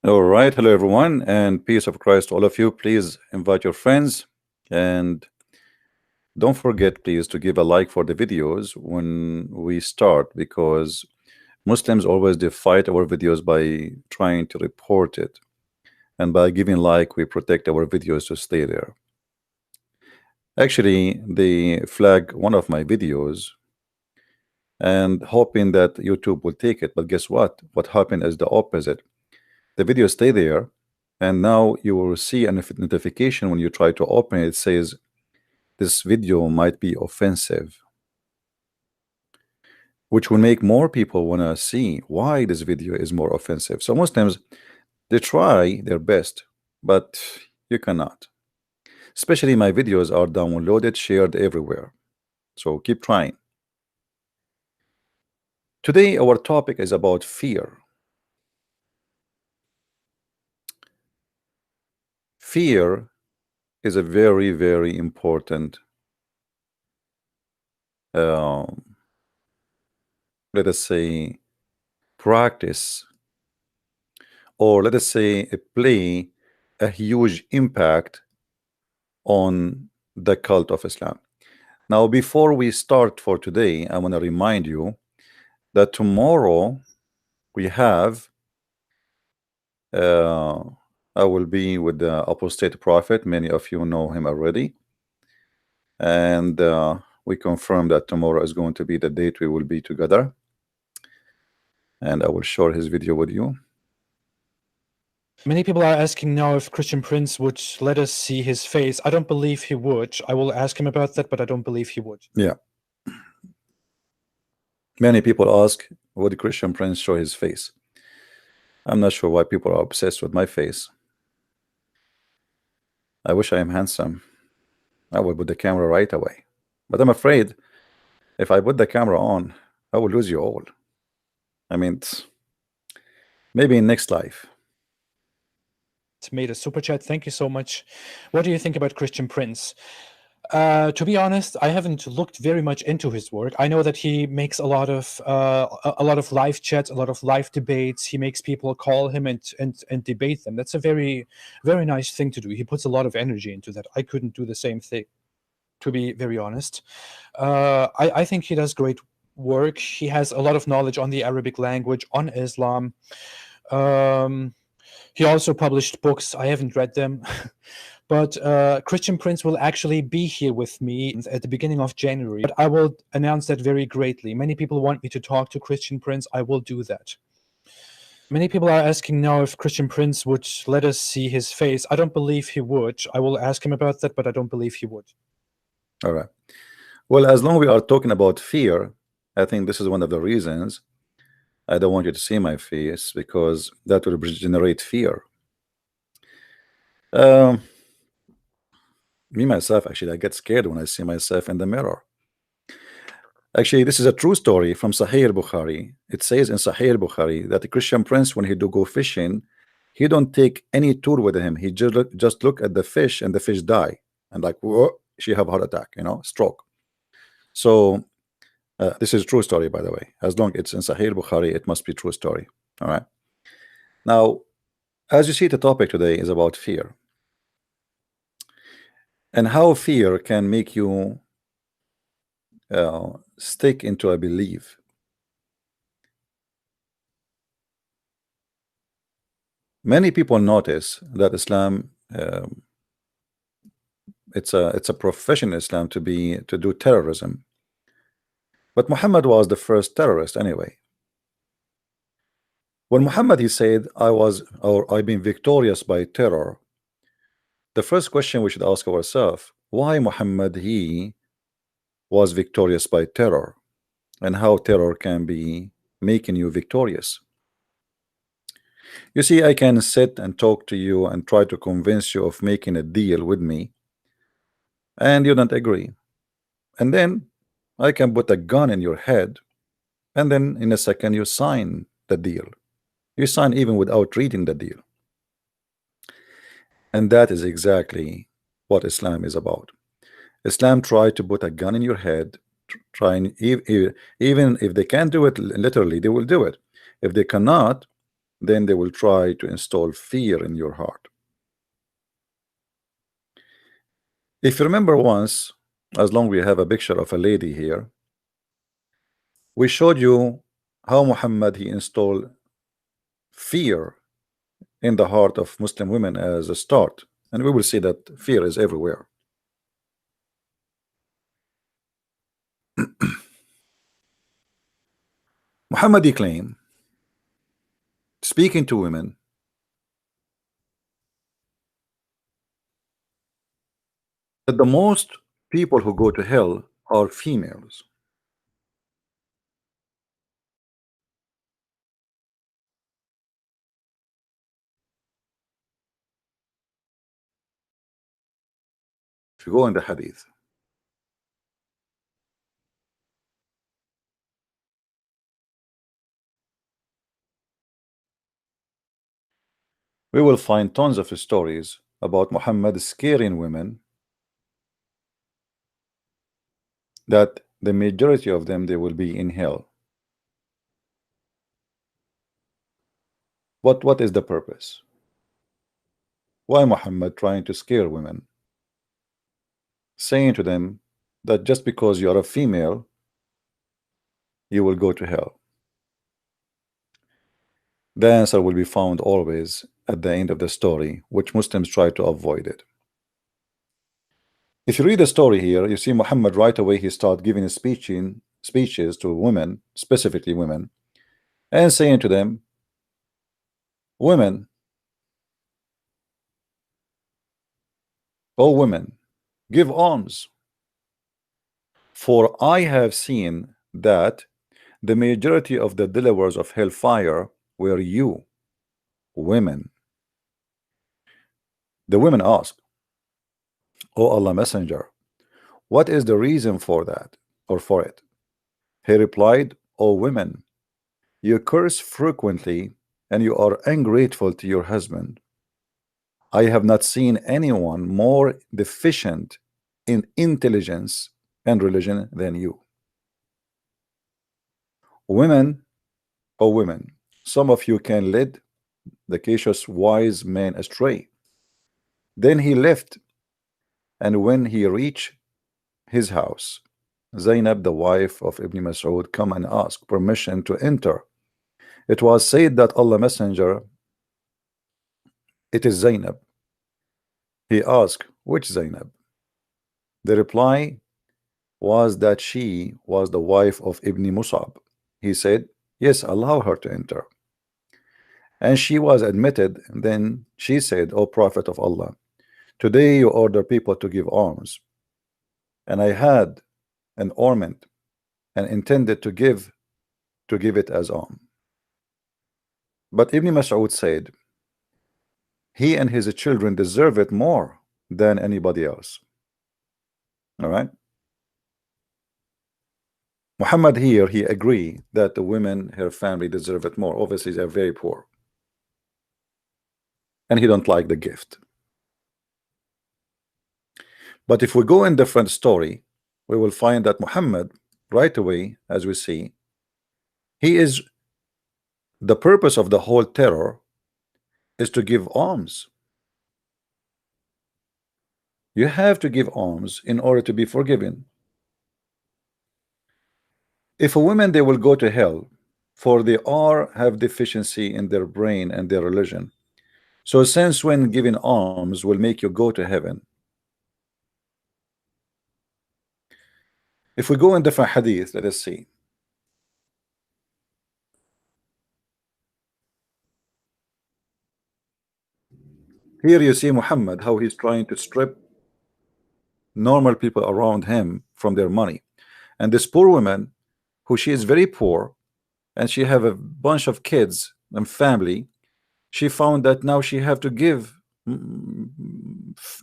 All right, hello everyone, and peace of Christ to all of you. Please invite your friends, and don't forget, please, to give a like for the videos when we start, because Muslims always they fight our videos by trying to report it, and by giving like, we protect our videos to stay there. Actually, they flag one of my videos and hoping that YouTube will take it, but guess what? What happened is the opposite. The video stay there, and now you will see a notification when you try to open it. It says this video might be offensive, which will make more people want to see why this video is more offensive. So Muslims, they try their best, but you cannot. Especially my videos are downloaded, shared everywhere. So keep trying. Today our topic is about fear. Fear is a very, very important let us say practice, or let us say play a huge impact on the cult of Islam. Now, before we start for today, I want to remind you that tomorrow we have I will be with the apostate prophet. Many of you know him already, and we confirm that tomorrow is going to be the date we will be together, and I will share his video with you. Many people are asking now if Christian Prince would let us see his face. I don't believe he would. I will ask him about that, but I don't believe he would. Yeah. Many people ask, would Christian Prince show his face? I'm not sure why people are obsessed with my face. I wish I am handsome. I would put the camera right away. But I'm afraid if I put the camera on, I will lose you all. I mean, maybe in next life. Made a super chat. Thank you so much. What do you think about Christian Prince? To be honest, I haven't looked very much into his work. I know that he makes a lot of live chats, a lot of live debates. He makes people call him and debate them. That's a very, very nice thing to do. He puts a lot of energy into that. I couldn't do the same thing, to be very honest. I think he does great work. He has a lot of knowledge on the Arabic language, on Islam. He also published books. I haven't read them. But Christian Prince will actually be here with me at the beginning of January. But I will announce that very greatly. Many people want me to talk to Christian Prince. I will do that. Many people are asking now if Christian Prince would let us see his face. I don't believe he would. I will ask him about that, but I don't believe he would. All right. Well, as long as we are talking about fear, I think this is one of the reasons I don't want you to see my face, because that will generate fear. Me myself, actually, I get scared when I see myself in the mirror. Actually, this is a true story from Sahih al-Bukhari. It says in Sahih al-Bukhari that the Christian Prince, when he do go fishing, he don't take any tool with him. He just look at the fish, and the fish die, and like, whoa, she have a heart attack, stroke. So this is a true story, by the way. As long as it's in Sahih al-Bukhari, it must be true story. All right. Now, as you see, the topic today is about fear, and how fear can make you stick into a belief. Many people notice that Islam, it's a profession in Islam to do terrorism, but Muhammad was the first terrorist anyway. When Muhammad he said, I've been victorious by terror, the first question we should ask ourselves, why Muhammad he was victorious by terror, and how terror can be making you victorious. You see, I can sit and talk to you and try to convince you of making a deal with me, and you don't agree, and then I can put a gun in your head, and then in a second you sign the deal. You sign even without reading the deal. And that is exactly what Islam is about. Islam tried to put a gun in your head trying, even if they can't do it literally, they will do it. If they cannot, then they will try to install fear in your heart. If you remember once, as long we have a picture of a lady here, we showed you how Muhammad he installed fear in the heart of Muslim women as a start, and we will see that fear is everywhere. Muhammad he claimed, speaking to women, that the most people who go to hell are females. If you go in the hadith, we will find tons of stories about Muhammad scaring women, that the majority of them they will be in hell. What is the purpose? Why Muhammad trying to scare women, saying to them that just because you are a female, you will go to hell? The answer will be found always at the end of the story, which Muslims try to avoid it. If you read the story here, you see Muhammad right away he start giving speeches to women, specifically women, and saying to them, women, oh women, give alms, for I have seen that the majority of the deliverers of hellfire were you, women. The women asked, O Allah Messenger, what is the reason for that, or for it? He replied, O women, you curse frequently and you are ungrateful to your husband. I have not seen anyone more deficient in intelligence and religion than you. Women, O women, some of you can lead the cautious wise man astray. Then he left, and when he reached his house, Zainab, the wife of Ibn Mas'ud, come and ask permission to enter. It was said that Allah Messenger, it is Zainab. He asked, which Zainab? The reply was that she was the wife of Ibn Musab. He said, yes, allow her to enter. And she was admitted. Then she said, O Prophet of Allah, today you order people to give alms, and I had an ornament and intended to give it as alms. But Ibn Mas'ud said, he and his children deserve it more than anybody else. All right. Muhammad here, he agreed that the women, her family deserve it more. Obviously, they're very poor. And he don't like the gift. But if we go in different story, we will find that Muhammad, right away, as we see, he is the purpose of the whole terror is to give alms. You have to give alms in order to be forgiven. If a woman they will go to hell, for they have deficiency in their brain and their religion. So since when giving alms will make you go to heaven? If we go in different hadith, let us see. Here you see Muhammad, how he's trying to strip normal people around him from their money. And this poor woman, who she is very poor, and she have a bunch of kids and family, she found that now she have to give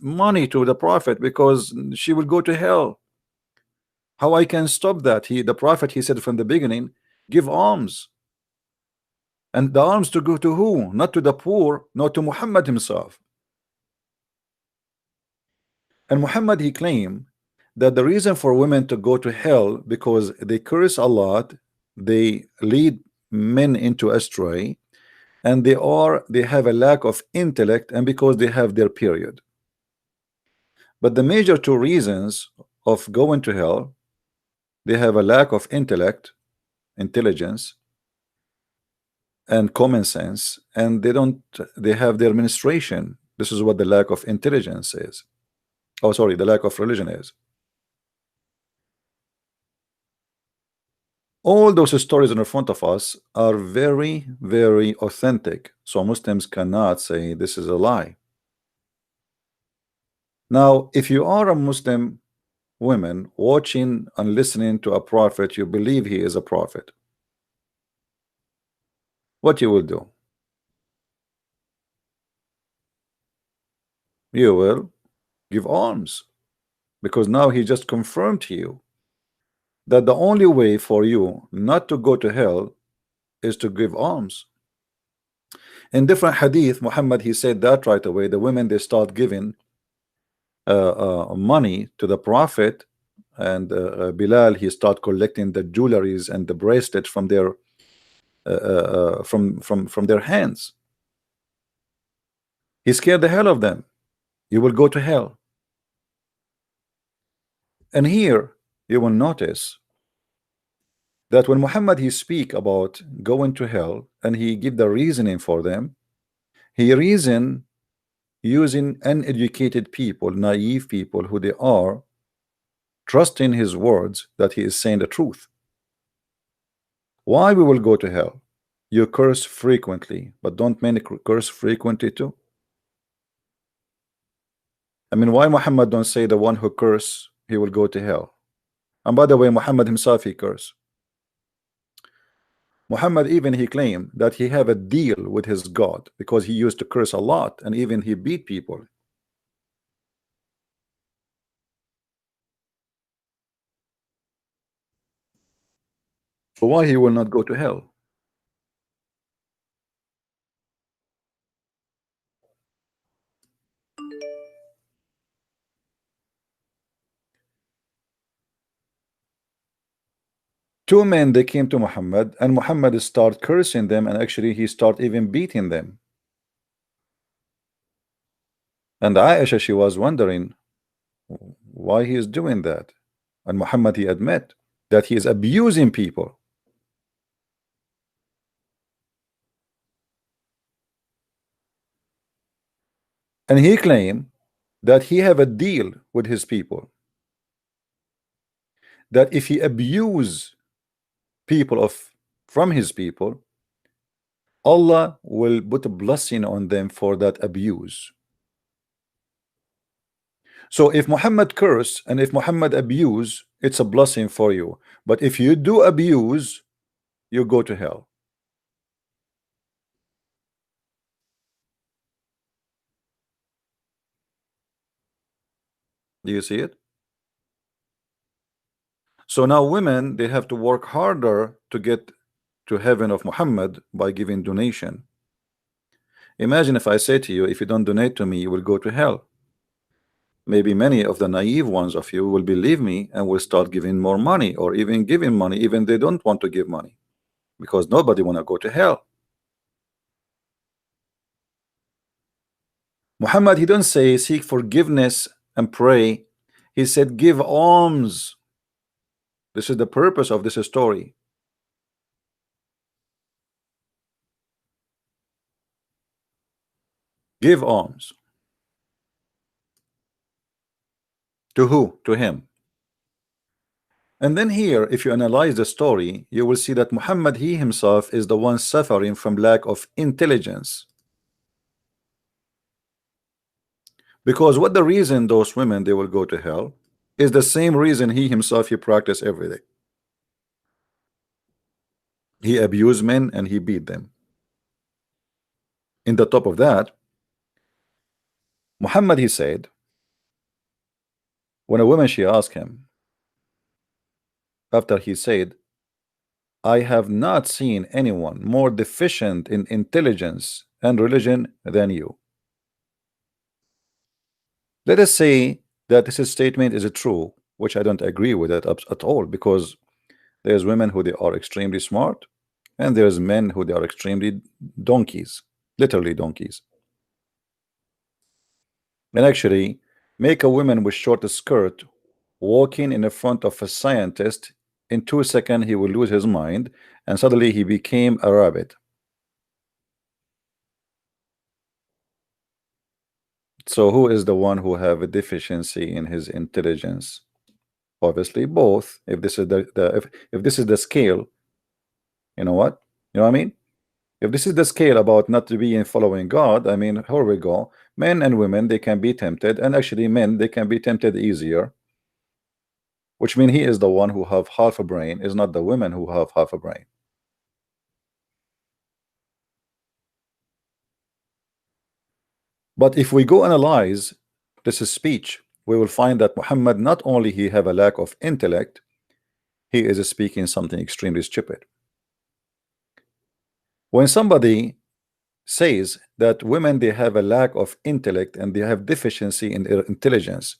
money to the Prophet because she will go to hell. How I can stop that? The Prophet, he said from the beginning, give alms. And the alms to go to who? Not to the poor, not to Muhammad himself. And Muhammad, he claimed that the reason for women to go to hell because they curse a lot, they lead men into astray, and they have a lack of intellect, and because they have their period. But the major two reasons of going to hell, they have a lack of intelligence and common sense, and they have their menstruation. This is what the lack of intelligence is. Oh, sorry, the lack of religion is. All those stories in front of us are very, very authentic. So Muslims cannot say this is a lie. Now, if you are a Muslim woman watching and listening to a prophet, you believe he is a prophet, what you will do? You will give alms, because now he just confirmed to you that the only way for you not to go to hell is to give alms. In different hadith, Muhammad, he said that right away. The women, they start giving money to the prophet, and Bilal, he start collecting the jewelries and the bracelet from their from their hands. He scared the hell of them. You will go to hell. And here you will notice that when Muhammad he speak about going to hell and he give the reasoning for them, he reason using uneducated people, naive people who they are, trusting his words that he is saying the truth. Why we will go to hell? You curse frequently, but don't many curse frequently too? I mean, why Muhammad don't say the one who curse he will go to hell? And by the way, Muhammad himself, he curse. Muhammad even he claimed that he have a deal with his God because he used to curse a lot, and even he beat people. So why he will not go to hell? Two men, they came to Muhammad, and Muhammad start cursing them, and actually he start even beating them. And Aisha, she was wondering why he is doing that. And Muhammad, he admit that he is abusing people. And he claimed that he have a deal with his people, that if he abuse people from his people, Allah will put a blessing on them for that abuse. So if Muhammad curse and if Muhammad abuse, it's a blessing for you. But if you do abuse, you go to hell. Do you see it? So now women, they have to work harder to get to heaven of Muhammad by giving donation. Imagine if I say to you, if you don't donate to me, you will go to hell. Maybe many of the naive ones of you will believe me and will start giving more money, or even giving money even they don't want to give money, because nobody want to go to hell. Muhammad, he don't say seek forgiveness and pray. He said give alms. This is the purpose of this story. Give alms. To who? To him. And then here, if you analyze the story, you will see that Muhammad, he himself is the one suffering from lack of intelligence. Because what the reason those women, they will go to hell, is the same reason he himself, he practiced every day. He abused men and he beat them. In the top of that, Muhammad, he said, when a woman, she asked him, after he said, I have not seen anyone more deficient in intelligence and religion than you. Let us say that this statement is true, which I don't agree with it at all, because there's women who they are extremely smart, and there's men who they are extremely donkeys, literally donkeys. And actually, make a woman with short skirt walking in the front of a scientist, in 2 seconds he will lose his mind, and suddenly he became a rabbit. So who is the one who have a deficiency in his intelligence? Obviously both. If this is if this is the scale, you know what? You know what I mean? If this is the scale about not to be in following God, I mean, here we go. Men and women, they can be tempted, and actually men, they can be tempted easier, which means he is the one who have half a brain, is not the women who have half a brain. But if we go analyze this is speech, we will find that Muhammad, not only he have a lack of intellect, he is speaking something extremely stupid. When somebody says that women, they have a lack of intellect and they have deficiency in their intelligence,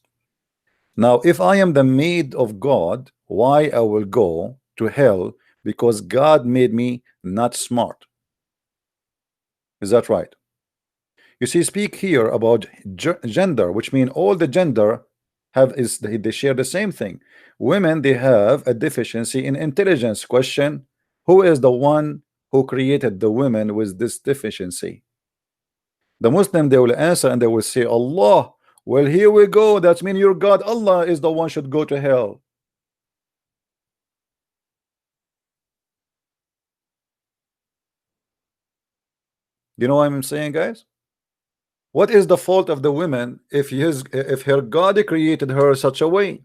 now if I am the maid of God, why I will go to hell because God made me not smart? Is that right? You see, speak here about gender, which mean all the gender have is they share the same thing. Women, they have a deficiency in intelligence. Question: who is the one who created the women with this deficiency? The Muslim, they will answer and they will say Allah. Well, here we go. That means your God Allah is the one should go to hell. You know what I'm saying, guys? What is the fault of the women if her God created her such a way?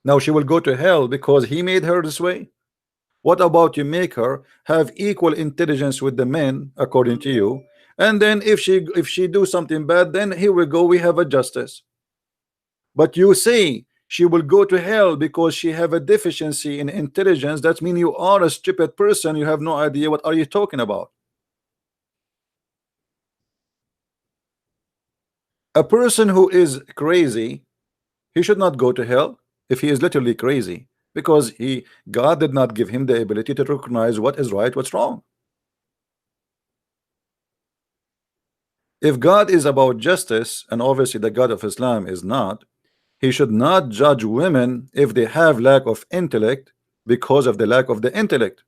Now she will go to hell because he made her this way. What about you make her have equal intelligence with the men according to you, and then if she do something bad, then here we go, we have a justice. But you say she will go to hell because she have a deficiency in intelligence. That means you are a stupid person. You have no idea what are you talking about. A person who is crazy, he should not go to hell if he is literally crazy, because God did not give him the ability to recognize what is right, what's wrong. If God is about justice, and obviously the God of Islam is not, he should not judge women if they have lack of intellect because of the lack of the intellect.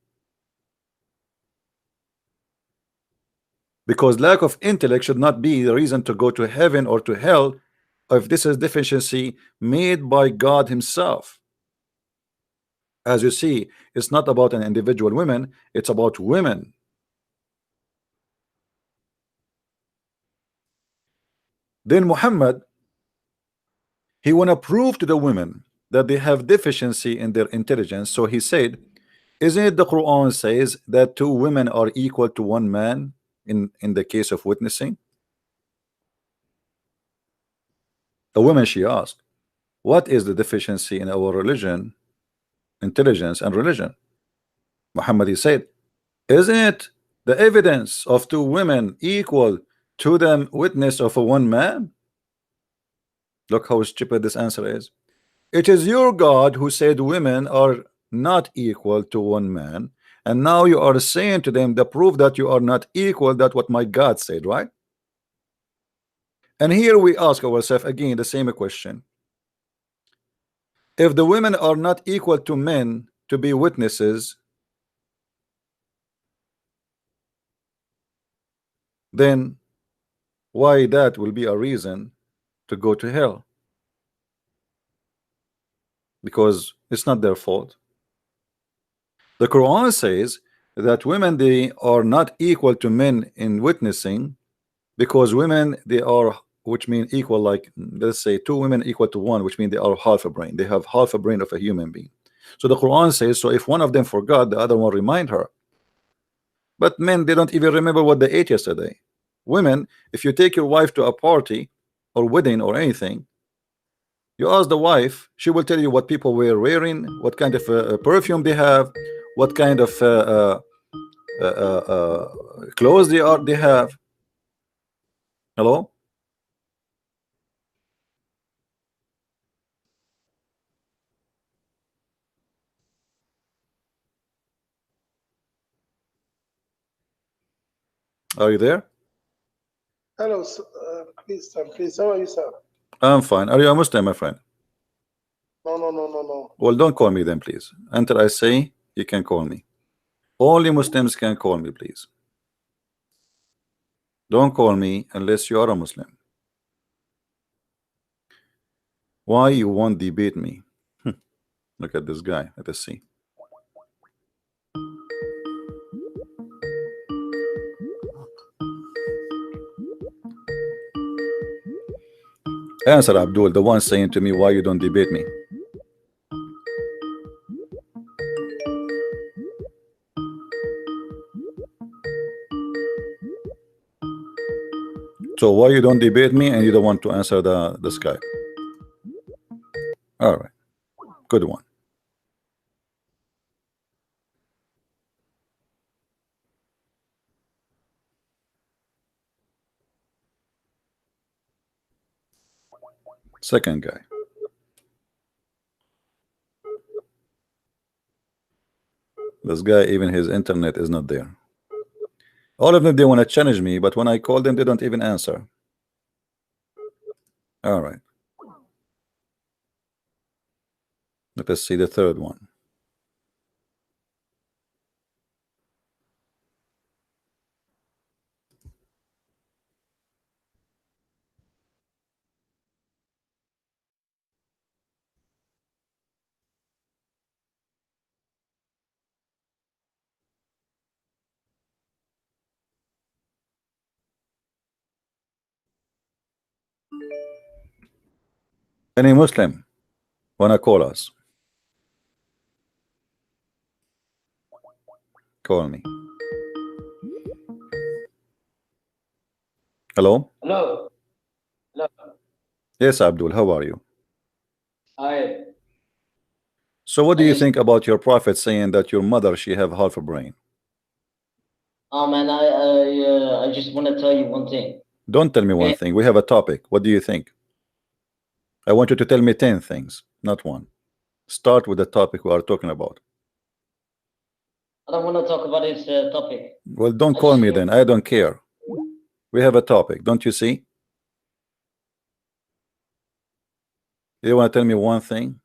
Because lack of intellect should not be the reason to go to heaven or to hell if this is deficiency made by God himself. As you see, it's not about an individual woman, it's about women. Then Muhammad, he want to prove to the women that they have deficiency in their intelligence. So he said, isn't it the Quran says that two women are equal to one man in the case of witnessing? A woman, she asked, what is the deficiency in our religion, intelligence and religion? Muhammad, he said, isn't it the evidence of two women equal to the witness of a one man? Look how stupid this answer is. It is your God who said women are not equal to one man, and now you are saying to them the proof that you are not equal, that what my God said, right? And here we ask ourselves again the same question. If the women are not equal to men to be witnesses, then why that will be a reason to go to hell? Because it's not their fault. The Quran says that women, they are not equal to men in witnessing, because women, they are, which mean equal, like let's say two women equal to one, which means they are half a brain, they have half a brain of a human being. So the Quran says, so if one of them forgot, the other one remind her. But men, they don't even remember what they ate yesterday. Women, if you take your wife to a party or wedding or anything, you ask the wife, she will tell you what people were wearing, what kind of perfume they have, what kind of clothes they have. Hello. Are you there? Hello, please, sir. Please, how are you, sir? I'm fine. Are you a Muslim, my friend? No, no, no, no, no. Well, don't call me then, please. Until I say you can call me. Only Muslims can call me, please. Don't call me unless you are a Muslim. Why you won't debate me? Look at this guy. Let us see. Answer, Abdul, the one saying to me, why you don't debate me? So why you don't debate me and you don't want to answer the Skype? All right, good one. Second guy. This guy, even his internet is not there. All of them, they want to challenge me, but when I call them, they don't even answer. All right. Let us see the third one. Any Muslim wanna call us? Call me. Hello? Hello. Hello. Yes, Abdul, how are you? Hi. So what do I you just, think about your prophet saying that your mother, she have half a brain? oh man, I just want to tell you one thing. Don't tell me one Okay. thing. We have a topic. What do you think? I want you to tell me 10 things, not one. Start with the topic we are talking about. I don't want to talk about this topic. Well, don't I call just me want. then. I don't care. We have a topic. Don't you see? You want to tell me one thing?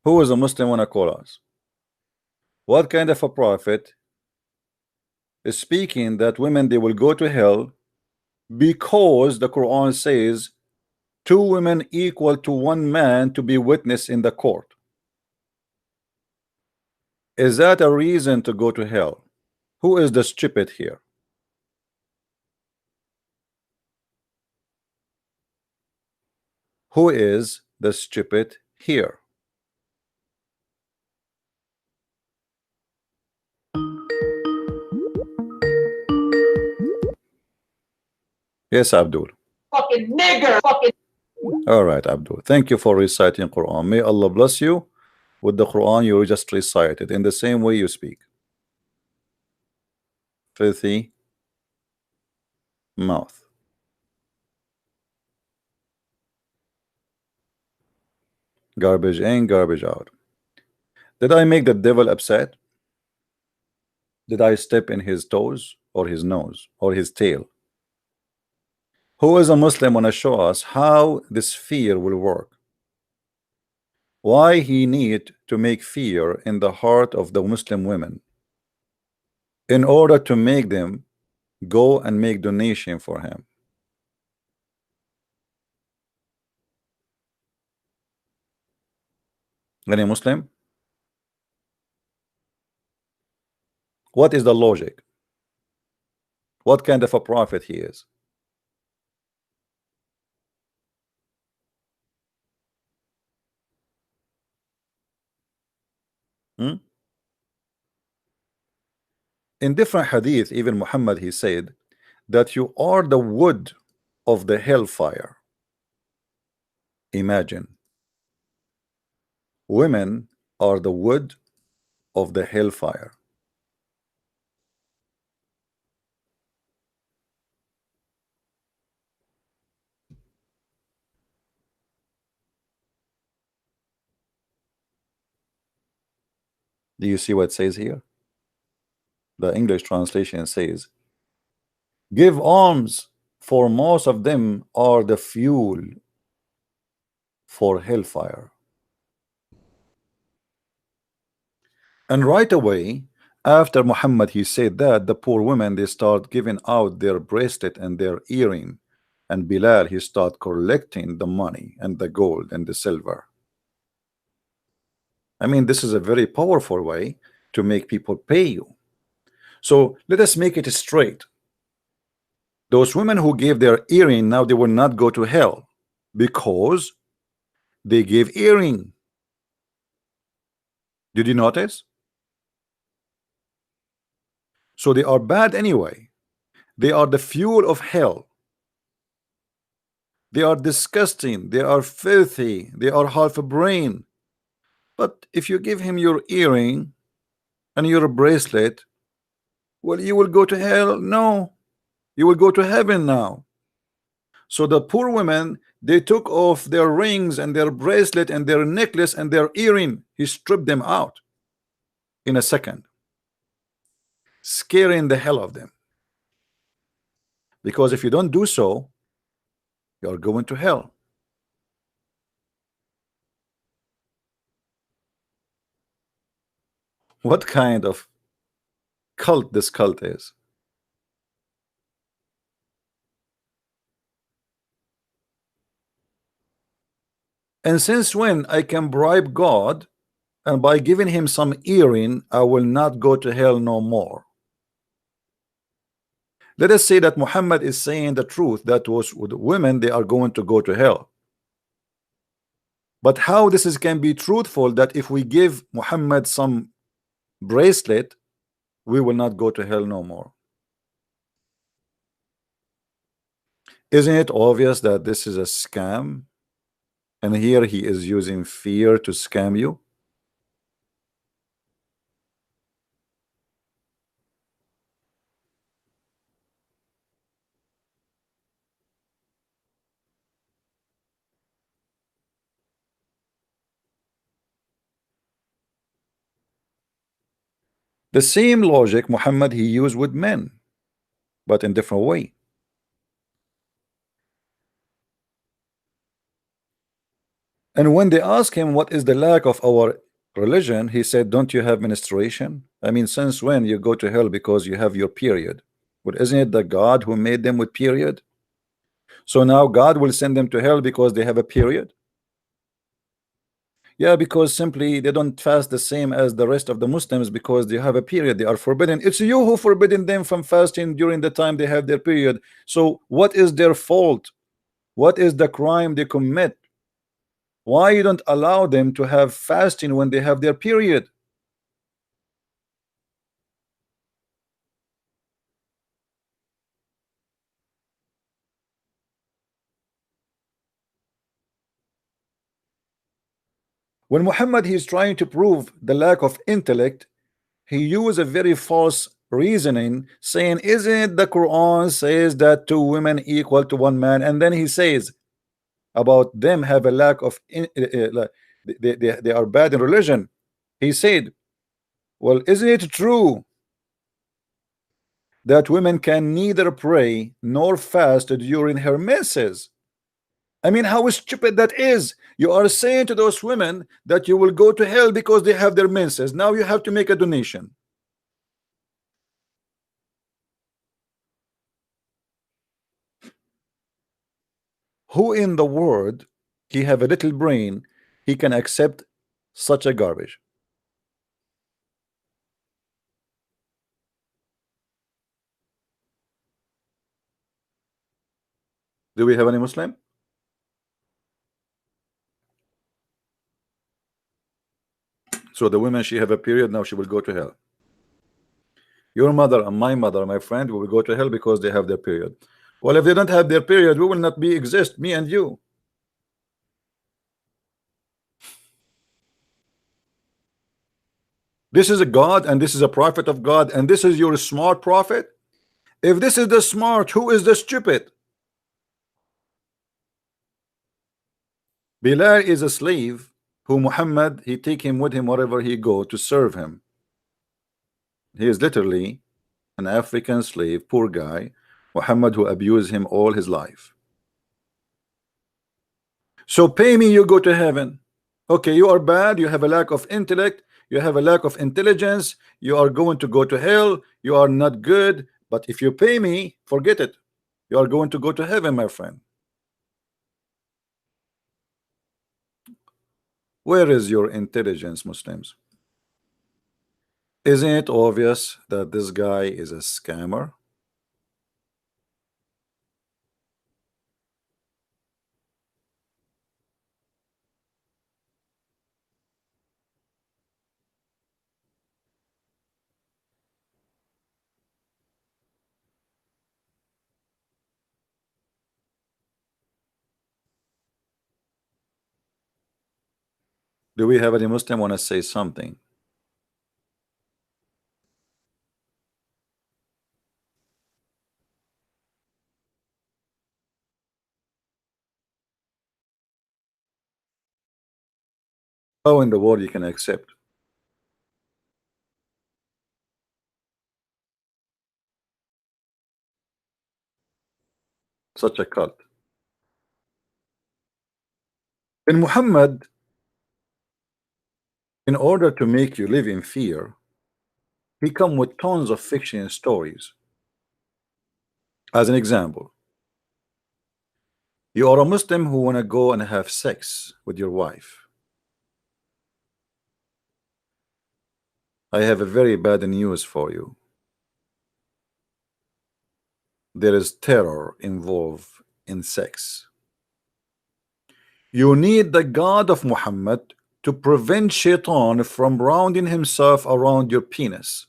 Who is a Muslim want to call us? What kind of a prophet is speaking that women, they will go to hell because the Quran says two women equal to one man to be witness in the court? Is that a reason to go to hell? Who is the stupid here? Who is the stupid here? Yes, Abdul. Fucking nigger. Fucking. All right, Abdul. Thank you for reciting Quran. May Allah bless you with the Quran you just recited in the same way you speak. Filthy mouth. Garbage in, garbage out. Did I make the devil upset? Did I step in his toes or his nose or his tail? Who is a Muslim want to show us how this fear will work? Why he need to make fear in the heart of the Muslim women in order to make them go and make donation for him? Any Muslim? What is the logic? What kind of a prophet he is? Hmm? In different hadith, even Muhammad, he said that you are the wood of the hellfire. Imagine, women are the wood of the hellfire. Do you see what it says here? The English translation says give alms, for most of them are the fuel for hellfire. And right away after Muhammad he said that, the poor women, they start giving out their bracelet and their earring, and Bilal, he start collecting the money and the gold and the silver. I mean, this is a very powerful way to make people pay you. So let us make it straight. Those women who gave their earring, now they will not go to hell because they gave earring. Did you notice? So they are bad anyway. They are the fuel of hell. They are disgusting. They are filthy. They are half a brain. But if you give him your earring and your bracelet, well, you will go to hell? No, you will go to heaven now. So the poor women, they took off their rings and their bracelet and their necklace and their earring. He stripped them out in a second, scaring the hell of them. Because if you don't do so, you are going to hell. What kind of cult this cult is? And since when I can bribe God, and by giving him some earring I will not go to hell no more? Let us say that Muhammad is saying the truth, that was with women, they are going to go to hell. But how this can be truthful, that if we give Muhammad some bracelet, we will not go to hell no more? Isn't it obvious that this is a scam? And here he is using fear to scam you. The same logic Muhammad he used with men, but in different way. And when they ask him what is the lack of our religion, he said, don't you have menstruation? I mean, since when you go to hell because you have your period? But isn't it the God who made them with period? So now God will send them to hell because they have a period? Yeah, because simply they don't fast the same as the rest of the Muslims because they have a period. They are forbidden. It's you who forbidden them from fasting during the time they have their period. So what is their fault? What is the crime they commit? Why you don't allow them to have fasting when they have their period? When Muhammad he is trying to prove the lack of intellect, he used a very false reasoning, saying, isn't the Quran says that 2 women equal to 1 man? And then he says about them have a lack of they are bad in religion. He said, well, isn't it true that women can neither pray nor fast during her menses? I mean, how stupid that is. You are saying to those women that you will go to hell because they have their menses. Now you have to make a donation. Who in the world, he have a little brain, he can accept such a garbage? Do we have any Muslim? So the women, she have a period, now she will go to hell. Your mother and my mother, my friend, will go to hell because they have their period. Well, if they don't have their period, we will not be exist, me and you. This is a God and this is a prophet of God, and this is your smart prophet. If this is the smart, who is the stupid? Bilal is a slave who Muhammad he take him with him wherever he go to serve him. He is literally an African slave, poor guy, Muhammad who abused him all his life. So pay me, you go to heaven. Okay, you are bad, you have a lack of intellect, you have a lack of intelligence, you are going to go to hell, you are not good, but if you pay me, forget it. You are going to go to heaven, my friend. Where is your intelligence, Muslims? Isn't it obvious that this guy is a scammer? Do we have any Muslim want to say something? How in the world you can accept such a cult? And Muhammad, in order to make you live in fear, he come with tons of fiction stories. As an example, you are a Muslim who want to go and have sex with your wife. I have a very bad news for you. There is terror involved in sex. You need the God of Muhammad to prevent Shaitan from rounding himself around your penis.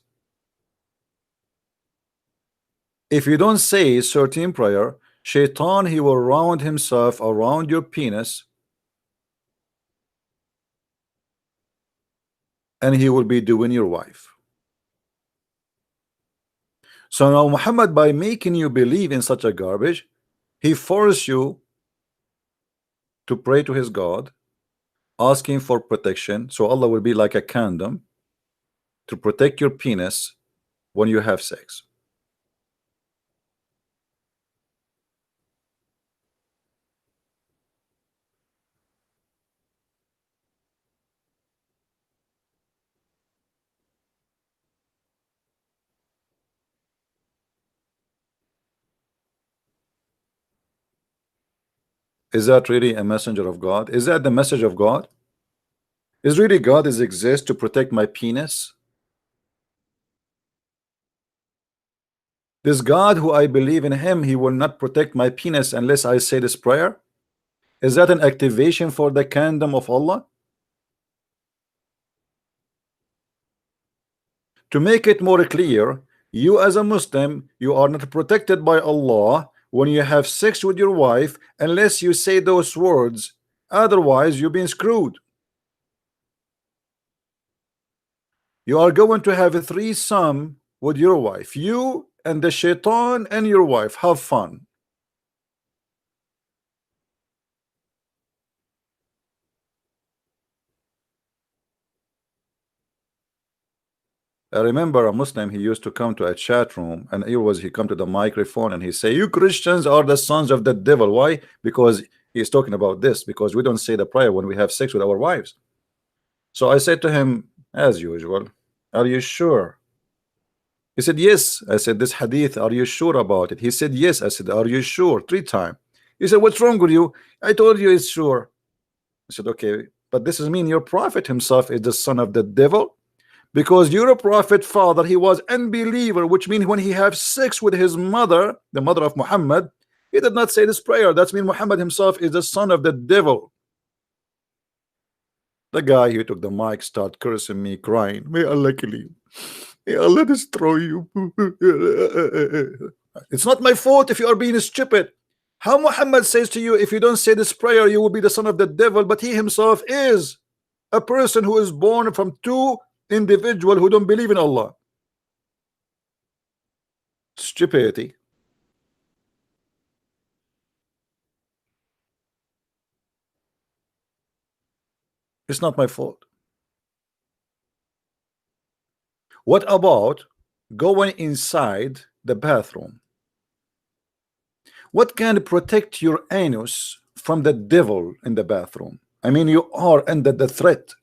If you don't say a certain prayer, Shaitan, he will round himself around your penis and he will be doing your wife. So now Muhammad, by making you believe in such a garbage, he forced you to pray to his God, asking for protection. So Allah will be like a condom to protect your penis when you have sex. Is that really a messenger of God? Is that the message of God? Is really God is exist to protect my penis? This God who I believe in him, he will not protect my penis unless I say this prayer? Is that an activation for the kingdom of Allah? To make it more clear, you as a Muslim, you are not protected by Allah when you have sex with your wife unless you say those words. Otherwise, you've been screwed. You are going to have a threesome with your wife. You and the shaitan and your wife. Have fun. I remember a Muslim, he used to come to a chat room and he come to the microphone and he say, you Christians are the sons of the devil. Why? Because he's talking about this, because we don't say the prayer when we have sex with our wives. So I said to him, as usual, are you sure? He said, yes. I said, this hadith, are you sure about it? He said, yes. I said, are you sure? 3 times. He said, what's wrong with you? I told you it's sure. I said, okay, but this is mean your prophet himself is the son of the devil, because your prophet father, he was unbeliever, which means when he have sex with his mother, the mother of Muhammad, he did not say this prayer. That means Muhammad himself is the son of the devil. The guy who took the mic start cursing me, crying, may Allah kill you, may Allah destroy you. It's not my fault if you are being stupid. How Muhammad says to you, if you don't say this prayer, you will be the son of the devil, but he himself is a person who is born from 2 individuals who don't believe in Allah. Stupidity. It's not my fault. What about going inside the bathroom What can protect your anus from the devil in the bathroom? I mean, you are under the threat.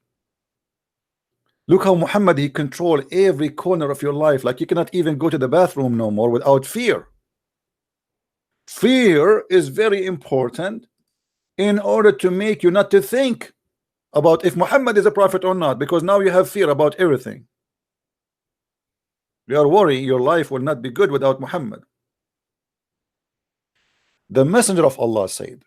Look how Muhammad, he control every corner of your life. Like you cannot even go to the bathroom no more without fear. Fear is very important in order to make you not to think about if Muhammad is a prophet or not, because now you have fear about everything. You are worried your life will not be good without Muhammad. The messenger of Allah said,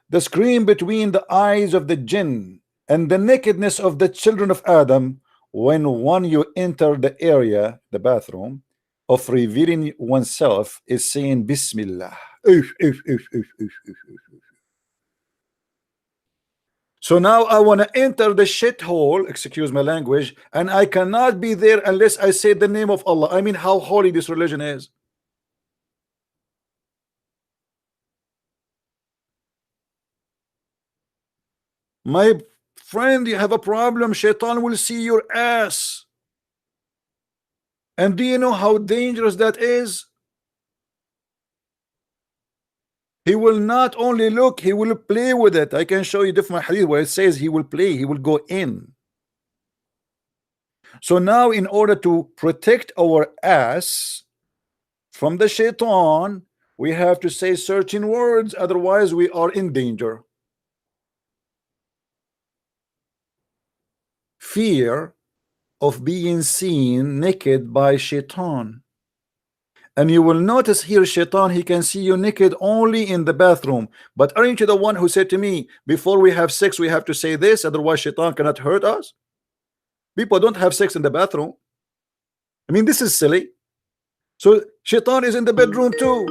the screen between the eyes of the jinn and the nakedness of the children of Adam, when one you enter the area, the bathroom, of revealing oneself is saying Bismillah. So now I want to enter the shithole, excuse my language, and I cannot be there unless I say the name of Allah. I mean, how holy this religion is. My friend, you have a problem. Shaitan will see your ass. And do you know how dangerous that is? He will not only look, he will play with it. I can show you different hadith where it says he will play, he will go in. So now in order to protect our ass from the shaitan, we have to say certain words, otherwise we are in danger. Fear of being seen naked by shaitan. And you will notice here, shaitan, he can see you naked only in the bathroom. But aren't you the one who said to me, before we have sex, we have to say this, otherwise shaitan cannot hurt us? People don't have sex in the bathroom. I mean, this is silly. So shaitan is in the bedroom too.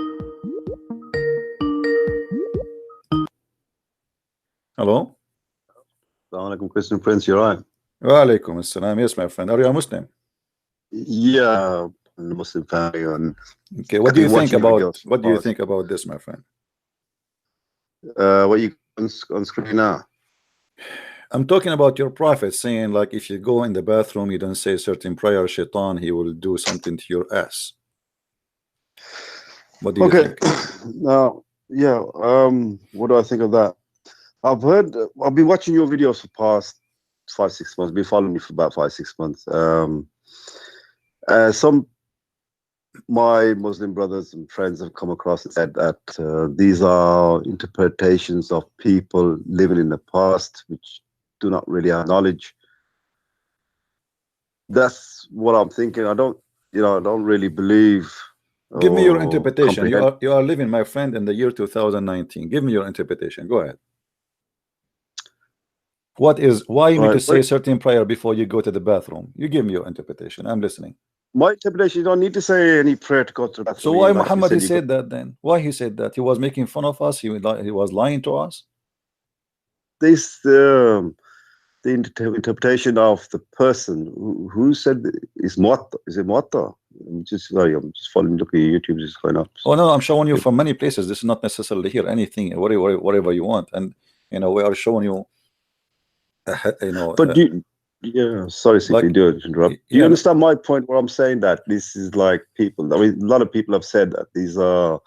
Hello? Assalamu alaikum, Christian Prince, you're right. Wa alaikum assalam. Yes, my friend. Are you a Muslim? Yeah, in the Muslim family. And okay, what do you think about this, my friend? What you on screen now? I'm talking about your prophet saying, like, if you go in the bathroom, you don't say certain prayer, shaitan, he will do something to your ass. What do you think? Now, yeah, what do I think of that? I've been watching your videos for the past 5-6 months, been following you for about 5-6 months. Some my Muslim brothers and friends have come across and said that these are interpretations of people living in the past which do not really have knowledge. That's what I'm thinking. I don't really believe. Give me your interpretation. You are living, my friend, in the year 2019. Give me your interpretation. Go ahead. Why you need to say certain prayer before you go to the bathroom? You give me your interpretation. I'm listening. My interpretation, you don't need to say any prayer to go to the bathroom. So why Muhammad he said that then? Why he said that? He was making fun of us? He was lying to us? This the interpretation of the person who said is Muatta. Is it Muatta? I'm just following, looking at YouTube, just going up. Oh no, I'm showing you from many places. This is not necessarily here. Anything, whatever you want, and we are showing you. But yeah, sorry if you do interrupt. Do you understand my point where I'm saying that this is like people? I mean, a lot of people have said that these are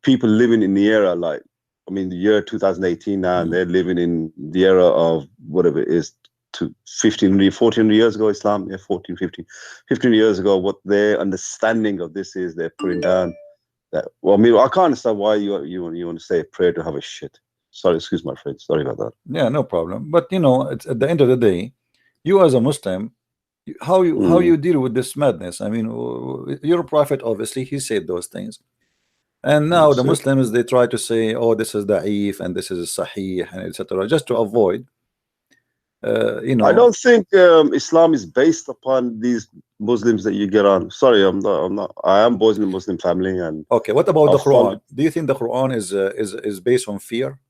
people living in the era, like, I mean, the year 2018 now, and they're living in the era of whatever it is, 14 years ago, Islam, 15 years ago, what their understanding of this is, they're putting down that. Well, I mean, I can't understand why you want to say a prayer to have a shit. Sorry, excuse my friend. Sorry about that. Yeah, no problem. But it's at the end of the day, you as a Muslim, how you deal with this madness? I mean, your prophet, obviously, he said those things. And now the Muslims, they try to say, oh, this is da'if and this is sahih and etc. just to avoid I don't think Islam is based upon these Muslims that you get on. Sorry, I'm not. I am born in a Muslim family. And okay, what about the Quran? Do you think the Quran is based on fear?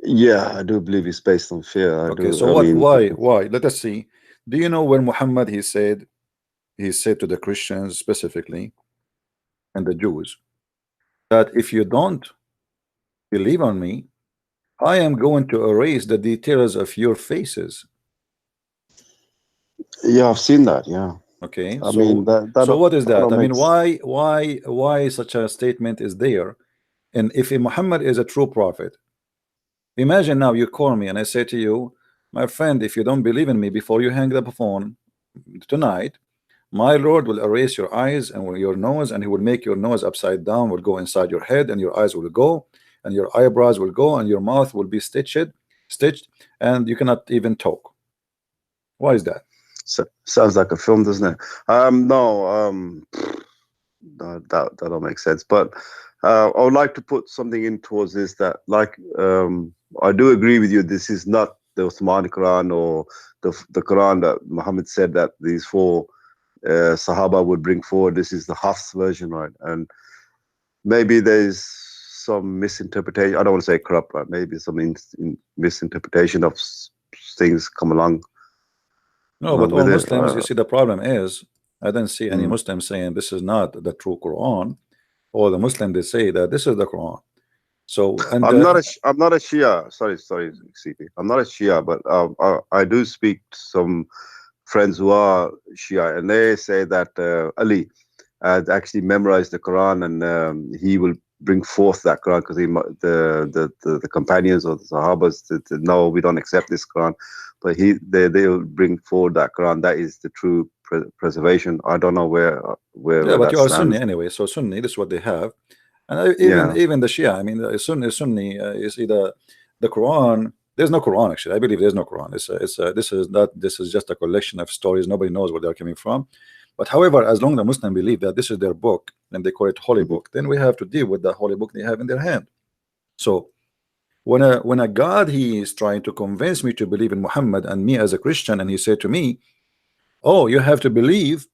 Yeah, I do believe it's based on fear. Okay, so why? Let us see. Do you know when Muhammad he said to the Christians specifically and the Jews that if you don't believe on me, I am going to erase the details of your faces. Yeah, I've seen that. Yeah. Okay, I so mean so what is that? I mean, makes, why such a statement is there? And if Muhammad is a true prophet, imagine now you call me and I say to you, my friend, if you don't believe in me before you hang up the phone tonight, my Lord will erase your eyes and your nose, and he will make your nose upside down, will go inside your head, and your eyes will go, and your eyebrows will go, and your mouth will be stitched, and you cannot even talk. Why is that? sounds like a film, doesn't it? No, no, that don't make sense. But I would like to put something in towards this, that like I do agree with you. This is not the Uthmani Quran or the Quran that Muhammad said that these four Sahaba would bring forward. This is the Hafs version, right? And maybe there's some misinterpretation. I don't want to say corrupt, right? Maybe some misinterpretation of things come along. No, but all with it. Muslims, you see, the problem is I don't see any Mm. Muslim saying this is not the true Quran, or the Muslim they say that this is the Quran. So, and I'm not a Shia. Sorry, CP. I'm not a Shia, but I do speak to some friends who are Shia, and they say that Ali had actually memorized the Quran, and he will bring forth that Quran because the companions or the Sahabas that no, we don't accept this Quran, but they will bring forward that Quran. That is the true preservation. I don't know where yeah, but that you are stands. Sunni anyway, so Sunni, this is what they have. And Yeah. even the Shia, I mean, Sunni is either the Quran. There's no Quran actually. I believe there's no Quran. This is just a collection of stories. Nobody knows where they're coming from. But however, as long as the Muslims believe that this is their book and they call it holy book, then we have to deal with the holy book they have in their hand. So when a God, he is trying to convince me to believe in Muhammad and me as a Christian, and he said to me, "Oh, you have to believe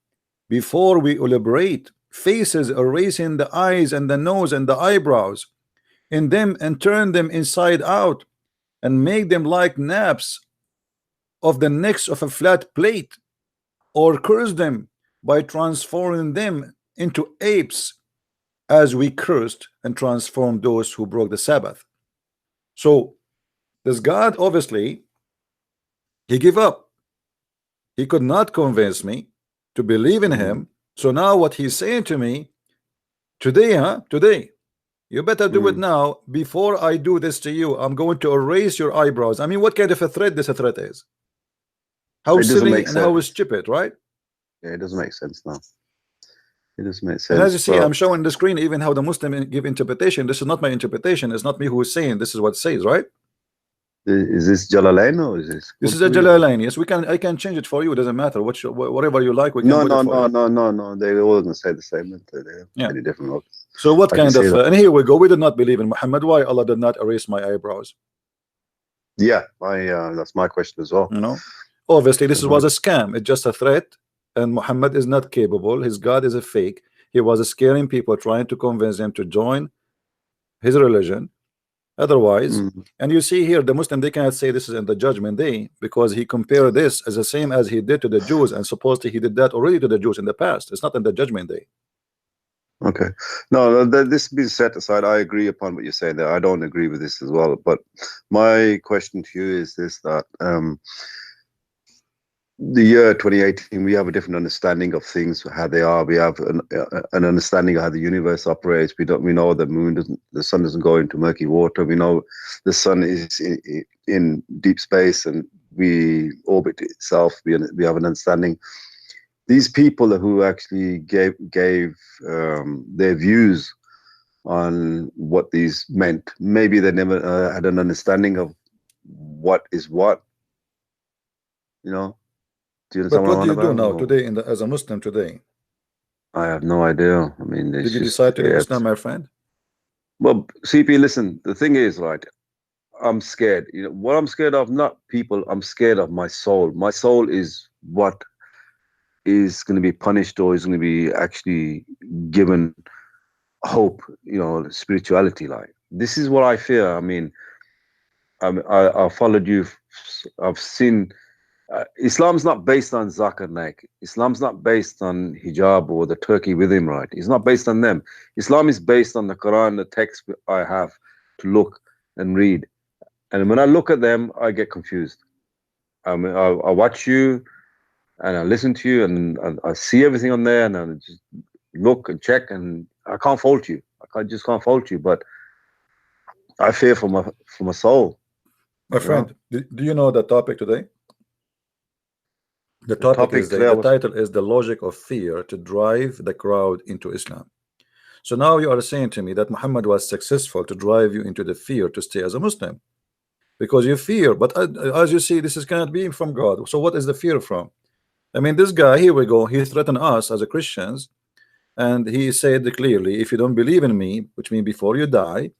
before we elaborate faces, erasing the eyes and the nose and the eyebrows in them, and turn them inside out and make them like naps of the necks of a flat plate, or curse them by transforming them into apes, as we cursed and transformed those who broke the Sabbath." So this God, obviously, he gave up. He could not convince me to believe in him. So now what he's saying to me today, today, you better do it now before I do this to you. I'm going to erase your eyebrows. I mean, what kind of a threat this threat is? How silly and how stupid, right? Yeah, it doesn't make sense now. It doesn't make sense. And as you see, I'm showing the screen even how the Muslim give interpretation. This is not my interpretation. It's not me who is saying. This is what it says, right? Is this Jalalain or is this? This is a Jalalain. Yes, I can change it for you. It doesn't matter. Whatever you like, we can put it for you. No. They all gonna say the same. They have any different look. So what kind of? And here we go. We did not believe in Muhammad. Why Allah did not erase my eyebrows? Yeah, that's my question as well. You know, obviously this was a scam. It's just a threat, and Muhammad is not capable. His God is a fake. He was scaring people, trying to convince them to join his religion. Otherwise, and you see here, the Muslim, they cannot say this is in the judgment day, because he compared this as the same as he did to the Jews, and supposedly he did that already to the Jews in the past. It's not in the judgment day. Okay, no, this being set aside, I agree upon what you say there. I don't agree with this as well, but my question to you is this: that the year 2018, we have a different understanding of things, how they are. We have an understanding of how the universe operates. We know the sun doesn't go into murky water. We know the sun is in deep space and we orbit itself. We have an understanding. These people who actually gave their views on what these meant, maybe they never had an understanding of what is what, you know. But what do you do now today as a Muslim today? I have no idea. I mean, did you decide to leave Islam, my friend? Well, CP, listen. The thing is, right? I'm scared. You know what I'm scared of? Not people. I'm scared of my soul. My soul is what is going to be punished, or is going to be actually given hope. You know, spirituality. Like, this is what I fear. I mean, I followed you. I've seen. Islam's not based on Zakir Naik. Islam's not based on hijab or the Turkey with him, right? It's not based on them. Islam is based on the Quran, the text I have to look and read. And when I look at them, I get confused. I watch you, and I listen to you, and I see everything on there, and I just look and check, and I can't fault you. Just can't fault you, but I fear for my soul. My friend, do you know the topic today? The topic is the title is the logic of fear to drive the crowd into Islam. So now you are saying to me that Muhammad was successful to drive you into the fear to stay as a Muslim because you fear. But as you see, this is cannot be from God. So what is the fear from? I mean, this guy, here we go, he threatened us as a Christians, and he said clearly, if you don't believe in me, which means before you die,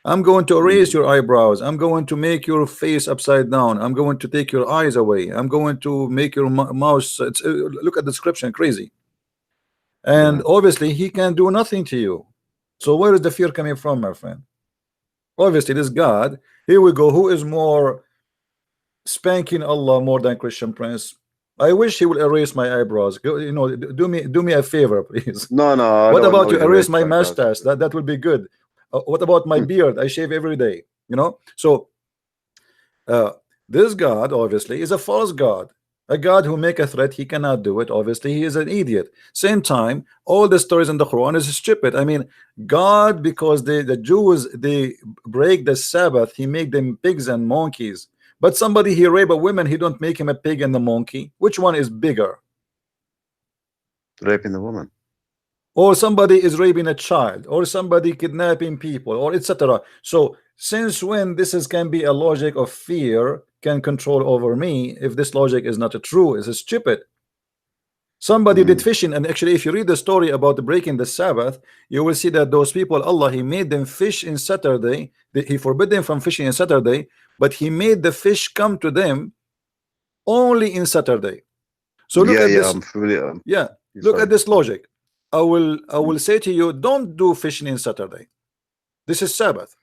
I'm going to erase your eyebrows. I'm going to make your face upside down. I'm going to take your eyes away. I'm going to make your mouth. Look at the description, crazy. And obviously, he can do nothing to you. So where is the fear coming from, my friend? Obviously, this God. Here we go. Who is more spanking Allah more than Christian Prince? I wish he will erase my eyebrows. You know, do me a favor, please. No. What about you erase my mustache? That would be good. What about my beard? I shave every day, you know. So this God obviously is a false God, a God who make a threat. He cannot do it. Obviously he is an idiot. Same time, all the stories in the Quran is stupid. I mean, God, because the Jews, they break the Sabbath, he make them pigs and monkeys. But somebody he rape a woman, he don't make him a pig and a monkey. Which one is bigger? Raping the woman. Or somebody is raping a child, or somebody kidnapping people, or etc. So since when this can be a logic of fear can control over me? If this logic is not true, it's stupid. Somebody did fishing, and actually if you read the story about breaking the Sabbath, you will see that those people, Allah, he made them fish in Saturday. He forbid them from fishing in Saturday, but he made the fish come to them only in Saturday. So look at this. I'm familiar. Look at this logic. I will say to you, don't do fishing in Saturday. This is Sabbath.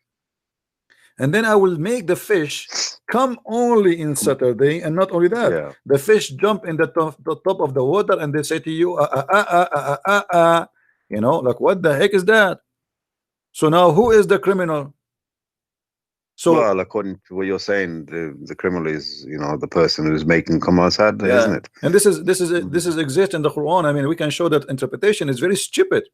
And then I will make the fish come only in Saturday, and not only that, the fish jump in the top of the water, and they say to you, you know, like, what the heck is that? So now who is the criminal? So, well, according to what you're saying, the criminal is, you know, the person who's making come outside, isn't it? And this is exist in the Quran. I mean, we can show that interpretation is very stupid.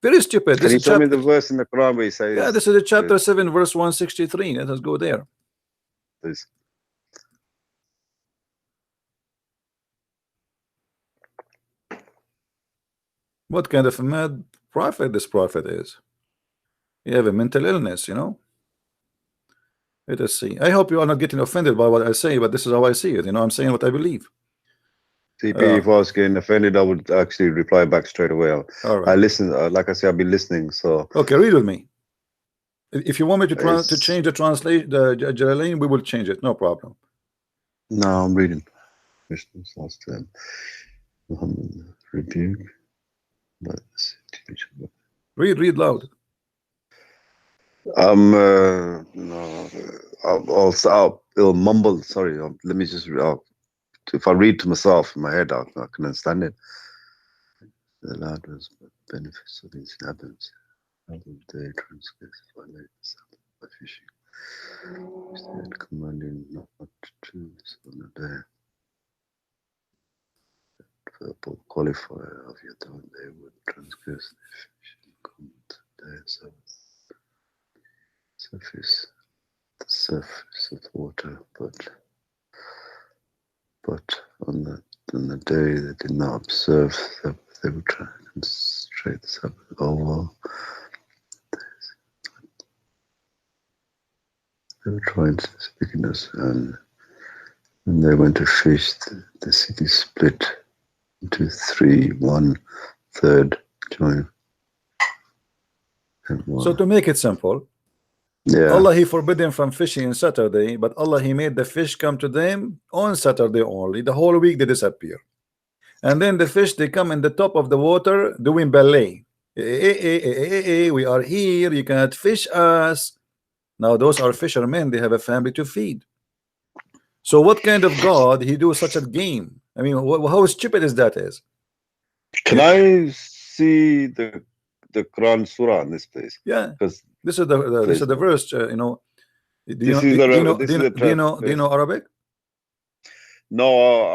Very stupid. Can you tell me the verse in the Quran where you say? Yeah, this is the chapter 7, verse 163. Let us go there. Please. What kind of a mad prophet this prophet is? You have a mental illness, you know. Let us see. I hope you are not getting offended by what I say, but this is how I see it. You know, I'm saying what I believe. TP, if I was getting offended, I would actually reply back straight away. All right. I listen. Like I said, I've been listening. So okay, read with me. If you want me to change the translation, the Jalalain, we will change it. No problem. No, I'm reading. Christians last time. Muhammad rebuke. Read loud. No, I'll mumble. Sorry, let me just. If I read to myself in my head, I can understand it. The Lord was benefits of these inhabitants. How would they transgress violate the Sabbath by fishing? Instead, commanding not to do this on the day. Verbal qualifier of your time, they would transgress the fishing command their Sabbath. The surface of the water, but on the day they did not observe Sabbath, they would try to concentrate the Sabbath. Oh well, they were trying to speakiness, and when they went to fish, the city split into 3, 1/3 join. So to make it simple, Allah, he forbid them from fishing on Saturday, but Allah, he made the fish come to them on Saturday only. The whole week they disappear, and then the fish, they come in the top of the water doing ballet. We are here, you cannot fish us. Now those are fishermen, they have a family to feed. So what kind of God he do such a game? I mean, how stupid is that is? Can I see the Quran surah in this place? Yeah, because this is the verse. You know, do you know Arabic? No,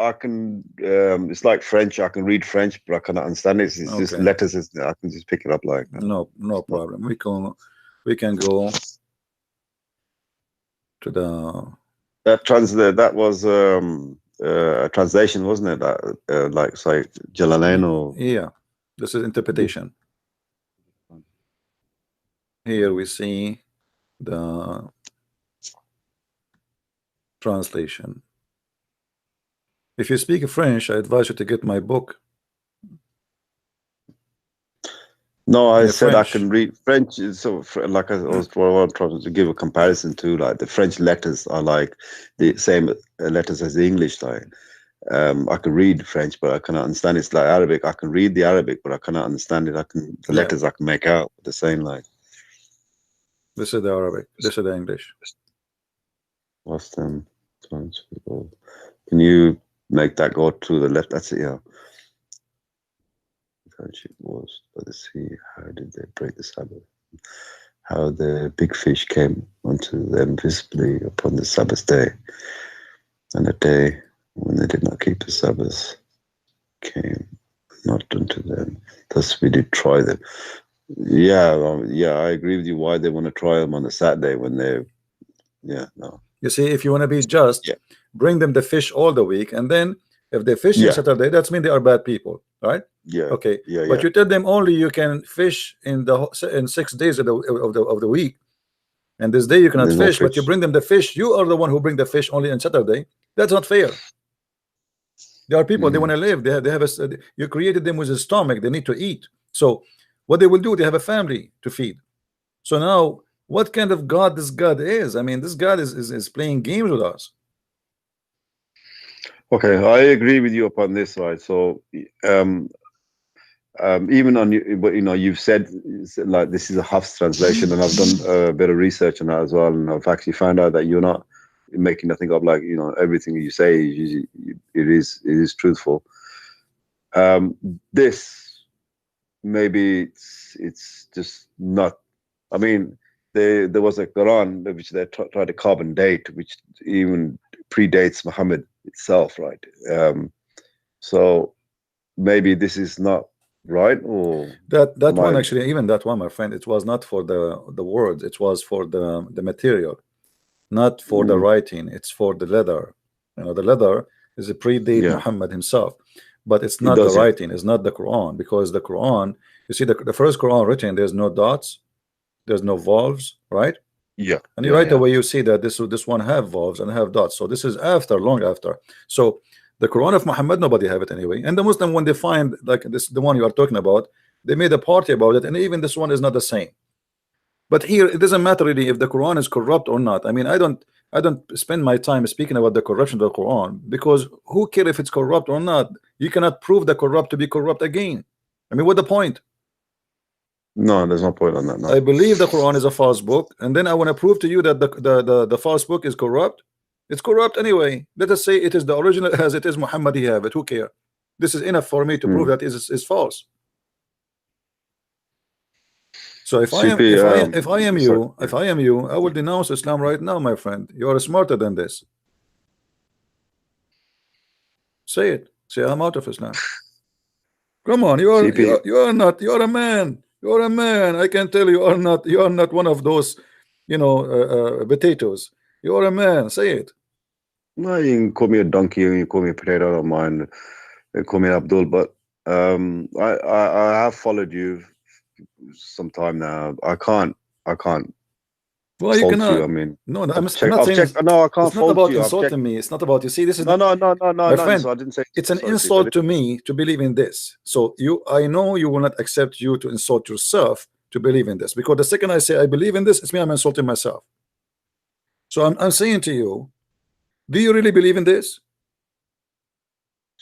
I can. It's like French. I can read French, but I cannot understand it. It's just Okay. letters. I can just pick it up like. No problem. We can go to the That was a translation, wasn't it? That like say Jalalain or yeah. This is interpretation. Here we see the translation. If you speak French, I advise you to get my book. No, I Yeah, said French. I can read French. So, like I was trying to give a comparison to, like the French letters are like the same letters as the English. Like, I can read French, but I cannot understand it. It's like Arabic. I can read the Arabic, but I cannot understand it. The letters I can make out the same. Like, this is the Arabic. This is the English. What's them? Can you make that go to the left? That's it. Yeah. It was, let's see, how did they break the Sabbath? How the big fish came unto them visibly upon the Sabbath day, and the day when they did not keep the Sabbath came not unto them. Thus we did try them. Yeah, I agree with you. Why they want to try them on the Saturday when they, no. You see, if you want to be just, bring them the fish all the week, and then if they fish on Saturday, that's mean they are bad people, right? Yeah. Okay. But you tell them only you can fish in 6 days of the week, and this day you cannot fish. But you bring them the fish. You are the one who bring the fish only on Saturday. That's not fair. There are people they want to live. They have you created them with a stomach. They need to eat. So what they will do? They have a family to feed. So now, what kind of God this God is? I mean, this God is playing games with us. Okay, I agree with you upon this, right? So, even on but you've said like this is a Hafs translation, and I've done a bit of research on that as well, and I've actually found out that you're not making nothing up. Like everything you say, it is truthful. This maybe it's just not. I mean, there was a Quran which they tried to carbon date, which even predates Muhammad itself, right? So maybe this is not right, or that one actually, even that one, my friend, it was not for the words, it was for the material, not for the writing. It's for the leather. The leather is a predate Muhammad himself, but it's not the writing. It's not the Quran, because the Quran, you see, the first Quran written, there's no dots, there's no vowels, right? And right away you see that this one have vowels and have dots. So this is after, long after. So the Quran of Muhammad, nobody have it anyway. And the Muslim, when they find like this, the one you are talking about, they made a party about it, and even this one is not the same. But here it doesn't matter really if the Quran is corrupt or not. I mean, I don't spend my time speaking about the corruption of the Quran, because who cares if it's corrupt or not? You cannot prove the corrupt to be corrupt again. I mean, what's the point? No, there's no point on that. No. I believe the Quran is a false book, and then I want to prove to you that the false book is corrupt. It's corrupt anyway. Let us say it is the original as it is Muhammad. Have it. Who care? This is enough for me to prove that is false. So if I am you, I will denounce Islam right now, my friend. You are smarter than this. Say it. Say I'm out of Islam. Come on, you are not. You are a man. You are a man. I can tell you are not. You are not one of those, potatoes. You are a man. Say it. No, you can call me a donkey, you can call me a potato. I don't mind. You call me Abdul, but I have followed you some time now. I can't. Well, you cannot. You. I mean, no, I'm not saying. No, I can't. It's not about insulting me. It's not about. You see, this is no. My friend, so I didn't say it's an insult to me to believe in this. So I know you will not accept you to insult yourself to believe in this, because the second I say I believe in this, it's me. I'm insulting myself. So I'm saying to you, do you really believe in this?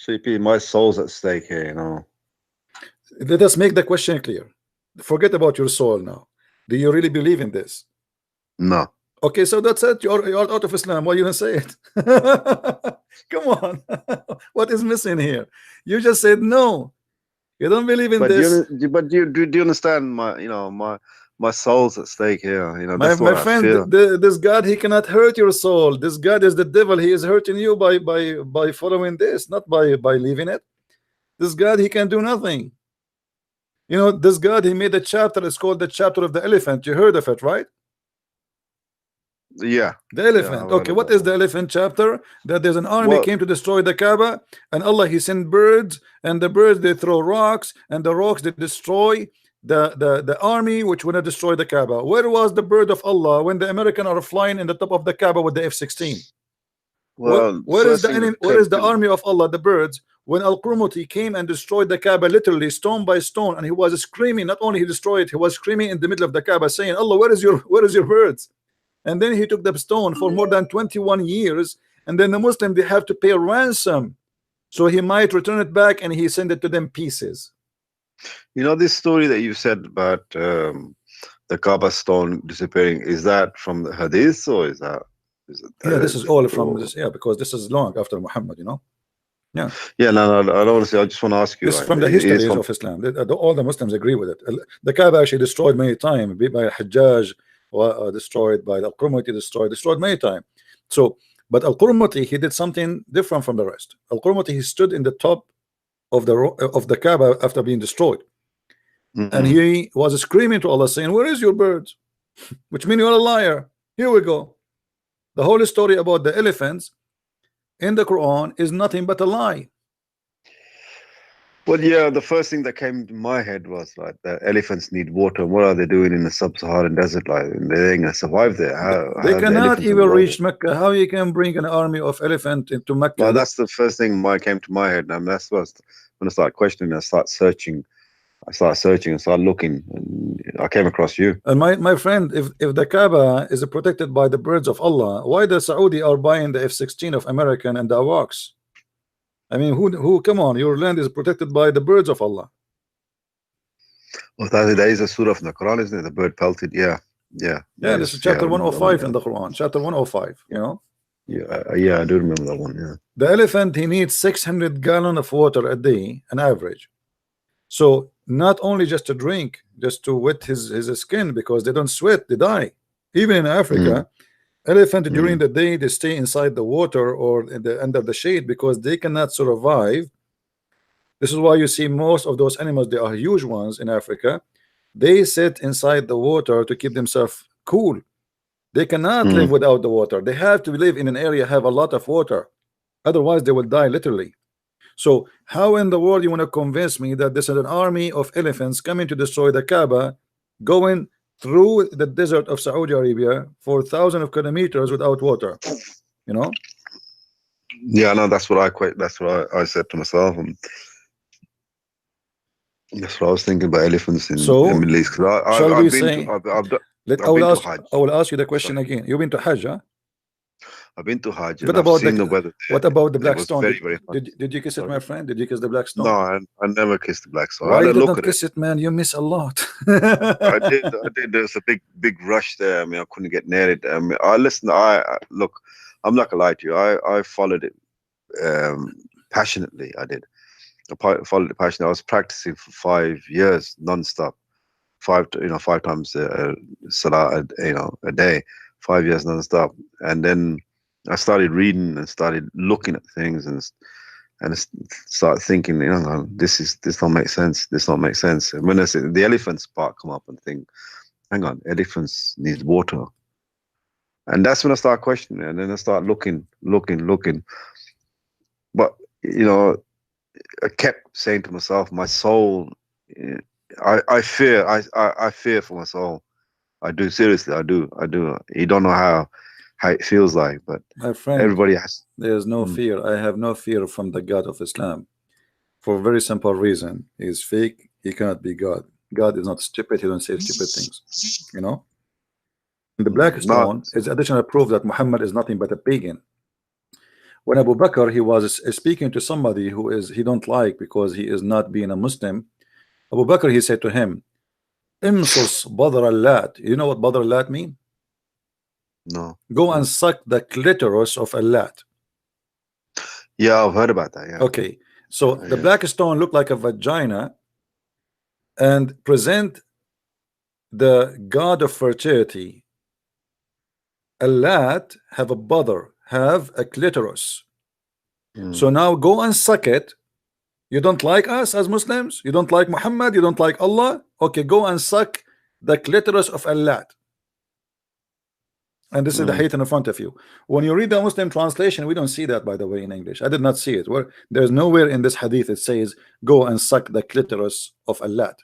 CP, my soul's at stake here. Let us make the question clear. Forget about your soul now. Do you really believe in this? No. Okay, so that's it. You're out of Islam. Why you didn't say it? Come on. What is missing here? You just said no. You don't believe in this. Do you understand my my soul's at stake here. You know, My that's what I friend, feel. this God, he cannot hurt your soul. This God is the devil. He is hurting you by following this, not by leaving it. This God, he can do nothing. You know, this God, he made a chapter. It's called the chapter of the elephant. You heard of it, right? Yeah. The elephant. Yeah, Okay, what is the elephant chapter? That there's an army came to destroy the Kaaba, and Allah he sent birds, and the birds they throw rocks, and the rocks they destroy the army which wanna destroy the Kaaba. Where was the bird of Allah when the American are flying in the top of the Kaaba with the F-16? Well, where is the enemy? Where is the army of Allah? The birds. When Al-Qurmuti came and destroyed the Kaaba literally stone by stone, and he was screaming. Not only he destroyed it, he was screaming in the middle of the Kaaba, saying, "Allah, where is your birds?" And then he took the stone for more than 21 years, and then the Muslim they have to pay a ransom, so he might return it back, and he sent it to them pieces. You know this story that you said about the Kaaba stone disappearing. Is that from the Hadith or is it? Yeah, this is all from this. Yeah, because this is long after Muhammad, you know. Yeah. Yeah, no, I don't want to say. I just want to ask you. This is from the history of Islam. All the Muslims agree with it. The Kaaba actually destroyed many times by Hajjaj, or destroyed by Al-Qurmuti, destroyed many times. So, but Al-Qurmuti he did something different from the rest. Al-Qurmuti he stood in the top of the Kaaba after being destroyed, and he was screaming to Allah, saying, "Where is your birds?" Which means you're a liar. Here we go. The whole story about the elephants in the Quran is nothing but a lie. Well, yeah, the first thing that came to my head was like the elephants need water. What are they doing in the sub-Saharan desert? Like they ain't gonna survive there. They cannot even reach Mecca. How you can bring an army of elephant into Mecca? No, that's the first thing that came to my head, and that's what when I started questioning. I started searching and started looking, and I came across you. And my friend, if the Kaaba is protected by the birds of Allah, why the Saudi are buying the F-16 of American and the AWACS? I mean, who? Come on, your land is protected by the birds of Allah. Well, there is a surah from the Quran, isn't it? The bird pelted. Yeah. This is chapter 105 in the Quran. Chapter 105. You know. Yeah, I do remember that one. Yeah. The elephant he needs 600 gallons of water a day, an average. So not only just to drink, just to wet his skin, because they don't sweat, they die. Even in Africa, elephant during the day they stay inside the water or under the shade because they cannot survive. This is why you see most of those animals, they are huge ones in Africa. They sit inside the water to keep themselves cool. They cannot live without the water. They have to live in an area have a lot of water, otherwise they will die literally. So how in the world you want to convince me that this is an army of elephants coming to destroy the Kaaba, going through the desert of Saudi Arabia for thousands of kilometers without water? You know? Yeah, no, that's what I said to myself, and that's what I was thinking about elephants in the Middle East. I will ask you the question again. You've been to Hajj, huh? I've been to Hajj. What about the weather? What about the black stone? Did you kiss it, my friend? Did you kiss the black stone? No, I never kissed the black stone. Why did you not kiss it, man? You miss a lot. I did. There's a big rush there. I mean, I couldn't get near it. I mean, look. I'm not gonna lie to you. I followed it passionately. I did. I followed it passionately. I was practicing for 5 years non-stop. 5 times salah a day. 5 years non-stop, and then I started reading and started looking at things and start thinking, this don't make sense. This don't make sense. And when I say the elephants part come up and think, hang on, elephants need water, and that's when I start questioning, and then I start looking. But I kept saying to myself, my soul, I fear for my soul. I do, seriously, I do. You don't know how it feels like, but my friend, everybody has. There's no fear. I have no fear from the God of Islam, for a very simple reason. He's fake. He cannot be God. God is not stupid. He don't say stupid things. You know. The black stone is additional proof that Muhammad is nothing but a pagan. When Abu Bakr he was speaking to somebody who he don't like because he is not being a Muslim, Abu Bakr he said to him, Imsus Badr al-Lat. You know what Badr al-Lat mean? No. Go and suck the clitoris of al-Lat. Yeah, I've heard about that. Yeah. Okay. So the black stone look like a vagina and present the god of fertility, Allat, have a brother, have a clitoris. So now go and suck it. You don't like us as Muslims? You don't like Muhammad? You don't like Allah? Okay, go and suck the clitoris of Allat. And this is the hadith in front of you. When you read the Muslim translation, we don't see that, by the way, in English. I did not see it. Where there's nowhere in this hadith it says go and suck the clitoris of Allat.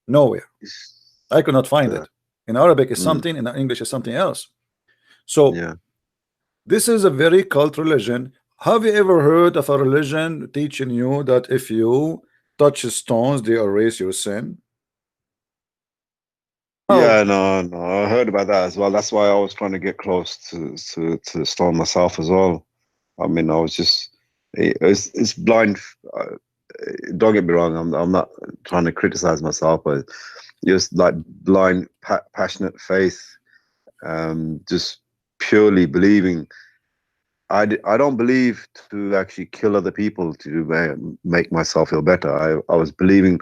Nowhere. I could not find it. In Arabic is something, in English is something else. So this is a very cult religion. Have you ever heard of a religion teaching you that if you touch stones, they erase your sin? Yeah, no, I heard about that as well. That's why I was trying to get close to the stone myself as well. I mean, I was just, it's blind. Don't get me wrong. I'm not trying to criticize myself, but just like blind, passionate faith, just purely believing. I don't believe to actually kill other people to make myself feel better. I was believing,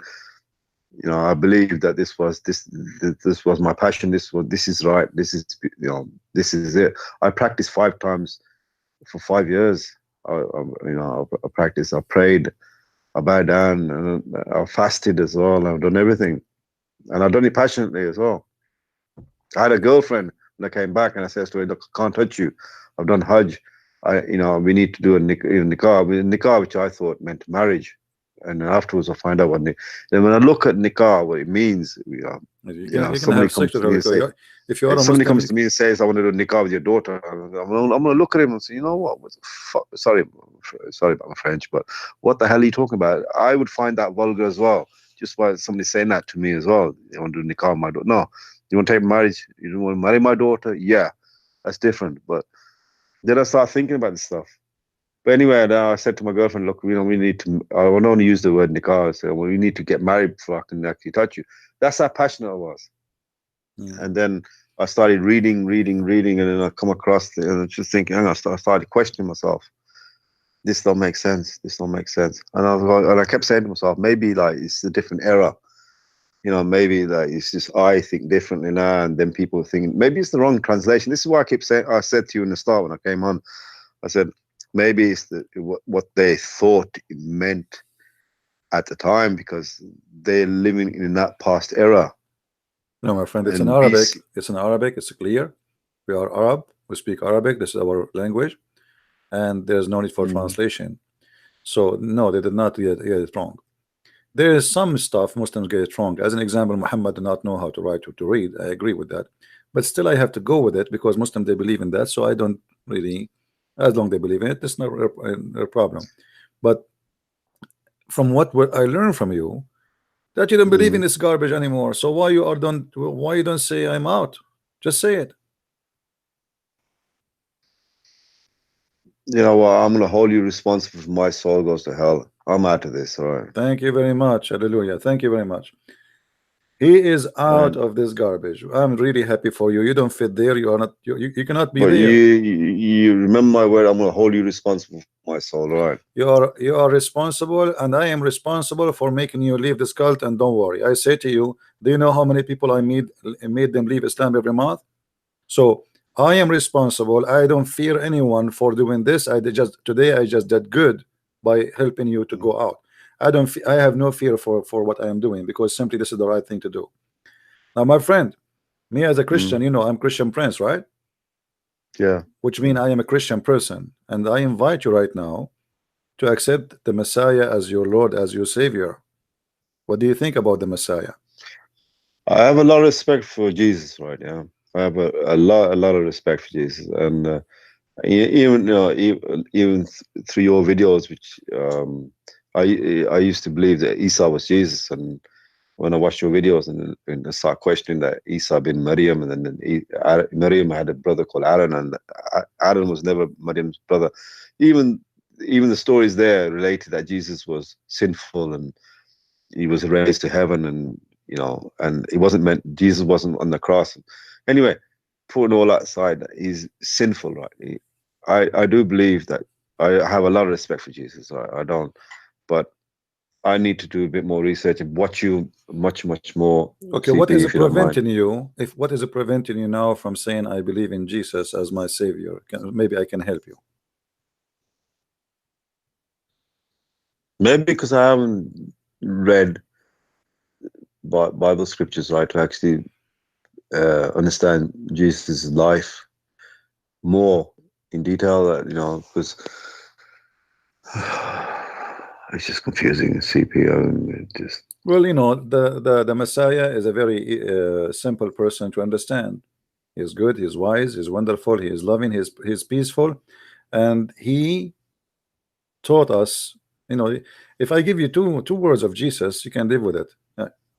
you know, I believe that this was my passion. This is right. This is, you know, this is it. I practiced 5 times for 5 years. I practiced. I prayed. I bowed down, and I fasted as well. I've done everything, and I've done it passionately as well. I had a girlfriend when I came back, and I said to her, "Look, I can't touch you. I've done Hajj. We need to do a nikah, which I thought meant marriage." And afterwards, I find out what. Then when I look at nikah, what it means, somebody comes to me and says, somebody comes to me and says, "I want to do nikah with your daughter," I'm going to look at him and say, "You know what the fuck? Sorry about my French, but what the hell are you talking about?" I would find that vulgar as well. Just why somebody saying that to me as well. You want to do nikah with my daughter? No. You want to take marriage? You don't want to marry my daughter? Yeah, that's different. But then I start thinking about this stuff. But anyway, I said to my girlfriend, "Look, we need to. I will only use the word nikah. I said, well, we need to get married before I can actually touch you." That's how passionate I was. And then I started reading, and then I come across and just thinking, and I started questioning myself. This don't make sense. This don't make sense. And I kept saying to myself, maybe like it's a different era. You know, maybe that it's just I think differently now, and then people think maybe it's the wrong translation. This is why I keep saying. I said to you in the start when I came on, I said maybe it's what they thought it meant at the time because they're living in that past era. No, my friend, it's in Arabic. It's in Arabic. It's clear. We are Arab. We speak Arabic. This is our language, and there's no need for translation. So no, they did not get it wrong. There is some stuff Muslims get it wrong. As an example, Muhammad did not know how to write or to read. I agree with that, but still I have to go with it because Muslims, they believe in that. So I don't really, as long as they believe in it, it's not a problem. But from what I learned from you, that you don't believe in this garbage anymore. So why you don't say I'm out? Just say it. You know what? I'm gonna hold you responsible for my soul goes to hell. I'm out of this. All right. Thank you very much. Hallelujah. Thank you very much. He is out of this garbage. I'm really happy for you. You don't fit there. You are not. You cannot be there. You remember my word. I'm gonna hold you responsible for my soul. All right. You are responsible, and I am responsible for making you leave this cult. And don't worry. I say to you, do you know how many people I made them leave Islam every month? So I am responsible. I don't fear anyone for doing this. Today I just did good by helping you to go out. I have no fear for what I am doing because simply this is the right thing to do. Now, my friend, me as a Christian, you know, I'm Christian Prince, right? Yeah. Which means I am a Christian person, and I invite you right now to accept the Messiah as your Lord, as your Savior. What do you think about the Messiah? I have a lot of respect for Jesus, right? Yeah, I have a lot of respect for Jesus, and even through your videos, which I used to believe that Isa was Jesus, and when I watched your videos and I start questioning that Isa bin Maryam, and then Maryam had a brother called Aaron, and Aaron was never Maryam's brother. Even the stories there related that Jesus was sinful and he was raised to heaven, and you know, and it wasn't meant. Jesus wasn't on the cross. Anyway, putting all that aside, he's sinful, right? I do believe that I have a lot of respect for Jesus. I don't, but I need to do a bit more research and watch you much more. Okay, CP, what is if you don't mind. preventing you? What is preventing you now from saying I believe in Jesus as my savior? Maybe I can help you. Maybe because I haven't read Bible scriptures, right, to actually understand Jesus' life more in detail. You know, because it's just confusing. CP, just. Well, you know, the Messiah is a very simple person to understand. He's good, he's wise, he's wonderful, he is loving, he's peaceful, and he taught us, you know, if I give you two words of Jesus, you can live with it.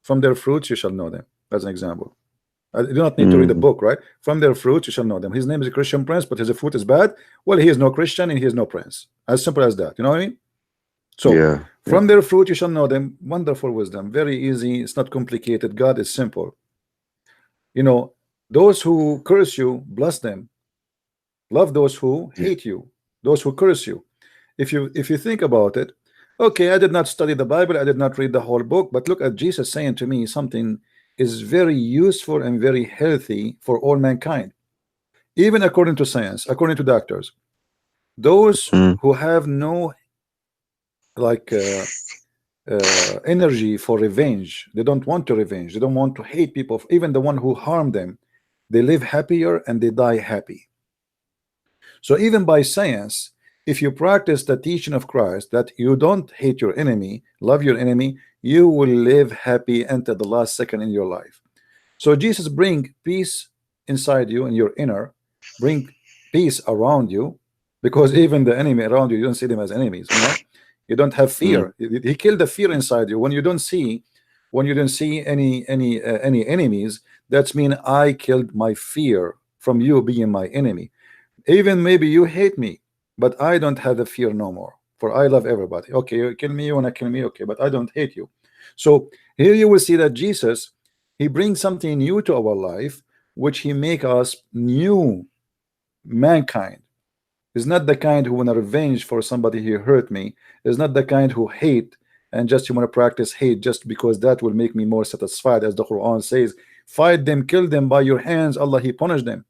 From their fruits you shall know them, as an example. I do not need to read the book, right? From their fruits you shall know them. His name is a Christian prince, but his fruit is bad. Well, he is no Christian and he is no prince. As simple as that. You know what I mean? So from their fruit you shall know them. Wonderful wisdom, very easy. It's not complicated. God is simple. You know, those who curse you, bless them. Love those who hate you, those who curse you. If you think about it, okay, I did not study the Bible, I did not read the whole book, but look at Jesus saying to me something is very useful and very healthy for all mankind. Even according to science, according to doctors, those who have no energy for revenge, they don't want to revenge, they don't want to hate people, even the one who harmed them, they live happier and they die happy. So even by science, if you practice the teaching of Christ that you don't hate your enemy, love your enemy, you will live happy until the last second in your life. So Jesus bring peace inside you in your inner, bring peace around you, because even the enemy around you, you don't see them as enemies, you know. You don't have fear. He killed the fear inside you. When you don't see any enemies, that's mean I killed my fear from you being my enemy. Even maybe you hate me, but I don't have the fear no more, for I love everybody. Okay, you kill me, you want to kill me, okay, but I don't hate you. So here you will see that Jesus, he brings something new to our life, which he make us new mankind. Is not the kind who want to revenge for somebody who hurt me. Is not the kind who hate and just you want to practice hate just because that will make me more satisfied, as the Quran says, fight them, kill them by your hands, Allah he punished them.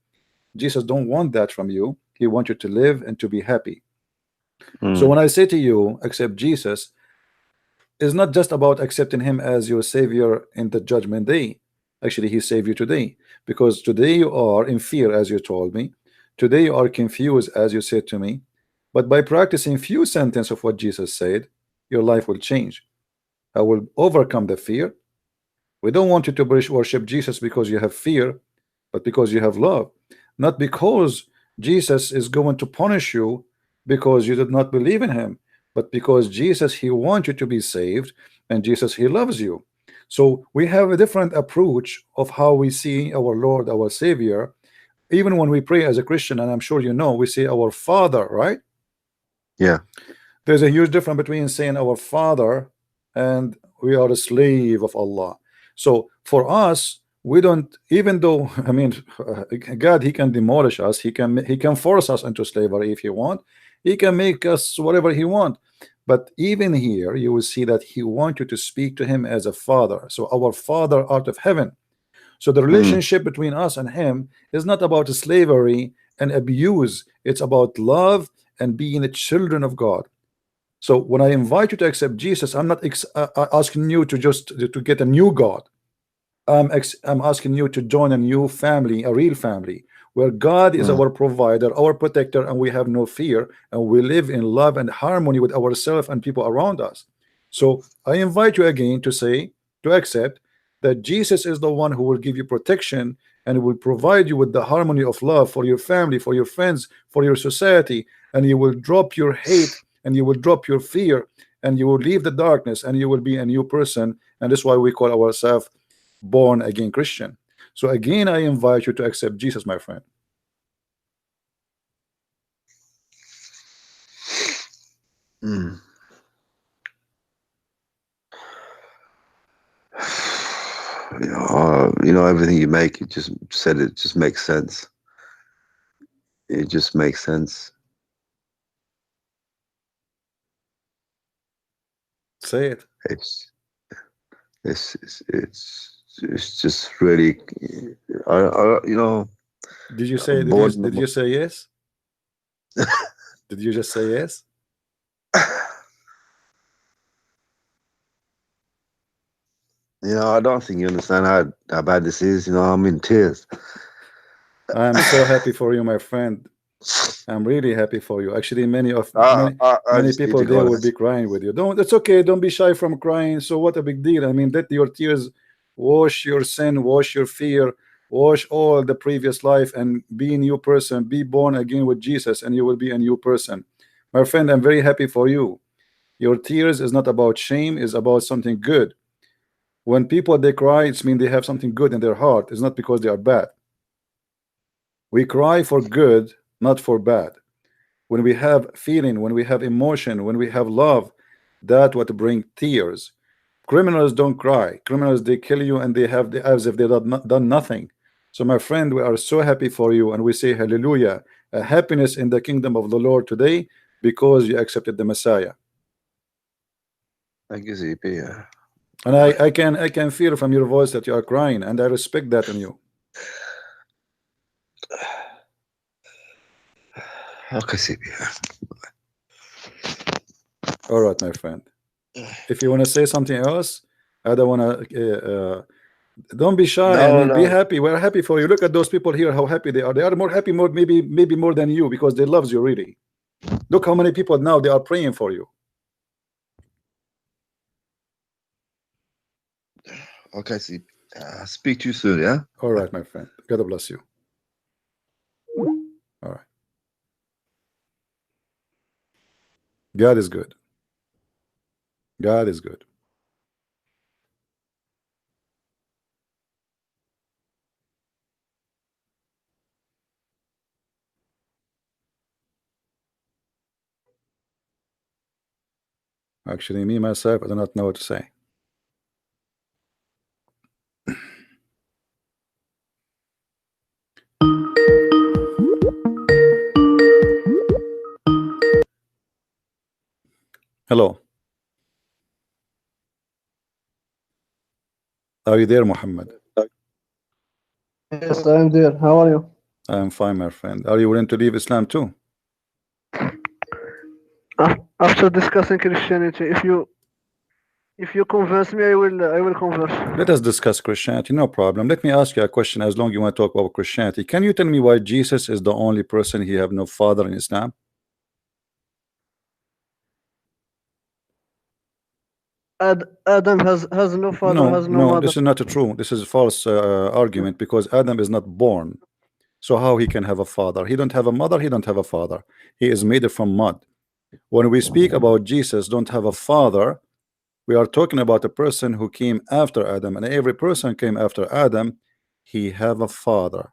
Jesus don't want that from you. He wants you to live and to be happy. So when I say to you, accept Jesus, is not just about accepting him as your savior in the judgment day. Actually, he saved you today, because today you are in fear, as you told me. Today you are confused, as you said to me. But by practicing few sentences of what Jesus said, your life will change. I will overcome the fear. We don't want you to worship Jesus because you have fear, but because you have love. Not because Jesus is going to punish you because you did not believe in him, but because Jesus, he wants you to be saved, and Jesus, he loves you. So we have a different approach of how we see our Lord, our Savior. Even when we pray as a Christian, and I'm sure you know, we say our Father, right? Yeah. There's a huge difference between saying our Father and we are a slave of Allah. So for us, we don't, even though, I mean, God, he can demolish us, he can force us into slavery if he want, he can make us whatever he want. But even here you will see that he wants you to speak to him as a father. So our Father out of heaven. So the relationship between us and him is not about slavery and abuse. It's about love and being the children of God. So when I invite you to accept Jesus, I'm not asking you to just to get a new God. I'm asking you to join a new family, a real family, where God is our provider, our protector, and we have no fear, and we live in love and harmony with ourselves and people around us. So I invite you again to accept that Jesus is the one who will give you protection and will provide you with the harmony of love for your family, for your friends, for your society, and you will drop your hate and you will drop your fear and you will leave the darkness and you will be a new person. And that's why we call ourselves born again Christian. So again, I invite you to accept Jesus, my friend. You know, everything you make, you just said, it just makes sense. It just makes sense. Say it. It's just really, you know. Did you say? Did you say yes? Did you just say yes? You know, I don't think you understand how bad this is. You know, I'm in tears. I'm so happy for you, my friend. I'm really happy for you. Actually, many people there will be crying with you. It's okay. Don't be shy from crying. So what a big deal. I mean, let your tears wash your sin, wash your fear, wash all the previous life, and be a new person. Be born again with Jesus, and you will be a new person. My friend, I'm very happy for you. Your tears is not about shame, is about something good. When people they cry, it's mean they have something good in their heart. It's not because they are bad. We cry for good, not for bad. When we have feeling, when we have emotion, when we have love, that what bring tears. Criminals don't cry. Criminals, they kill you and they have as if they have done nothing. So my friend, we are so happy for you, and we say hallelujah, a happiness in the kingdom of the Lord today, because you accepted the Messiah. Thank you, ZP. And I can feel from your voice that you are crying, and I respect that in you. Okay, CP. All right, my friend. If you want to say something else, I don't want to. Don't be shy. Be happy. We're happy for you. Look at those people here. How happy they are. They are more happy, maybe more than you, because they love you really. Look how many people now they are praying for you. Okay, CP. Speak to you soon. Yeah. All right, my friend. God bless you. All right. God is good. God is good. Actually, me myself, I do not know what to say. Hello. Are you there, Muhammad? Yes, I'm there. How are you? I'm fine, my friend. Are you willing to leave Islam too? After discussing Christianity, if you convince me, I will convert. Let us discuss Christianity, no problem. Let me ask you a question, as long as you want to talk about Christianity. Can you tell me why Jesus is the only person he have no father in Islam? Adam has no father, has no mother. This is not true. This is a false argument, because Adam is not born. So how he can have a father? He don't have a mother, he don't have a father. He is made from mud. When we speak about Jesus don't have a father, we are talking about a person who came after Adam, and every person came after Adam, he have a father.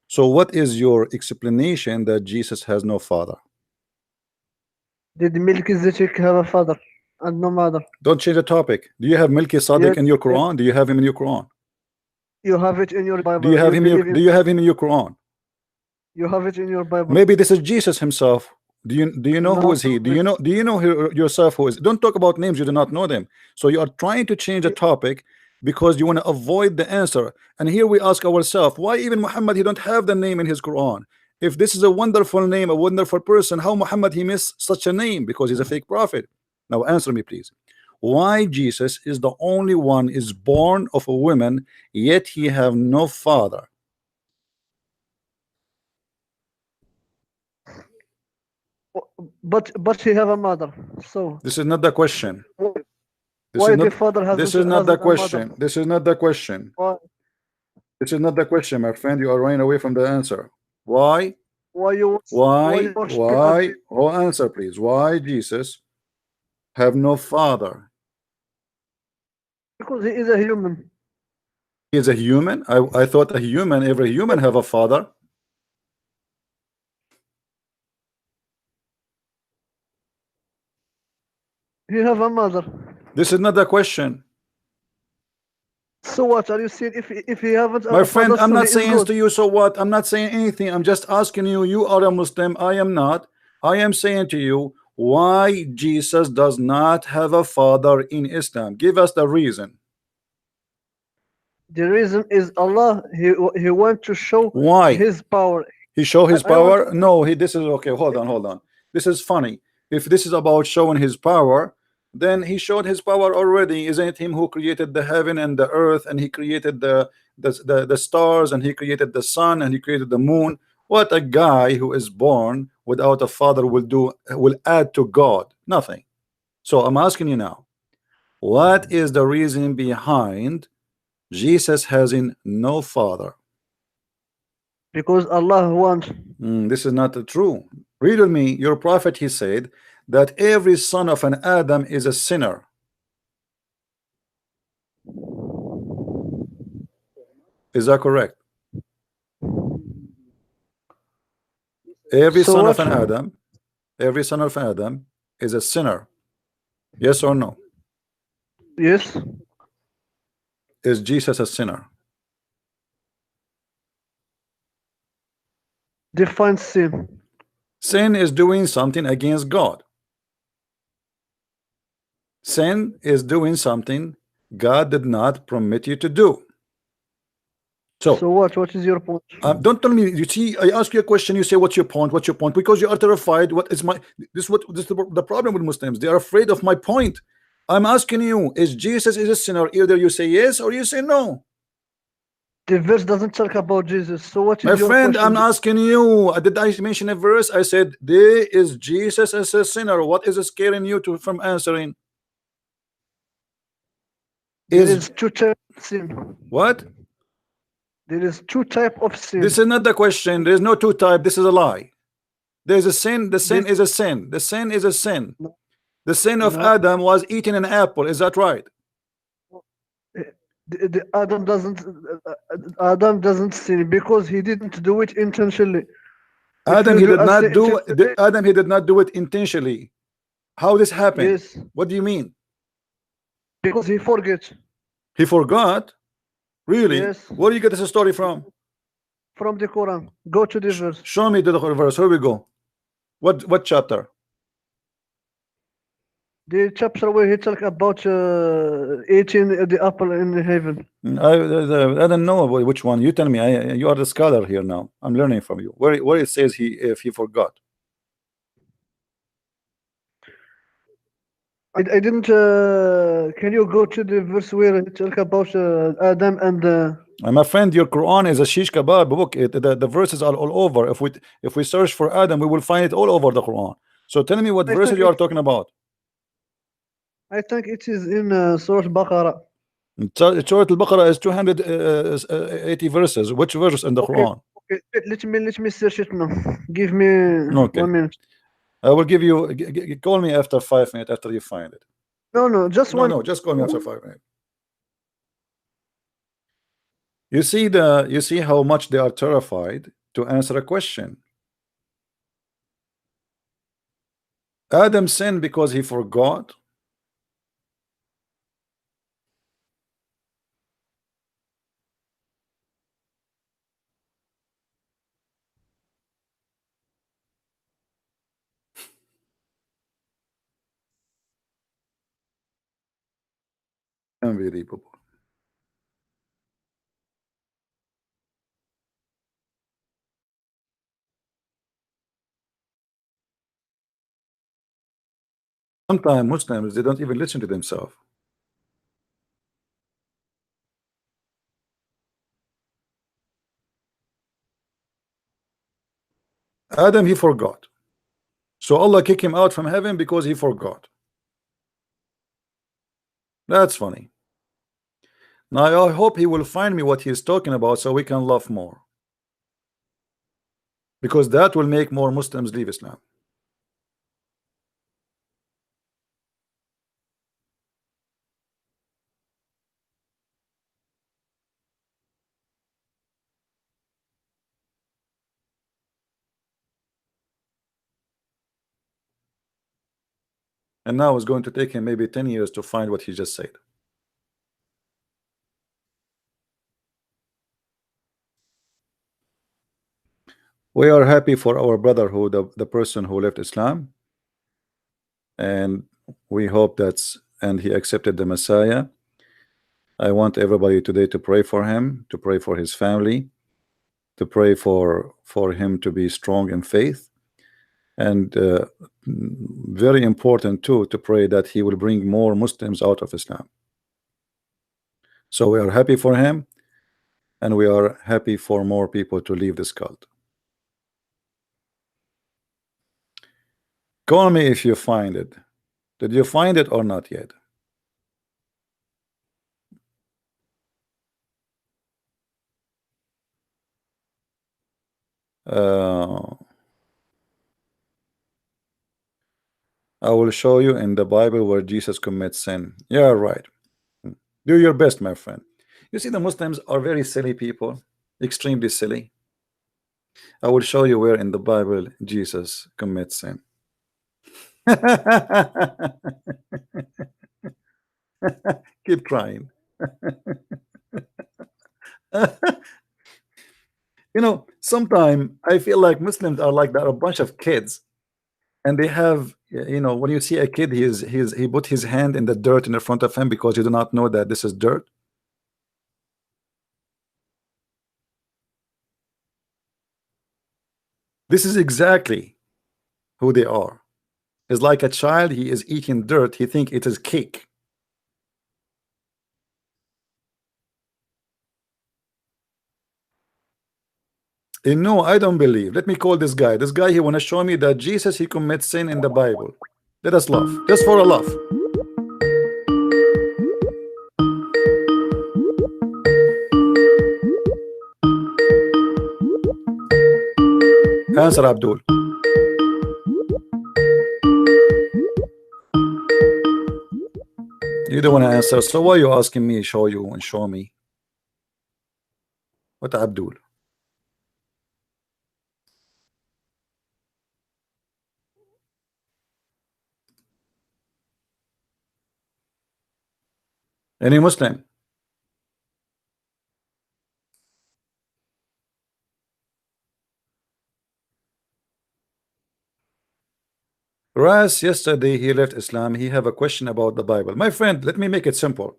So what is your explanation that Jesus has no father? Did Melchizedek have a father and no mother? Don't change the topic. Do you have Melchizedek in your Quran? Yes. Do you have him in your Quran? You have it in your Bible. Do you have him in your Quran? You have it in your Bible. Maybe this is Jesus himself. Do you know who is he? Do you know yourself who is? Don't talk about names, you do not know them. So you are trying to change the topic because you want to avoid the answer. And here we ask ourselves, why even Muhammad, he don't have the name in his Quran? If this is a wonderful name, a wonderful person, how Muhammad he missed such a name? Because he's a fake prophet. Now answer me, please. Why Jesus is the only one is born of a woman, yet he have no father? But he have a mother. So this is not the question. Why the father has? This is not the question. This is not the question. Why? This is not the question, my friend. You are running away from the answer. Why? Why? Oh, answer, please. Why Jesus have no father? Because he is a human. He is a human? I thought every human have a father. He have a mother. This is not the question. So what are you saying? If he haven't, my friend, father, I'm so not saying to you, so what? I'm not saying anything. I'm just asking you. You are a Muslim. I am not. I am saying to you, Why Jesus does not have a father in Islam? Give us the reason. The reason is Allah. He want to show Why? His power. He show his I want power? No, this is okay. Hold on. This is funny. If this is about showing his power, then he showed his power already. Isn't it him who created the heaven and the earth, and he created the stars, and he created the sun, and he created the moon? What a guy who is born without a father will add to God? Nothing. So I'm asking you now, what is the reason behind Jesus having no father? because Allah wants. This is not true. Read with me. Your prophet, he said that every son of an Adam is a sinner. Is that correct? Every So son what? of an Adam, every son of Adam is a sinner. Yes or no? Yes. Is Jesus a sinner? Define sin. Sin is doing something against God. Sin is doing something God did not permit you to do. So what? What is your point? Don't tell me. You see, I ask you a question. You say, "What's your point? What's your point?" Because you are terrified. What is my? This is the problem with Muslims. They are afraid of my point. I'm asking you: is Jesus is a sinner? Either you say yes or you say no. The verse doesn't talk about Jesus. So what is My your friend, question? I'm asking you. Did I mention a verse? I said, "There is Jesus as a sinner." What is scaring you from answering? There is two types of sin. What? There is two types of sin. This is not the question. There is no two type. This is a lie. There's a sin. The sin is a sin. The sin is a sin. The sin of Adam was eating an apple. Is that right? Adam doesn't sin because he didn't do it intentionally. Adam he did not do it intentionally. How this happened? Yes. What do you mean? Because he forgets. He forgot? Really? Yes. Where do you get this story from? From the Quran. Go to the verse. Show me the verse. Here we go. What chapter? The chapter where he talk about eating the apple in heaven. I don't know which one. You tell me. You are the scholar here now. I'm learning from you. Where it says if he forgot. I didn't. Can you go to the verse where he talk about Adam and? My friend, your Quran is a shish kebab book. The verses are all over. If we search for Adam, we will find it all over the Quran. So tell me what verses you are talking about. I think it is in Surah Baqarah. Surah Al-Baqarah is 280 verses. Which verse in the Quran? Okay, let me search it now. Give me 1 minute. I will give you. Call me after 5 minutes after you find it. No, just one. No, just call me after 5 minutes. You see how much they are terrified to answer a question. Adam sinned because he forgot. Unbelievable. Sometimes Muslims, they don't even listen to themselves. Adam, he forgot. So Allah kicked him out from heaven because he forgot. That's funny. Now I hope he will find me what he's talking about so we can love more. Because that will make more Muslims leave Islam. And now it's going to take him maybe 10 years to find what he just said. We are happy for our brotherhood, the person who left Islam. and we hope and he accepted the Messiah. I want everybody today to pray for him, to pray for his family, to pray for him to be strong in faith, and very important too, to pray that he will bring more Muslims out of Islam. So we are happy for him, and we are happy for more people to leave this cult. Call me if you find it. Did you find it or not yet? I will show you in the Bible where Jesus commits sin. Yeah, right. Do your best, my friend. You see, the Muslims are very silly people, extremely silly. I will show you where in the Bible Jesus commits sin. Keep trying. You know, sometimes I feel like Muslims are like they're a bunch of kids, and they have, you know, when you see a kid, he put his hand in the dirt in the front of him because you do not know that this is dirt. This is exactly who they are. It's like a child, he is eating dirt, he think it is cake. No, I don't believe. Let me call this guy. This guy, he want to show me that Jesus, he commits sin in the Bible. Let us laugh, just for a laugh. Answer, Abdul. You don't want to answer, so why are you asking me? Show you and show me. What, Abdul? Any Muslim? Ras, yesterday he left Islam. He have a question about the Bible. My friend, let me make it simple.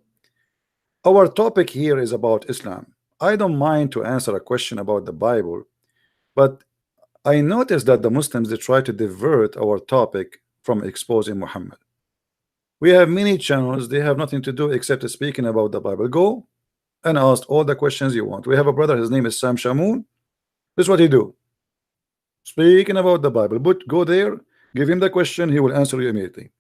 Our topic here is about Islam. I don't mind to answer a question about the Bible, but I noticed that the Muslims, they try to divert our topic from exposing Muhammad. We have many channels, they have nothing to do except speaking about the Bible. Go and ask all the questions you want. We have a brother, his name is Sam Shamoon. This is what he do. Speaking about the Bible, but go there, give him the question, he will answer you immediately.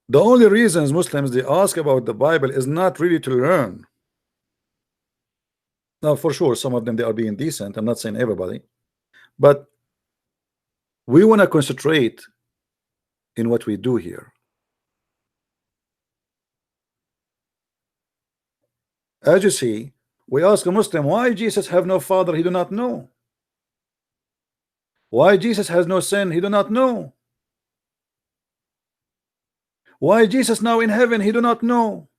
The only reasons Muslims they ask about the Bible is not really to learn. Now, for sure, some of them they are being decent. I'm not saying everybody, but we want to concentrate in what we do here. As you see, we ask a Muslim, why Jesus have no father? He do not know. Why Jesus has no sin? He do not know. Why Jesus now in heaven? He do not know.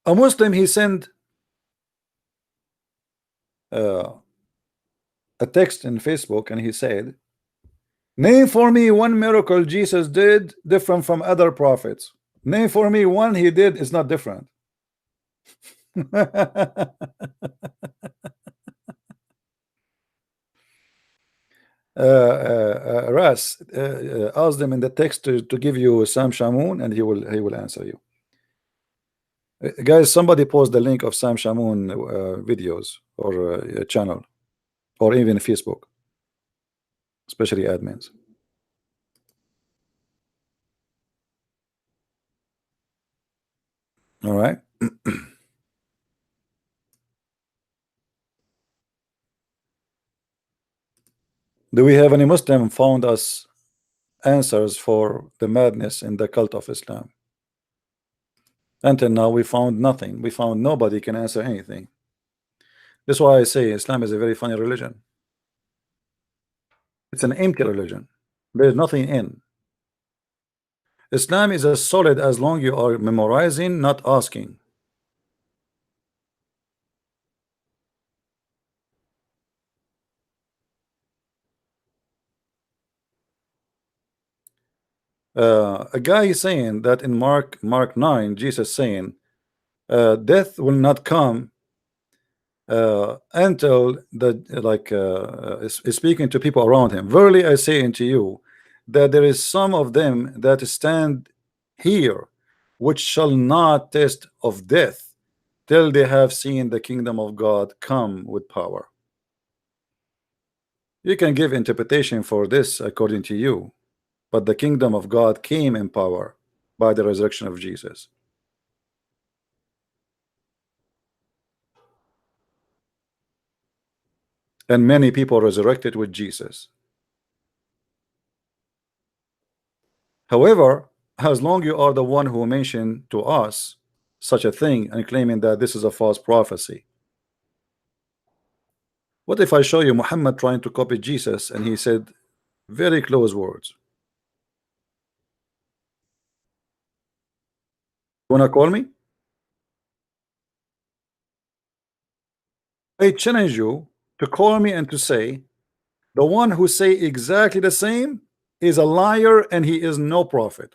A Muslim, he sent a text in Facebook, and he said, name for me one miracle Jesus did different from other prophets. Name for me one he did is not different. Ras, ask them in the text to give you Sam Shamoon, and he will answer you. Guys, somebody post the link of Sam Shamoon videos or channel, or even Facebook, especially admins. All right. Do we have any Muslim found us answers for the madness in the cult of Islam? Until now, we found nothing. We found nobody can answer anything. That's why I say Islam is a very funny religion. It's an empty religion. There's nothing in. Islam is as solid as long you are memorizing, not asking. A guy is saying that in Mark 9, Jesus saying, death will not come until the is speaking to people around him. Verily I say unto you that there is some of them that stand here which shall not taste of death till they have seen the kingdom of God come with power. You can give interpretation for this according to you, but the kingdom of God came in power by the resurrection of Jesus. And many people resurrected with Jesus. However, as long you are the one who mentioned to us such a thing and claiming that this is a false prophecy, what if I show you Muhammad trying to copy Jesus and he said very close words? You wanna call me? I challenge you to call me and to say the one who say exactly the same is a liar and he is no prophet.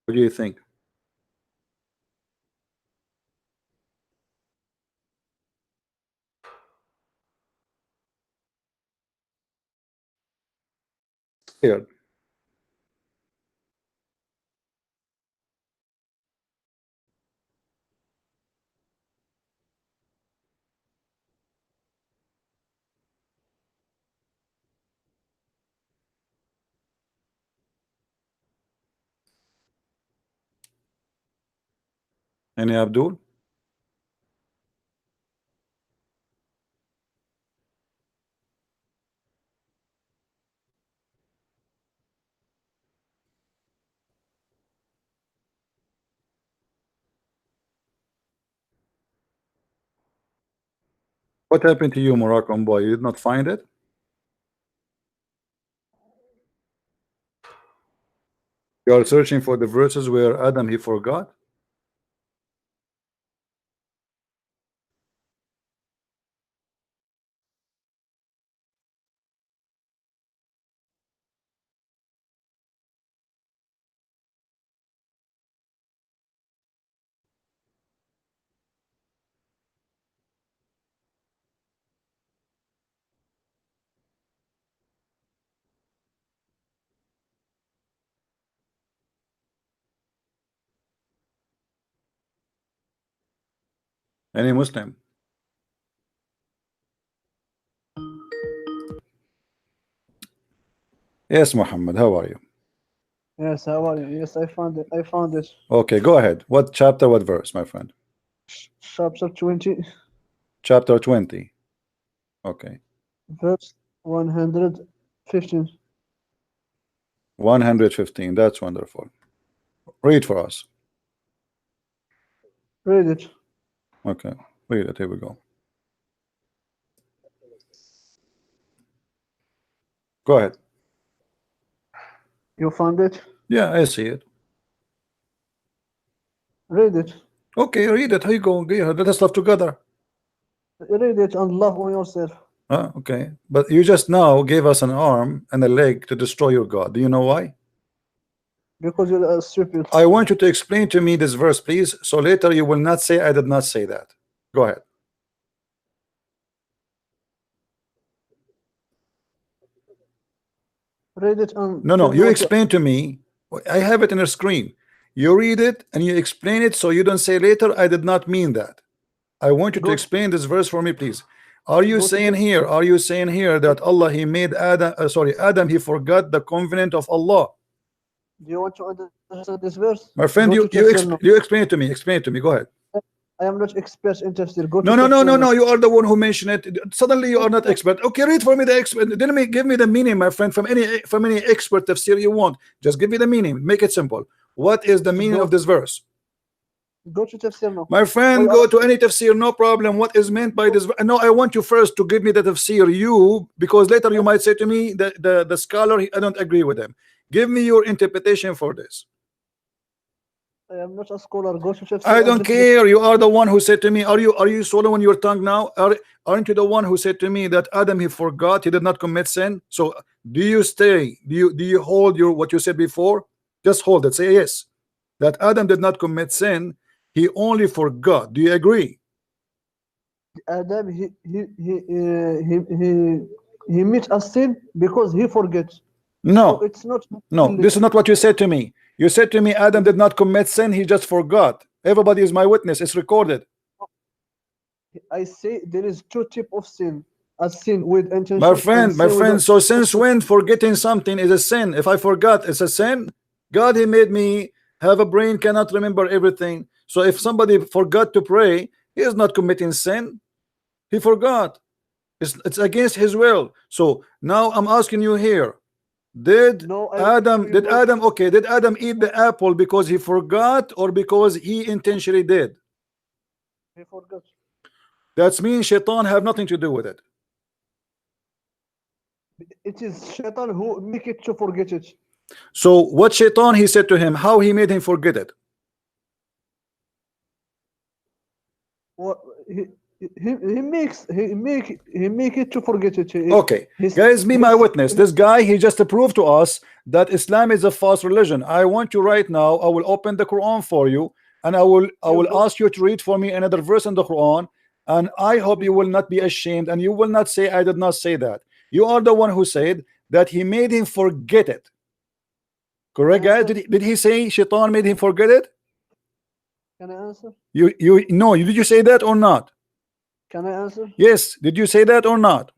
What do you think? Scared. Any Abdul? What happened to you, Moroccan boy? You did not find it? You are searching for the verses where Adam he forgot? Any Muslim? Yes, Muhammad, how are you? Yes, how are you? Yes, I found it. I found it. Okay, go ahead. What chapter, what verse, my friend? Chapter 20, Chapter 20. Okay. verse 115. 115. That's wonderful. Read for us. Read it. Okay. Read it. Here we go. Go ahead. You found it? Yeah, I see it. Read it. Okay, read it. Here you go. Yeah, let us love together. Read it and love on yourself. Okay. But you just now gave us an arm and a leg to destroy your God. Do you know why? Because you're stupid. I want you to explain to me this verse, please. So later you will not say I did not say that. Go ahead. Read it and No, tell me you what explain to me. I have it in a screen. You read it and you explain it so you don't say later I did not mean that. I want you to Go- explain this verse for me, please. Are you Go to saying the- here? Are you saying here that Allah he made Adam? Adam he forgot the covenant of Allah. Do you want to understand this verse? My friend, Go you to tafsir now. you explain it to me. Explain it to me. Go ahead. I am not expert in tafsir. Go to No. tafsir now. You are the one who mentioned it. Suddenly you are not expert. Okay, read for me the expert. Then give me the meaning, my friend, from any expert tafsir you want. Just give me the meaning. Make it simple. What is the meaning Go- of this verse? Go to tafsir now. My friend, go to any tafsir, no problem. What is meant by this? No, I want you first to give me the tafsir, because later you might say to me that the scholar, I don't agree with him. Give me your interpretation for this. I am not a scholar. Go to tafsir. I don't care. You are the one who said to me, are you swallowing your tongue now? Aren't you the one who said to me that Adam, he forgot, he did not commit sin? So do you hold what you said before? Just hold it. Say yes. That Adam did not commit sin, he only forgot. Do you agree? Adam, he made a sin because he forgets. No, so it's not. No, this is not what you said to me. You said to me Adam did not commit sin, he just forgot. Everybody is my witness. It's recorded. I say there is two types of sin. A sin with intention. My friend, so since when forgetting something is a sin? If I forgot, it's a sin? God, he made me have a brain, cannot remember everything. So if somebody forgot to pray, he is not committing sin. He forgot. It's against his will. So now I'm asking you here, did Adam eat the apple because he forgot or because he intentionally did? He forgot. That means shaitan have nothing to do with it. It is shaitan who make it to forget it. So what shaitan he said to him, how he made him forget it? What he make it to forget it. Okay, guys, be my witness. This guy, he just proved to us that Islam is a false religion. I want you right now, I will open the Quran for you, and I will ask you to read for me another verse in the Quran, and I hope you will not be ashamed and you will not say I did not say that. You are the one who said that he made him forget it. Correct, guys? Did he say shaitan made him forget it? Can I answer? No, did you say that or not? Can I answer? Yes, did you say that or not?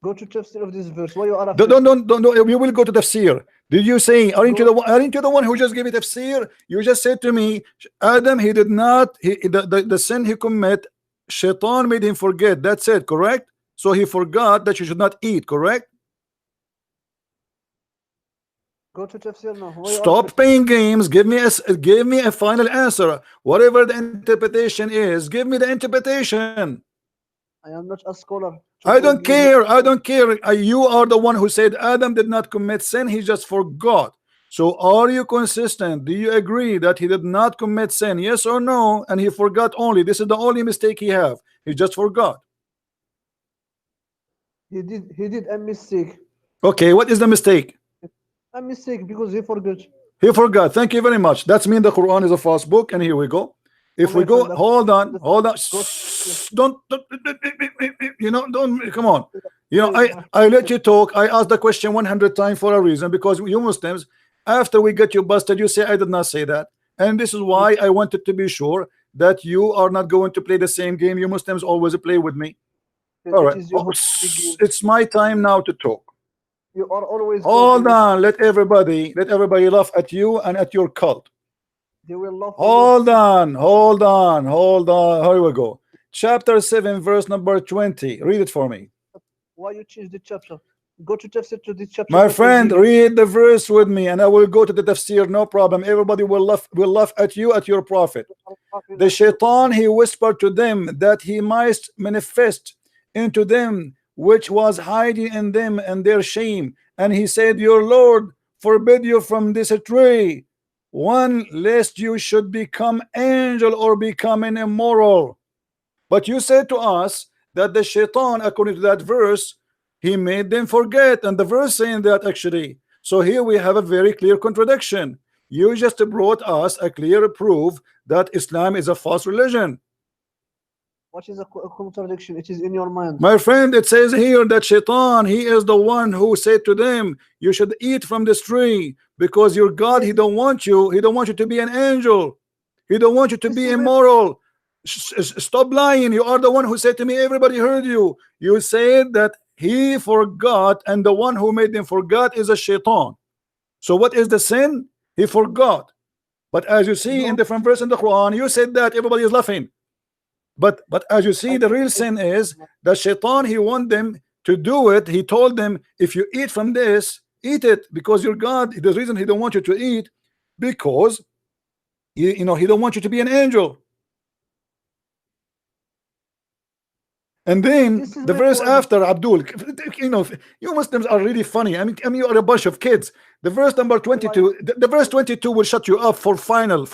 Go to tafsir of this verse. Why you are don't we will go to tafsir. Did you say, aren't you the one who just gave it tafsir? You just said to me, Adam, he did not, the sin he commit, shaitan made him forget. That's it, correct? So he forgot that you should not eat, correct? Go to tafsir now. Stop playing games. Give me a final answer. Whatever the interpretation is, give me the interpretation. I am not a scholar. I don't care. I don't care. You are the one who said Adam did not commit sin, he just forgot. So are you consistent? Do you agree that he did not commit sin? Yes or no? And he forgot only. This is the only mistake he have. He just forgot. He did a mistake. Okay, what is the mistake? A mistake because he forgot. He forgot. Thank you very much. That's mean the Quran is a false book, and here we go. If we go, hold on. Don't come on. I let you talk. I asked the question 100 times for a reason, because you Muslims, after we get you busted, you say I did not say that, and this is why I wanted to be sure that you are not going to play the same game you Muslims always play with me. All right, it's my time now to talk. You are always. Hold on. Let everybody laugh at you and at your cult. They will laugh. Hold on. Here we go. Chapter 7, verse number 20. Read it for me. Why you change the chapter? Go to tafsir to this chapter. My friend, read the verse with me, and I will go to the tafsir. No problem. Everybody will laugh at you, at your prophet. The shaitan, he whispered to them that he might manifest into them which was hiding in them and their shame, and he said, your Lord forbid you from this tree, one, lest you should become angel or become an immoral. But you said to us that the shaitan, according to that verse, he made them forget, and the verse saying that actually. So here we have a very clear contradiction. You just brought us a clear proof that Islam is a false religion. What is a contradiction? It is in your mind. My friend, it says here that shaitan, he is the one who said to them, you should eat from this tree, because your God, he don't want you to be an angel, he don't want you to be immoral. Stop lying. You are the one who said to me, everybody heard you. You said that he forgot, and the one who made him forget is a shaitan. So what is the sin? He forgot. But as you see in different verses in the Quran, you said that everybody is laughing. But as you see, the real sin is that shaitan, he want them to do it. He told them, if you eat from this, eat it, because your God, the reason he don't want you to eat, because you know, he don't want you to be an angel. And then the verse after, Abdul, you know, you Muslims are really funny. I mean you are a bunch of kids. The verse number 22, the verse 22 will shut you up for final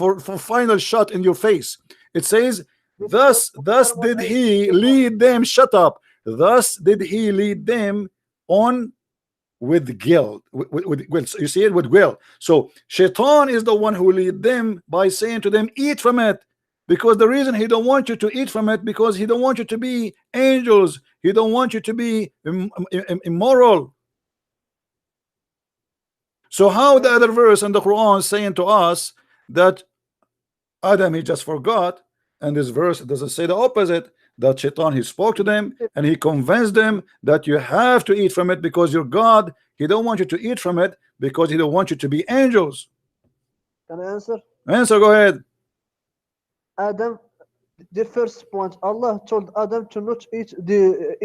shot in your face. It says, thus did he lead them, shut up, thus did he lead them on with guilt, with you see it, with will. So Shaitan is the one who lead them by saying to them, eat from it, because the reason he don't want you to eat from it, because he don't want you to be angels, he don't want you to be immoral. So how the other verse in the Quran saying to us that Adam he just forgot, and this verse doesn't say the opposite, that Shaitan he spoke to them and he convinced them that you have to eat from it because you're God. He don't want you to eat from it because he don't want you to be angels. Can I answer? Answer, go ahead. Adam, the first point, Allah told Adam to not eat the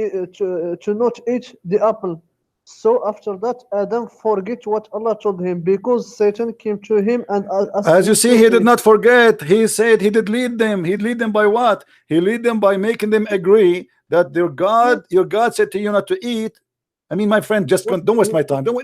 apple. So after that, Adam forget what Allah told him because Satan came to him and asked as you him see, he did not forget. He said he did lead them. He lead them by what? He lead them by making them agree that their God, your God said to you not to eat. I mean, my friend, just don't waste my time. Don't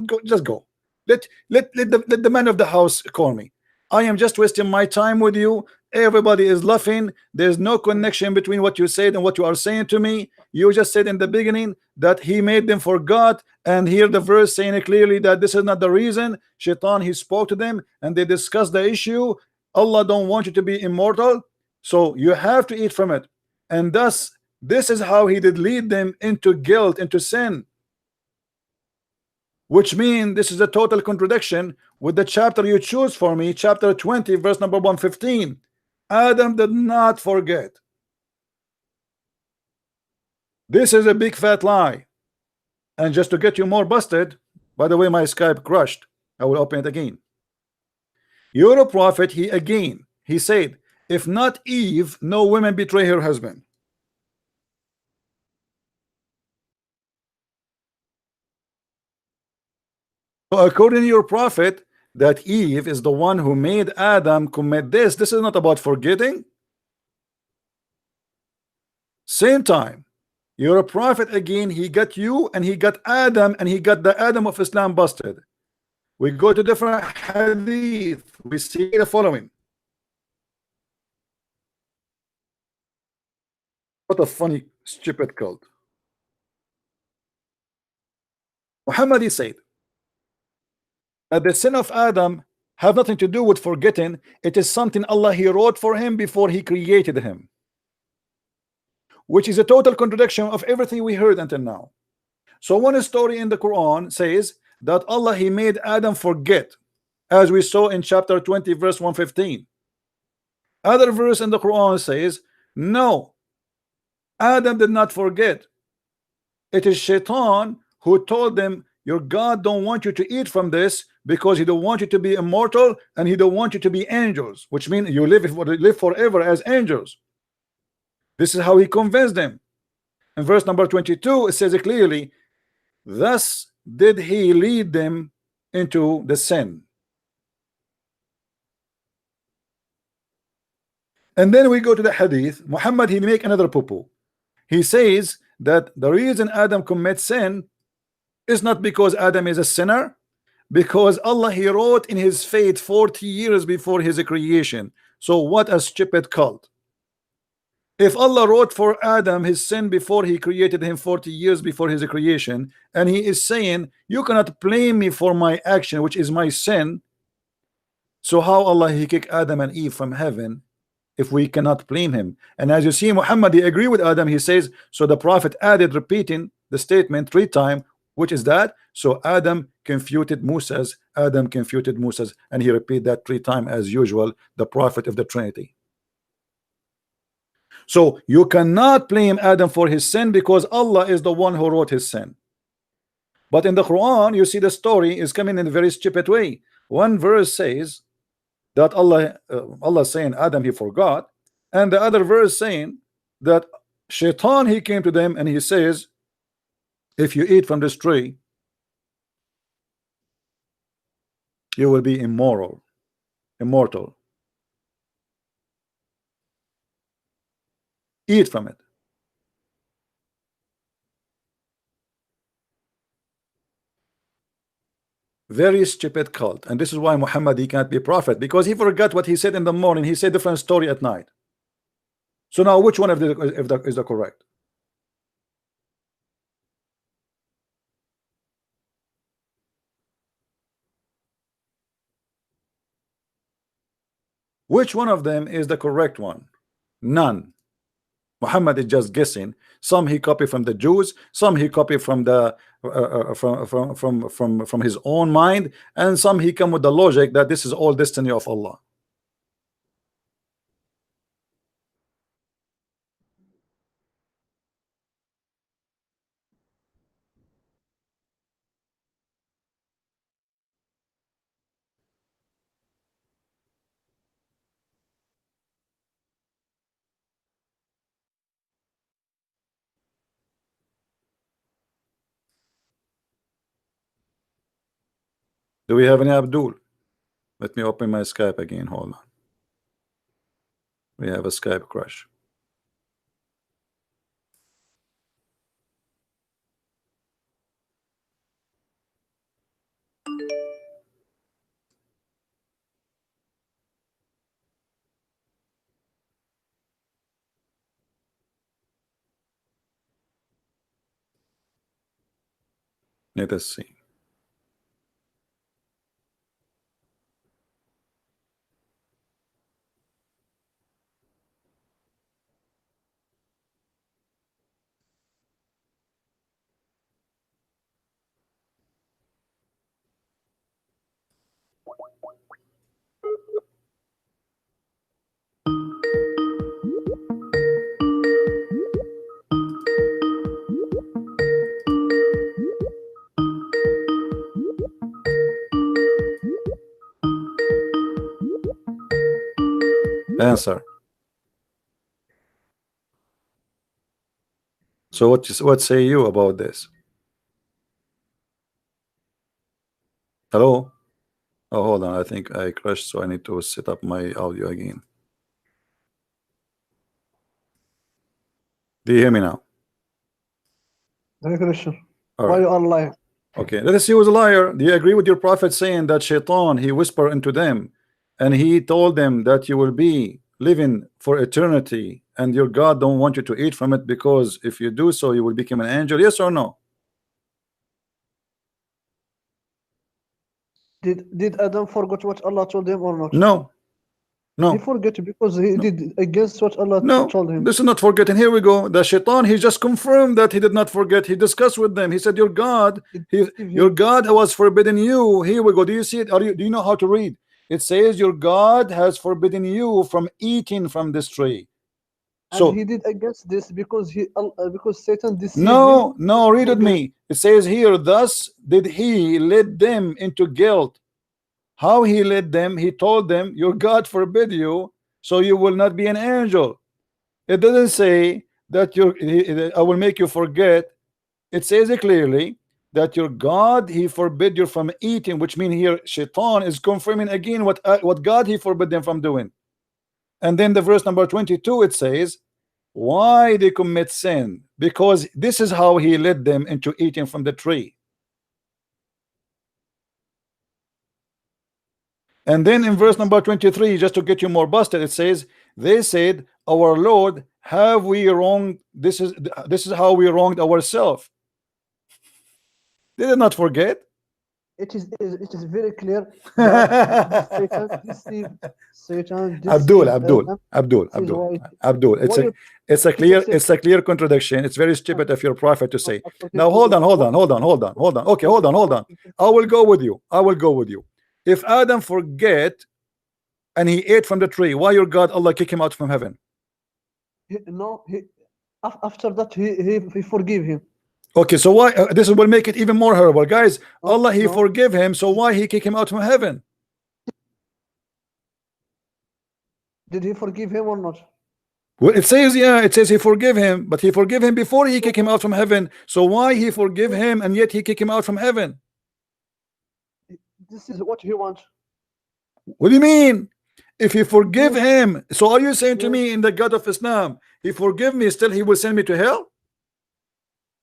go. Just go. Let the man of the house call me. I am just wasting my time with you. Everybody is laughing. There's no connection between what you said and what you are saying to me. You just said in the beginning that he made them forgot, and here the verse saying it clearly that this is not the reason. Shaitan he spoke to them and they discussed the issue. Allah don't want you to be immortal, so you have to eat from it. And thus this is how he did lead them into guilt, into sin, which means this is a total contradiction with the chapter you choose for me, chapter 20 verse number 115. Adam did not forget. This is a big fat lie. And just to get you more busted, by the way, my Skype crashed. I will open it again. You're a prophet. He said, if not Eve, no woman betray her husband. So according to your prophet, that Eve is the one who made Adam commit this. This is not about forgetting. Same time, you're a prophet again. He got you and he got Adam and he got the Adam of Islam busted. We go to different hadith. We see the following. What a funny, stupid cult. Muhammad he said that the sin of Adam have nothing to do with forgetting. It is something Allah he wrote for him before he created him, which is a total contradiction of everything we heard until now. So one story in the Quran says that Allah he made Adam forget, as we saw in chapter 20 verse 115. Other verse in the Quran says no, Adam did not forget. It is Shaitan who told them your God don't want you to eat from this because he don't want you to be immortal and he don't want you to be angels, which means you live forever as angels. This is how he convinced them. In verse number 22 it says it clearly, thus did he lead them into the sin. And then we go to the hadith. Muhammad he make another poo-poo. He says that the reason Adam commits sin is not because Adam is a sinner, because Allah he wrote in his fate 40 years before his creation. So what a stupid cult. If Allah wrote for Adam his sin before he created him 40 years before his creation, and he is saying you cannot blame me for my action, which is my sin, so how Allah he kick Adam and Eve from heaven if we cannot blame him? And as you see, Muhammad he agree with Adam. He says, so the prophet added repeating the statement 3 times, which is that so Adam confuted Moses, and he repeat that 3 times as usual, the prophet of the Trinity. So you cannot blame Adam for his sin because Allah is the one who wrote his sin. But in the Quran you see the story is coming in a very stupid way. One verse says that Allah saying Adam he forgot, and the other verse saying that Shaitan he came to them and he says if you eat from this tree you will be immortal. eat from it. Very stupid cult. And this is why Muhammad, he can't be prophet, because he forgot what he said in the morning. He said different story at night. So now which one of the is the correct? Which one of them is the correct one? None. Muhammad is just guessing. Some he copied from the Jews, some he copied from the from his own mind, and some he come with the logic that this is all destiny of Allah. Do we have any Abdul? Let me open my Skype again. Hold on. We have a Skype crash. Let us see. Answer. So what say you about this? Hello? Oh, hold on. I think I crashed, so I need to set up my audio again. Do you hear me now? Hare Krishna. All Why right. you are lying? Okay, let us see who's a liar. Do you agree with your prophet saying that Shaitan, he whispered into them and he told them that you will be living for eternity and your God don't want you to eat from it because if you do so you will become an angel? Yes or no? Did Adam forget what Allah told him or not? No. He No. forget because he did against what Allah No. told him. This is not forgetting. Here we go. The Shaitan, he just confirmed that he did not forget. He discussed with them. He said your God, your God was forbidden you. Here we go. Do you see it? Do you know how to read? It says your God has forbidden you from eating from this tree. So and he did against this because because Satan deceived no, him. no, read with me. It says here, thus did he lead them into guilt. How he led them? He told them, your God forbid you, so you will not be an angel. It doesn't say that I will make you forget. It says it clearly that your God, he forbid you from eating, which means here Shaitan is confirming again what God he forbid them from doing. And then the verse number 22, it says, why they commit sin? Because this is how he led them into eating from the tree. And then in verse number 23, just to get you more busted, it says, they said, our Lord, have we wronged? This is how we wronged ourselves. They did not forget. It is very clear that Satan deceived Abdul. It's a clear contradiction. It's very stupid of your prophet to say. Now hold on. Okay, hold on. I will go with you. If Adam forget and he ate from the tree, why your God Allah kick him out from heaven? After that he forgive him. Okay, so why this will make it even more horrible, guys. Allah he forgive him, so why he kick him out from heaven? Did he forgive him or not? Well, it says he forgive him, but he forgive him before he kick him out from heaven. So why he forgive him and yet he kick him out from heaven? This is what he wants. What do you mean? If he forgive him, so are you saying to me in the God of Islam, he forgive me, still he will send me to hell?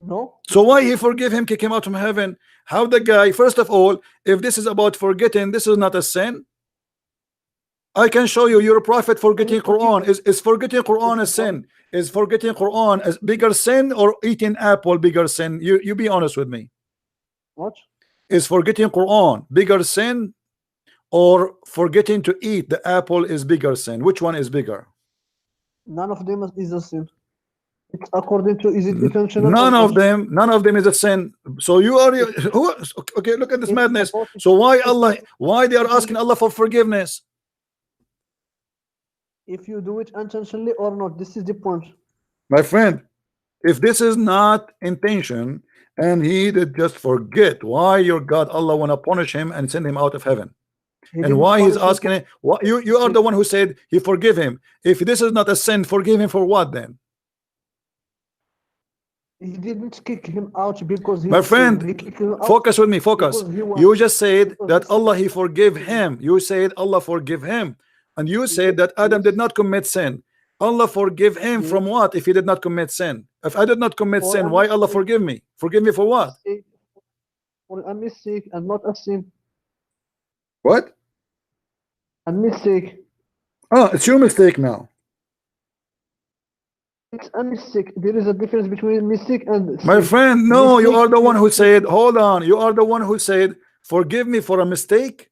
No. So why he forgive him, kick him out from heaven? How the guy, first of all, if this is about forgetting, this is not a sin. I can show you your prophet forgetting Quran. Is forgetting Quran a sin? Is forgetting Quran a bigger sin, or eating apple bigger sin? You be honest with me. What? Is forgetting Quran bigger sin, or forgetting to eat the apple is bigger sin? Which one is bigger? None of them is a sin. It's according to, is it intentional? None of them is a sin. So you are who? Okay, look at this madness. So why they are asking Allah for forgiveness? If you do it intentionally or not, this is the point. My friend, if this is not intention and he did just forget, why your God Allah wanna punish him and send him out of heaven? And why he's asking it? What you are the one who said he forgive him. If this is not a sin, forgive him for what then? He didn't kick him out because he, my friend, he kicked him out focus with me, focus. You just said that because Allah he forgive him. You said Allah forgive him, and you said that Adam did not commit sin. Allah forgive him from what if he did not commit sin? If I did not commit For sin, a why Allah mistake. forgive me? Forgive me for what? for a mistake and not a sin. What? A mistake. Oh, it's your mistake now. It's a mistake. There is a difference between mistake and My sin. friend, no, you Mistake are the one who is- said, hold on, you are the one who said, forgive me for a mistake.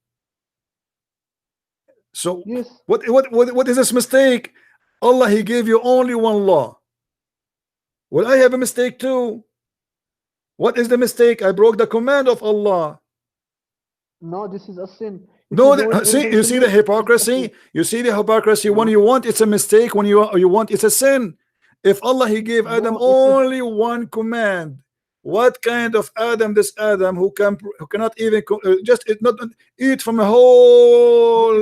So Yes. what is this mistake? Allah he gave you only one law. Well, I have a mistake too. What is the mistake? I broke the command of Allah. No, this is a sin. If No, do it see, you see intentionally, the it's a hypocrisy. sin. You see the hypocrisy. When No. you want, it's a mistake. When you want, it's a sin. If Allah he gave Adam No, it's a- only one command, what kind of Adam? This Adam who cannot even just not eat from a whole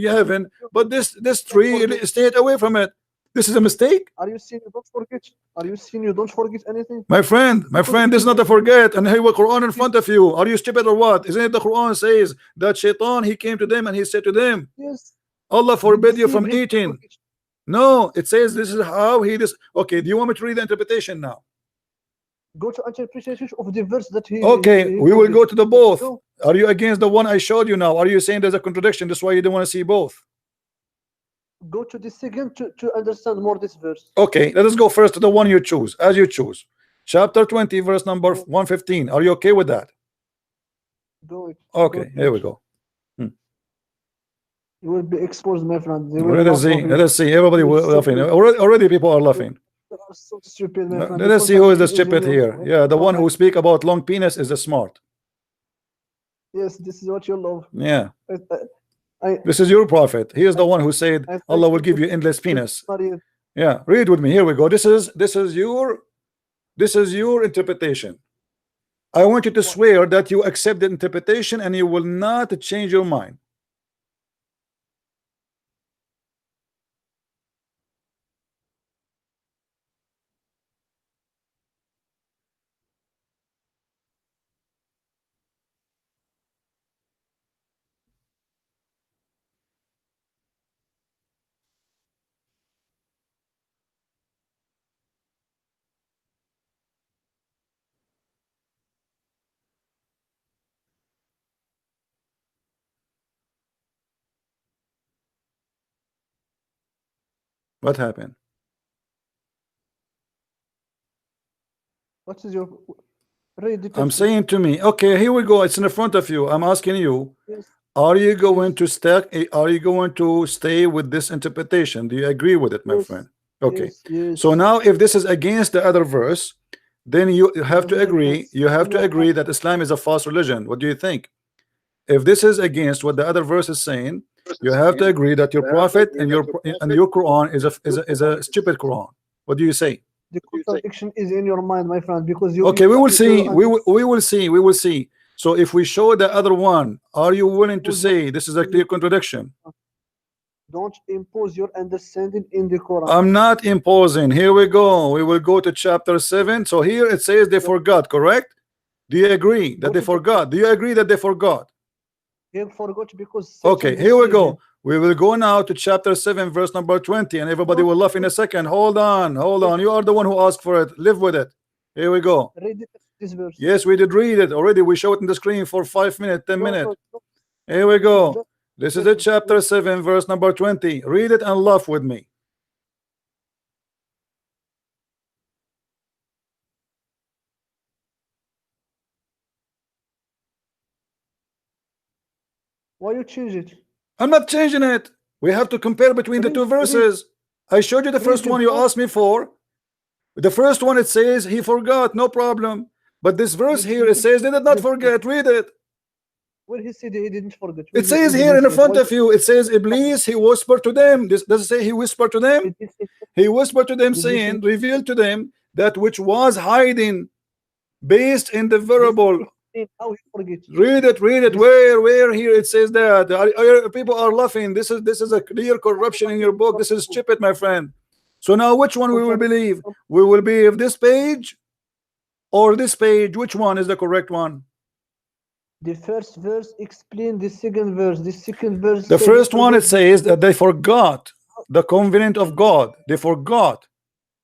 heaven, but this tree stayed away from it. This is a mistake, Are you saying you don't forget? Are you saying you don't forget anything? my friend. My friend, this is not a forget. And here, Quran in front of you. Are you stupid or what? Isn't it the Quran says that Shaitan he came to them and he said to them, Yes. Allah forbid you from Deceive him to eating. forget. No, it says this is how he this. Okay, do you want me to read the interpretation now? Go to interpretation of the verse that he. Okay, he we will forget. go to the both. Go. Are you against the one I showed you now? Are you saying there's a contradiction? That's why you don't want to see both. Go to the second to understand more this verse. Okay, let us go first to the one you choose, as you choose. Chapter 20, verse number 115. Are you okay with that? Go it. Okay, Go here we it. go. You will be exposed, my friend. They will Let us laugh see. of Let you. us see. Everybody You will are laughing. stupid. Already people are laughing. You are so stupid, my friend. Let The us see who is the contradiction stupid in here. your- Yeah, the one who mind. speak about long penis is the smart. Yes, this is what you love. Yeah, I this is your prophet. He is the one who said I Allah will think give you endless penis. Maria. Yeah, read with me. Here we go. This is your interpretation. I want you to swear that you accept the interpretation and you will not change your mind. What happened? What is your read the I'm text? saying to me, okay, here we go. It's in front of you. I'm asking you, Yes. are you going to stay with this interpretation? Do you agree with it, my Yes. friend? Okay. Yes, yes. So now if this is against the other verse, then you have to Then agree, yes. you have to Then agree that Islam is a false religion. What do you think? If this is against what the other verse is saying, you have to agree that your prophet and your Quran is a stupid Quran. What do you say? the contradiction is in your mind, my friend, because you. Okay, we will see. you- We will see. We will see. So if we show the other one, are you willing to say this is a clear contradiction? Don't impose your understanding in the Quran. I'm not imposing. Here we go. We will go to chapter 7. So here it says they forgot, correct? Do you agree that Go they to forgot? Do you agree that they forgot? He forgot because. Okay, Satan here we deceived go. him. We will go now to chapter 7 verse number 20, and everybody will laugh in a second. Hold on, hold on. You are the one who asked for it. Live with it. Here we go. Read this verse. Yes, we did read it already. We showed it in the screen for 5 minutes, 10 No, minutes. no. Here we go. Just- This is it, chapter 7 verse number 20. Read it and laugh with me. Why you change it? I'm not changing it. We have to compare between the two verses. I showed you the first one you asked me for. The first one, it says he forgot, no problem. But this verse here, it says they did not forget. Read it. Well, he said he didn't forget. It says here in the front of you, it says Iblis, he whispered to them. This does it say he whispered to them? He whispered to them, saying, revealed to them that which was hiding, based in the variable. How he forget? Read it, read it. Where here it says that? People are laughing. This is a clear corruption in your book. This is stupid, my friend. So now which one we will believe? We will believe this page or this page? Which one is the correct one? The first verse explain the second verse. The second verse. The first one, it says that they forgot the covenant of God. They forgot.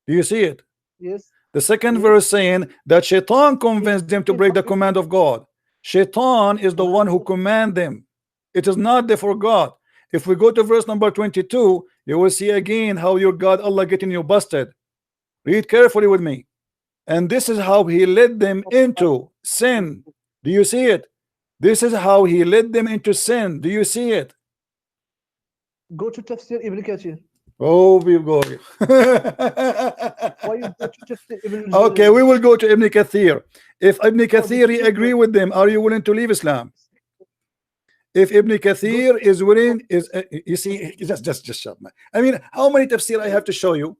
Do you see it? Yes. The second verse saying that Shaitan convinced them to break the command of God. Shaitan is the one who command them. It is not they forgot. If we go to verse number 22, you will see again how your God Allah getting you busted. Read carefully with me. And this is how he led them into sin. Do you see it? This is how he led them into sin. Do you see it? Go to Tafsir Ibn Kathir. Oh, we go. Why you go to Tafsir Ibn Okay, we will go to Ibn Kathir. If Ibn Kathir agree with them, are you willing to leave Islam? If Ibn Kathir is willing, you see, just shut man. I mean, how many tafsir I have to show you?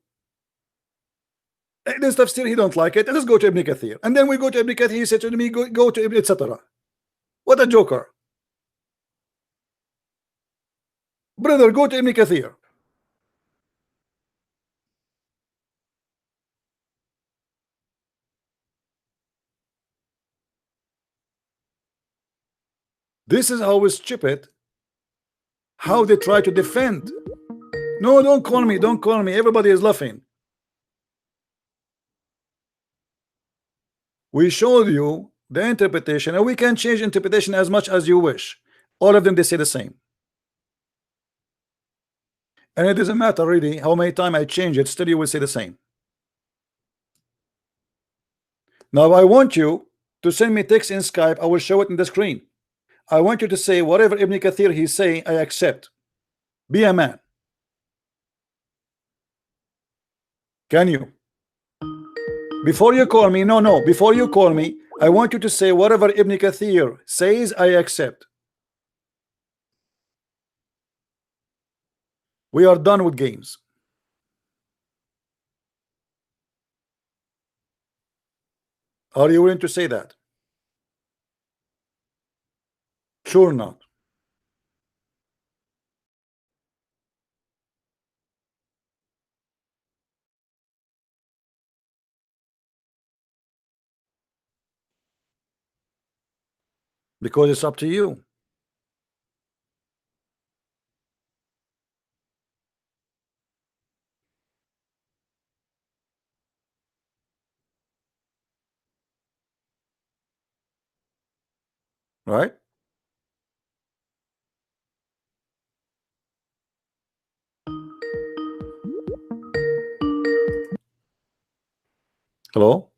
This tafsir he don't like it. Let's go to Ibn Kathir, and then we go to Ibn Kathir. He said to me, go to Ibn, etc. What a joker, brother. Go to Ibn Kathir. This is how stupid, how they try to defend. No, don't call me, don't call me. Everybody is laughing. We showed you the interpretation, and we can change interpretation as much as you wish. All of them, they say the same. And it doesn't matter really how many times I change it, still you will say the same. Now I want you to send me text in Skype. I will show it in the screen. I want you to say whatever Ibn Kathir he say, I accept. Be a man. Can you? Before you call me, no, before you call me, I want you to say whatever Ibn Kathir says, I accept. We are done with games. Are you willing to say that? Sure not. Because it's up to you. Right? Hello?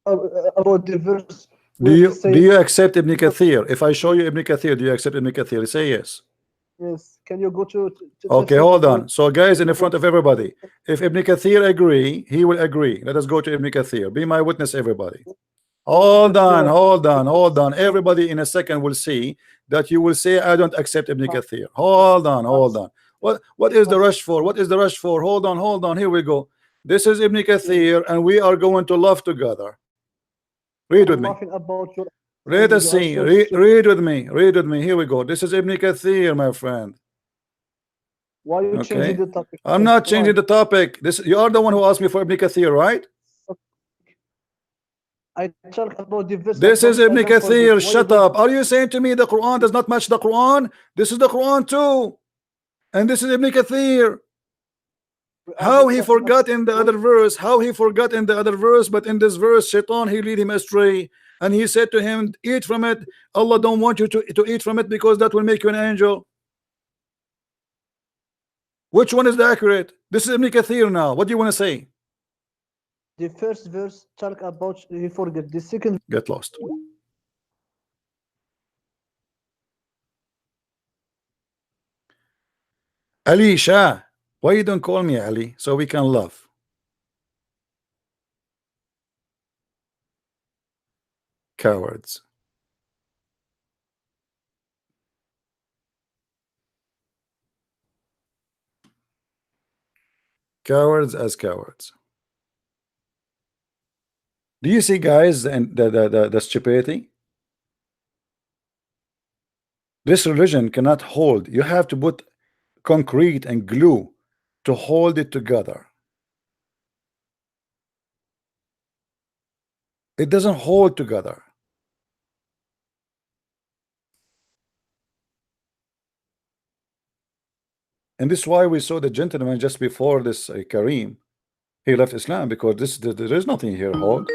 About the verse. Do you accept Ibn Kathir? If I show you Ibn Kathir, do you accept Ibn Kathir? Say yes. Yes. Can you go to Okay, hold on. So guys, in the front of everybody, if Ibn Kathir agree, he will agree. Let us go to Ibn Kathir. Be my witness, everybody. Hold on. Everybody in a second will see that you will say, I don't accept Ibn Kathir. Hold on. What is the rush for? What is the rush for? Hold on. Here we go. This is Ibn Kathir, and we are going to laugh together. Read with me. Read us see. Read with me. Here we go. This is Ibn Kathir, my friend. Why are you changing the topic? I'm not changing the topic. You are the one who asked me for Ibn Kathir, right? I talk about the verse This is about Ibn Adam forget. Kathir. Why Shut you up. Are you saying to me the Quran does not match the Quran? This is the Quran too. And this is Ibn Kathir. How he forgot in the other verse, how he forgot in the other verse, but in this verse, Shaitan, he lead him astray. And he said to him, eat from it. Allah don't want you to eat from it because that will make you an angel. Which one is the accurate? This is Ibn Kathir now. What do you want to say? The first verse talk about he forget. The second Get lost. Ali Shah, why you don't call me Ali so we can laugh? Cowards. Cowards as cowards. Do you see, guys, and the stupidity? This religion cannot hold. You have to put concrete and glue to hold it together. It doesn't hold together. And this is why we saw the gentleman just before this Kareem. He left Islam because there is nothing here hold.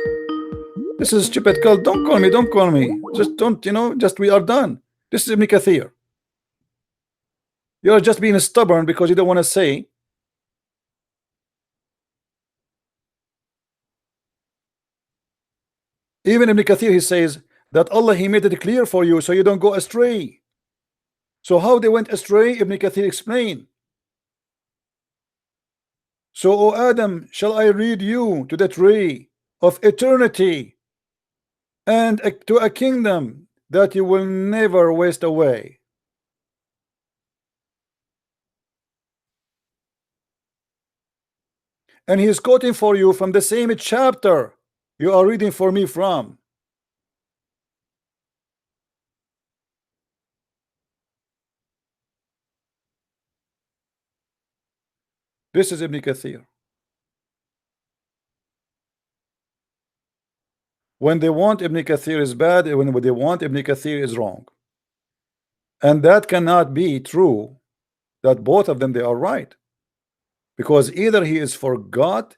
This is a stupid cult. Don't call me. Don't call me. Just don't, just we are done. This is Ibn Kathir. You're just being stubborn because you don't want to say. Even Ibn Kathir, he says that Allah, he made it clear for you so you don't go astray. So how they went astray, Ibn Kathir explained. So, O Adam, shall I lead you to the tree of eternity and to a kingdom that you will never waste away. And he is quoting for you from the same chapter you are reading for me from. This is Ibn Kathir. When they want Ibn Kathir is bad, when they want Ibn Kathir is wrong. And that cannot be true, that both of them they are right. Because either he is forgot,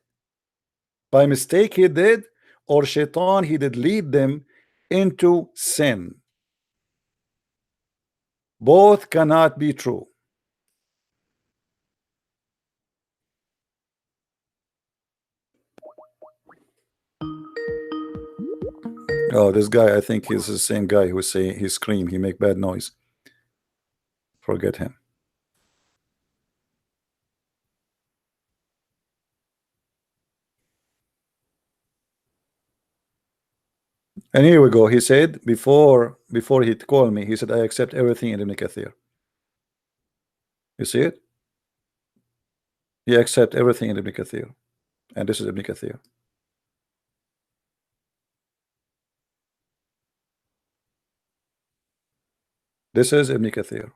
by mistake he did, or Shaitan, he did lead them into sin. Both cannot be true. Oh, this guy, I think he's the same guy who say he scream, he make bad noise. Forget him. And here we go. He said before he called me, he said, I accept everything in Ibn Kathir. You see it? He accept everything in Ibn Kathir. And this is Ibn Kathir. This is Ibn Kathir.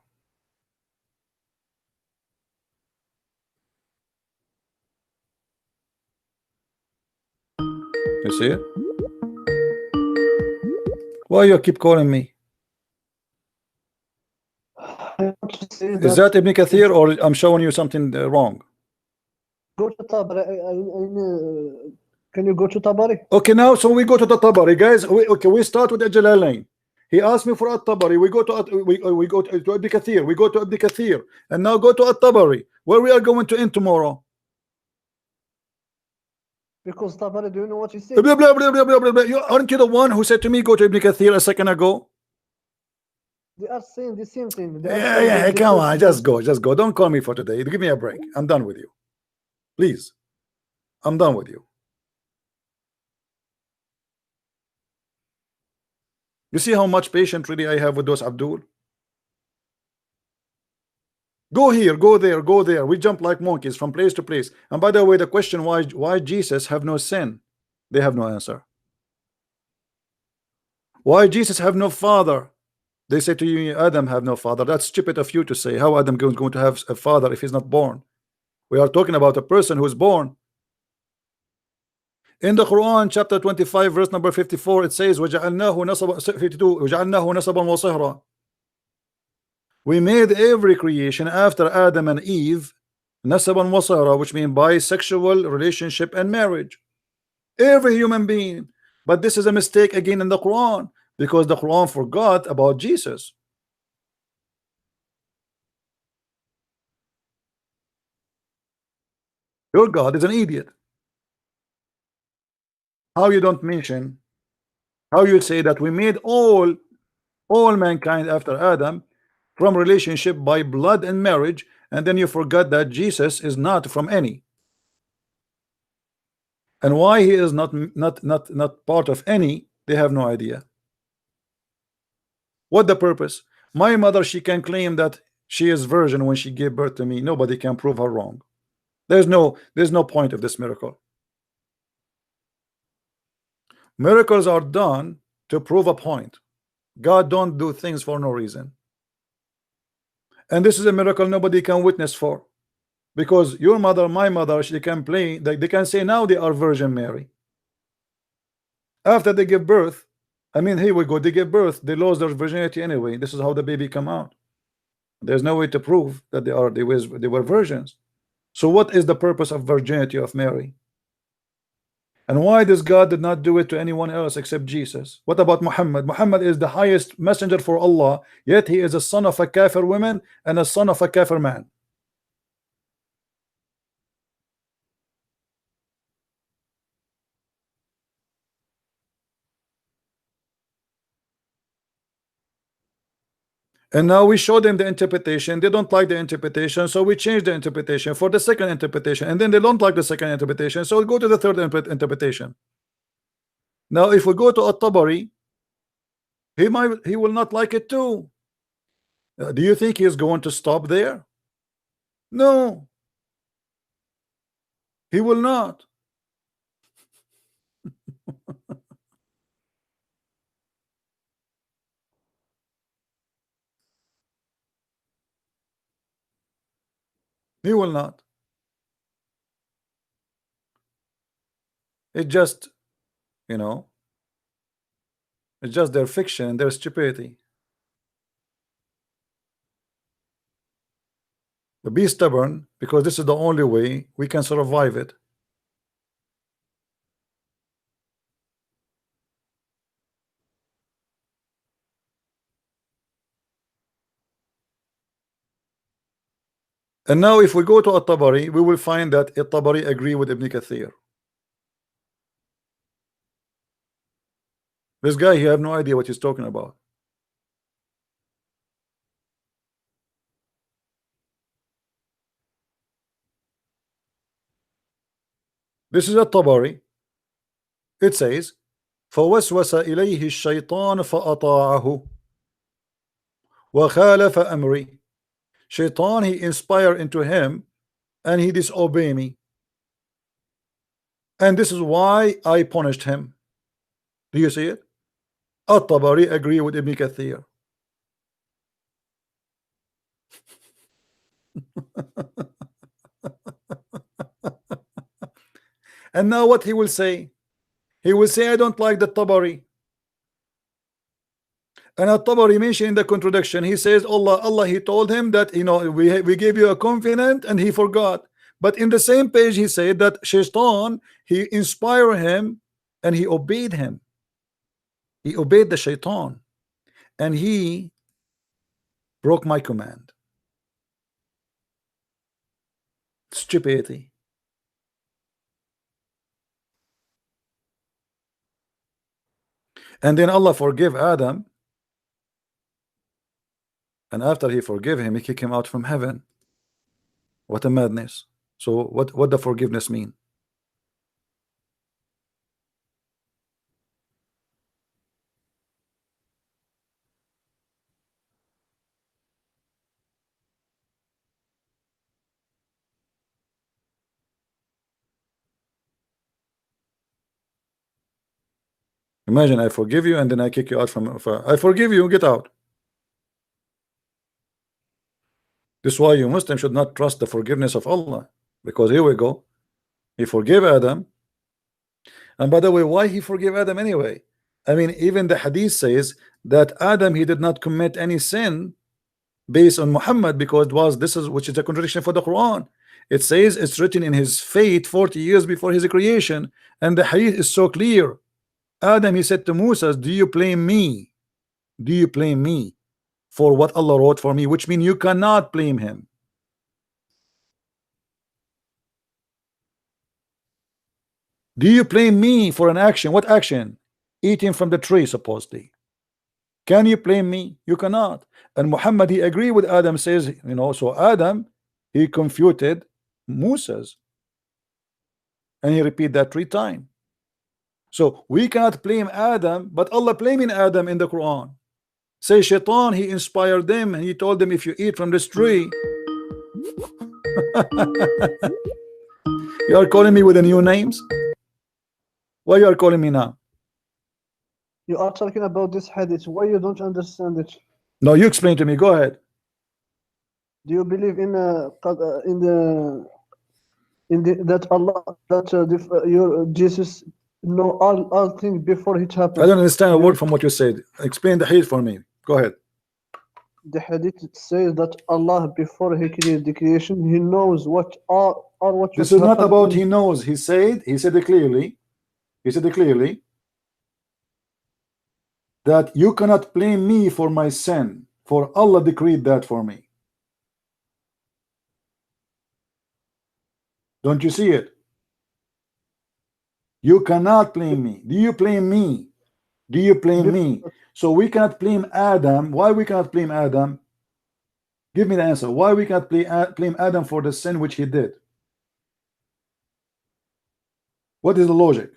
You see it? Why you keep calling me? Is that Ibn Kathir or I'm showing you something wrong? Go to Tabari. Can you go to Tabari? Okay, now so we go to the Tabari, guys. We start with the Jalalain. He asked me for At-Tabari. We go to we go to Ibn Kathir. We go to Ibn Kathir, and now go to At-Tabari, where we are going to end tomorrow. Because Tabari, do you know what he said? Blah, blah, blah, blah, blah, blah, blah. Aren't you the one who said to me go to Ibn Kathir a second ago? They are saying the same thing. Yeah, come on, just go. Don't call me for today. Give me a break. I'm done with you. Please. I'm done with you. You see how much patience really I have with those Abdul? Go here, go there, go there. We jump like monkeys from place to place. And by the way, the question why Jesus have no sin? They have no answer. Why Jesus have no father? They say to you, Adam have no father. That's stupid of you to say. How Adam is going to have a father if he's not born? We are talking about a person who is born. In the Quran, chapter 25, verse number 54, it says, وَجَعَلْنَاهُ نَصَبًا 52, وَجَعَلْنَاهُ نَصَبًا وَصِهْرًا. We made every creation after Adam and Eve nasaban wasara, which means bisexual relationship and marriage. Every human being. But this is a mistake again in the Quran, because the Quran forgot about Jesus. Your God is an idiot. How you don't mention, how you say that we made all mankind after Adam from relationship by blood and marriage, and then you forgot that Jesus is not from any. And why he is not part of any, they have no idea. What the purpose? My mother, she can claim that she is virgin when she gave birth to me. Nobody can prove her wrong. There's no point of this miracle. Miracles are done to prove a point. God don't do things for no reason. And this is a miracle nobody can witness for, because your mother, my mother, she can play, they can say now they are Virgin Mary. After they give birth, I mean, here we go, they give birth, they lost their virginity anyway. This is how the baby come out. There's no way to prove that they were virgins. So what is the purpose of virginity of Mary? And why this God did not do it to anyone else except Jesus? What about Muhammad? Muhammad is the highest messenger for Allah, yet he is a son of a kafir woman and a son of a kafir man. And now we show them the interpretation. They don't like the interpretation, so we change the interpretation for the second interpretation, and then they don't like the second interpretation, so we go to the third interpretation. Now if we go to At-Tabari, he will not like it too. Do you think he is going to stop there? No, he will not. He will not. It just, you know, it's just their fiction and their stupidity. But be stubborn, because this is the only way we can survive it. And now if we go to At-Tabari, we will find that At-Tabari agree with Ibn Kathir. This guy, he have no idea what he's talking about. This is At-Tabari. It says, فوسوس إليه الشيطان فأطاعه وخالف أمري. Shaitan, he inspired into him and he disobeyed me, and this is why I punished him. Do you see it? At-Tabari agree with Ibn Kathir. And now what he will say? He will say, I don't like the Tabari. And At-Tabari mentioned in the contradiction, he says Allah he told him that, you know, we gave you a covenant and he forgot. But in the same page he said that Shaitan, he inspired him and he obeyed him. He obeyed the Shaitan and he broke my command. Stupidity. And then Allah forgive Adam, and after he forgave him, he kicked him out from heaven. What a madness. So what the forgiveness mean? Imagine I forgive you and then I kick you out from I forgive you, get out. This is why you Muslims should not trust the forgiveness of Allah, because here we go, he forgave Adam, And by the way, why he forgave Adam anyway? I mean, even the hadith says that Adam, he did not commit any sin based on Muhammad, because this is which is a contradiction for the Quran. It says it's written in his fate 40 years before his creation, and the hadith is so clear. Adam, he said to Musa, do you blame me? Do you blame me for what Allah wrote for me? Which means you cannot blame him. Do you blame me for an action? What action? Eating from the tree, supposedly. Can you blame me? You cannot. And Muhammad, he agreed with Adam, says, you know, so Adam, he confuted Moses, and he repeat that 3 times. So we cannot blame Adam, but Allah blaming Adam in the Quran. Say Shaitan, he inspired them, and he told them, if you eat from this tree. You are calling me with the new names? Why you are calling me now? You are talking about this hadith. Why you don't understand it? No, you explain to me. Go ahead. Do you believe in that Allah your Jesus know all things before it happens? I don't understand a word from what you said. Explain the hadith for me. Go ahead. The hadith says that Allah, before he created the creation, he knows what are what. This is not about he knows. He said it clearly. He said it clearly that you cannot blame me for my sin, for Allah decreed that for me. Don't you see it? You cannot blame me. Do you blame me? Do you blame me? So we cannot blame Adam. Why we cannot blame Adam? Give me the answer. Why we cannot blame Adam for the sin which he did? What is the logic?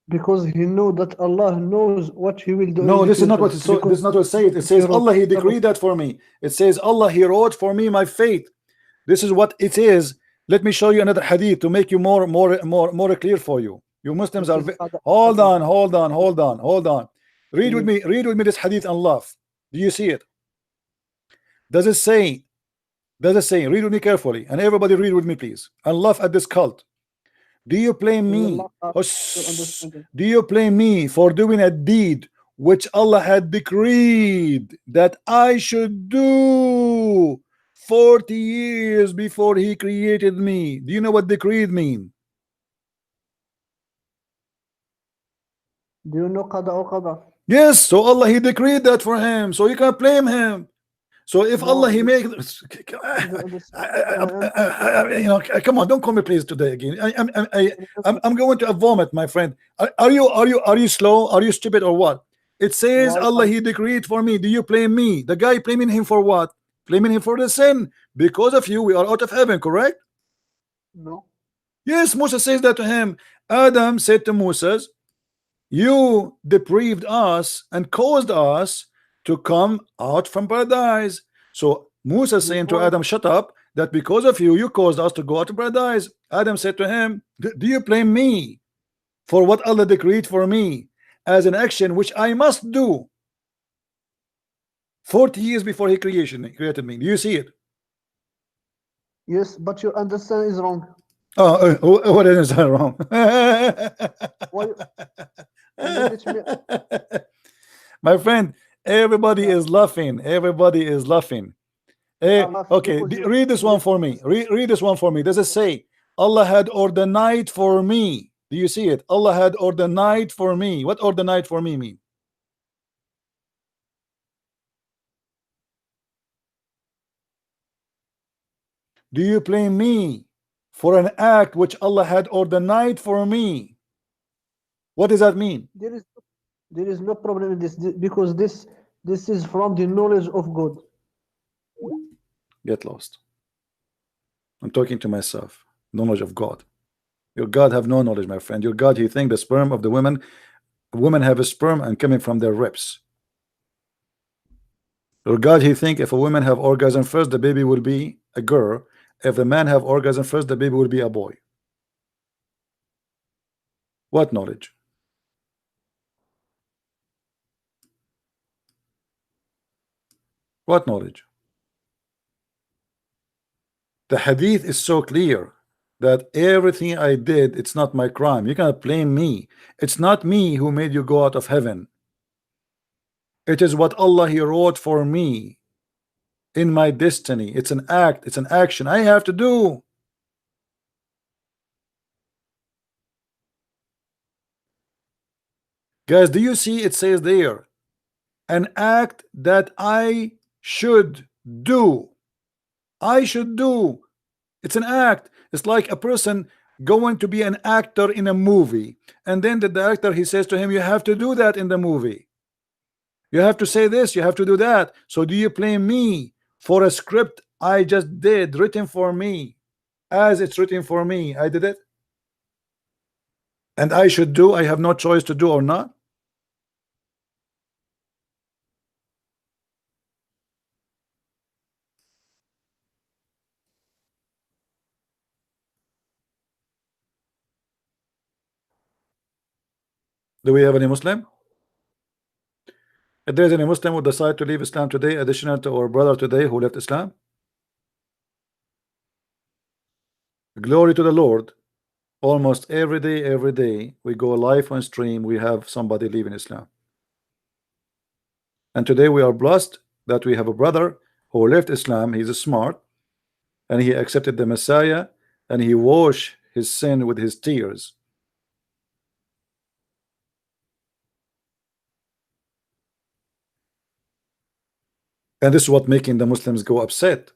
Because he knew that Allah knows what he will do. No, this is not what it says. This is not what it says. It says Allah, he decreed that for me. It says Allah, he wrote for me my fate. This is what it is. Let me show you another hadith to make you more clear for you. You Muslims are hold on. Read with me this hadith and laugh. Do you see it? Does it say, read with me carefully, and everybody read with me please, and laugh at this cult. Do you blame me? Do you blame me for doing a deed which Allah had decreed that I should do 40 years before he created me? Do you know what decreed mean? Do you know qada or qada? Yes, so Allah, he decreed that for him, so you can't blame him. So if Allah, he make, you know, come on, don't call me please today again. I'm going to vomit, my friend. Are you slow? Are you stupid or what? It says Allah, he decreed for me. Do you blame me? The guy blaming him for what? Blaming him for the sin. Because of you, we are out of heaven, correct? No. Yes, Moses says that to him. Adam said to Moses, you deprived us and caused us to come out from paradise. So Musa saying to Adam, shut up, that because of you, you caused us to go out of paradise. Adam said to him, do you blame me for what Allah decreed for me as an action which I must do 40 years before he created me? Do you see it? Yes, but your understanding is wrong. Oh, what is that wrong? My friend, everybody is laughing. Everybody is laughing. Okay, read this one for me. Read this one for me. Does it say Allah had ordained for me? Do you see it? Allah had ordained for me. What ordained for me mean? Do you blame me for an act which Allah had ordained for me? What does that mean? There is no problem in this, because this is from the knowledge of God. Get lost. I'm talking to myself. Knowledge of God. Your God have no knowledge, my friend. Your God, he think the sperm of the women have a sperm and coming from their ribs. Your God, he think if a woman have orgasm first, the baby will be a girl. If the man have orgasm first, the baby will be a boy. What knowledge? What knowledge? The hadith is so clear. that everything I did, it's not my crime. You cannot blame me. It's not me who made you go out of heaven. It is what Allah He wrote for me in my destiny. It's an act, it's an action I have to do. Guys, do you see it says there, an act that I should do. I should do. It's an act. It's like a person going to be an actor in a movie, and then the director he says to him, you have to do that in the movie. You have to say this, you have to do that. So do you blame me for a script I just did, written for me, as it's written for me? I did it, and I should do. I have no choice to do or not. Do we have any Muslim? If there's any Muslim who decide to leave Islam today, additional to our brother today who left Islam, glory to the Lord. Almost every day we go live on stream, we have somebody leaving Islam. And today we are blessed that we have a brother who left Islam. He's smart, and he accepted the Messiah, and he washed his sin with his tears. And this is what making the Muslims go upset,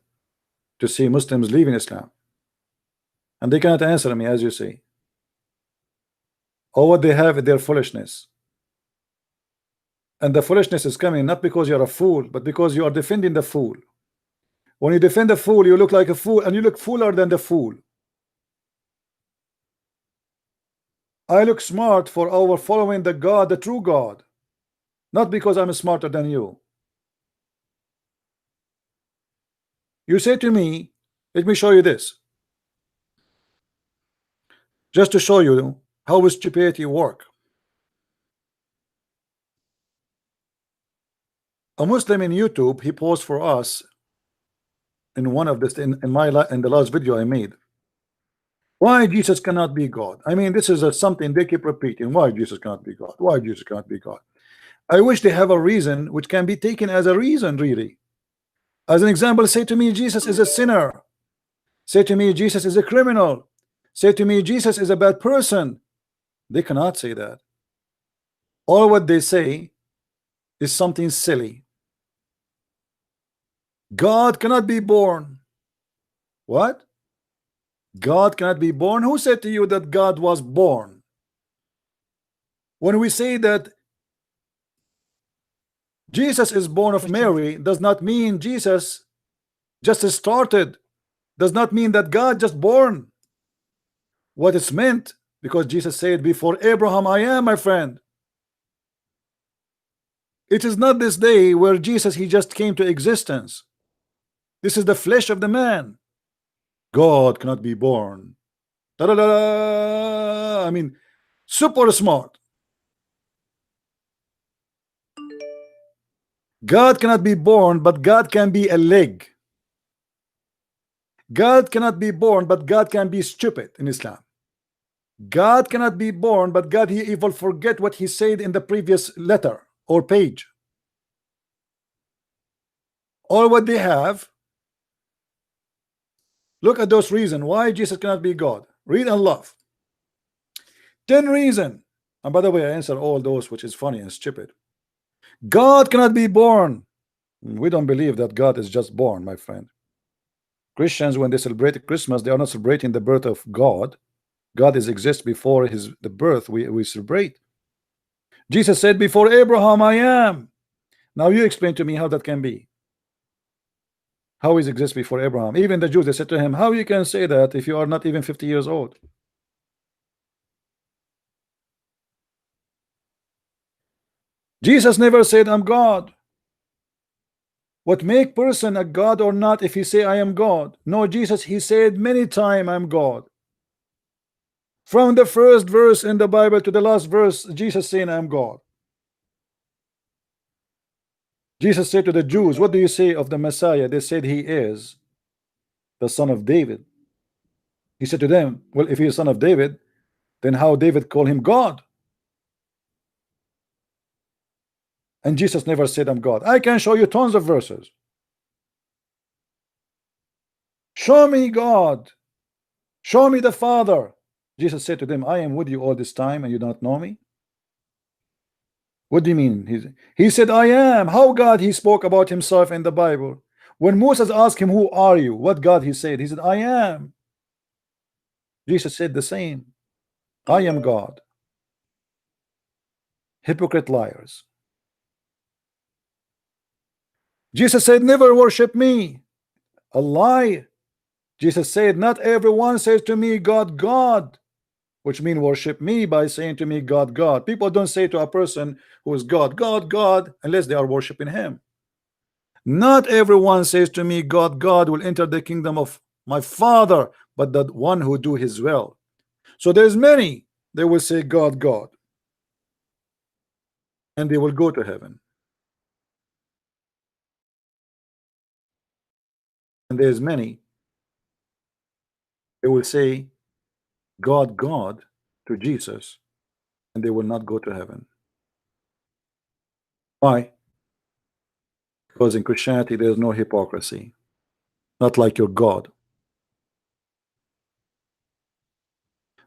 to see Muslims leaving Islam. And they cannot answer me, as you see. All what they have is their foolishness. And the foolishness is coming not because you're a fool, but because you are defending the fool. When you defend the fool, you look like a fool, and you look fooler than the fool. I look smart for our following the God, the true God, not because I'm smarter than you. You say to me, let me show you this, just to show you how stupidity work. A Muslim in YouTube, he posed for us in one of this in the last video I made. Why Jesus cannot be God? I mean, this is something they keep repeating. Why Jesus cannot be God? Why Jesus cannot be God? I wish they have a reason which can be taken as a reason, really. As an example, say to me Jesus is a sinner. Say to me Jesus is a criminal. Say to me Jesus is a bad person. They cannot say that. All what they say is something silly. God cannot be born. What? God cannot be born? Who said to you that God was born? When we say that Jesus is born of Mary, does not mean Jesus just started, does not mean that God just born. What it's meant, because Jesus said, before Abraham I am, my friend. It is not this day where Jesus he just came to existence. This is the flesh of the man. God cannot be born. Da -da -da -da. I mean, super smart. God cannot be born, but God can be a leg. God cannot be born, but God can be stupid in Islam. God cannot be born, but God he even forget what he said in the previous letter or page. All what they have. Look at those reasons why Jesus cannot be God. Read and love. 10 reasons. And by the way, I answer all those which is funny and stupid. God cannot be born. We don't believe that God is just born, my friend. Christians, when they celebrate Christmas, they are not celebrating the birth of God. God exists before the birth we celebrate. Jesus said, before Abraham I am. Now you explain to me how that can be. How is exists before Abraham? Even the Jews, they said to him, how you can say that if you are not even 50 years old? Jesus never said I'm God. What make person a God or not if he say I am God? No, Jesus he said many times I'm God. From the first verse in the Bible to the last verse, Jesus saying I'm God. Jesus said to the Jews, what do you say of the Messiah? They said he is the son of David. He said to them, well, if he is son of David, then how David call him God? And Jesus never said, I'm God. I can show you tons of verses. Show me God. Show me the Father. Jesus said to them, I am with you all this time and you don't know me. What do you mean? He said, I am. How God he spoke about himself in the Bible? When Moses asked him, who are you? What God he said? He said, I am. Jesus said the same. I am God. Hypocrite liars. Jesus said, never worship me. A lie. Jesus said, not everyone says to me, God, God, which means worship me by saying to me, God, God. People don't say to a person who is God, God, God, unless they are worshiping him. Not everyone says to me, God, God will enter the kingdom of my Father, but the one who do his will. So there's many, they will say God, God, and they will go to heaven. And there's many, they will say God, God to Jesus, and they will not go to heaven. Why? Because in Christianity there's no hypocrisy, not like your God.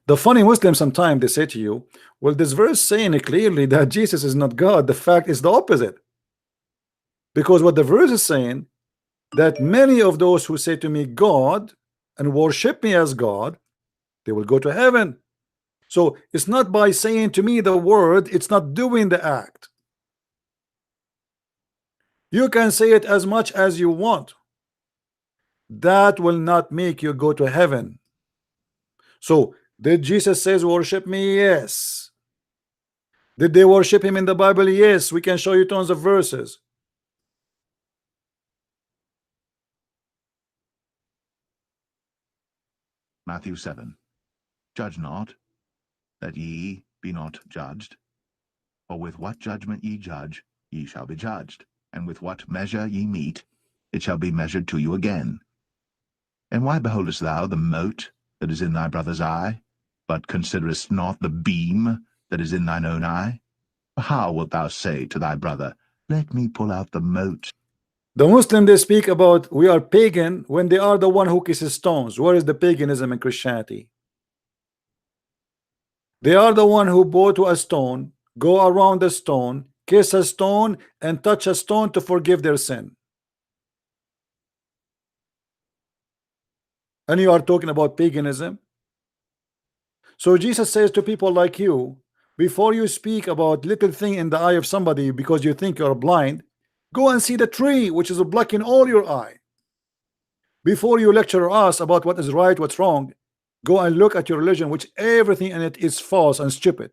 The funny Muslims sometimes they say to you, well, this verse saying clearly that Jesus is not God. The fact is the opposite. Because what the verse is saying, that many of those who say to me God and worship me as God, they will go to heaven. So it's not by saying to me the word, it's not doing the act. You can say it as much as you want. That will not make you go to heaven. So did Jesus says worship me? Yes. Did they worship him in the Bible? Yes. We can show you tons of verses. Matthew 7. Judge not, that ye be not judged. For with what judgment ye judge, ye shall be judged. And with what measure ye mete, it shall be measured to you again. And why beholdest thou the mote that is in thy brother's eye, but considerest not the beam that is in thine own eye? How wilt thou say to thy brother, let me pull out the mote? The Muslim they speak about we are pagan when they are the one who kisses stones. Where is the paganism in Christianity? They are the one who go to a stone, go around the stone, kiss a stone, and touch a stone to forgive their sin. And you are talking about paganism. So Jesus says to people like you, before you speak about little thing in the eye of somebody because you think you're blind, go and see the tree which is blocking all your eye. Before you lecture us about what is right, what's wrong, go and look at your religion, which everything in it is false and stupid.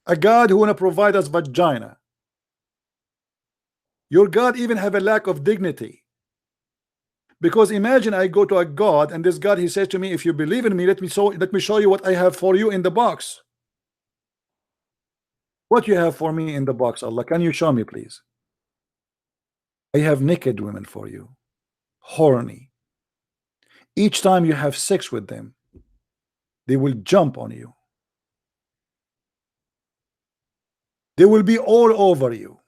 A God who wanna provide us vagina. Your God even have a lack of dignity. Because imagine I go to a God and this God he says to me, if you believe in me, let me show you what I have for you in the box. What you have for me in the box, Allah? Can you show me, please? I have naked women for you, horny. Each time you have sex with them, they will jump on you. They will be all over you.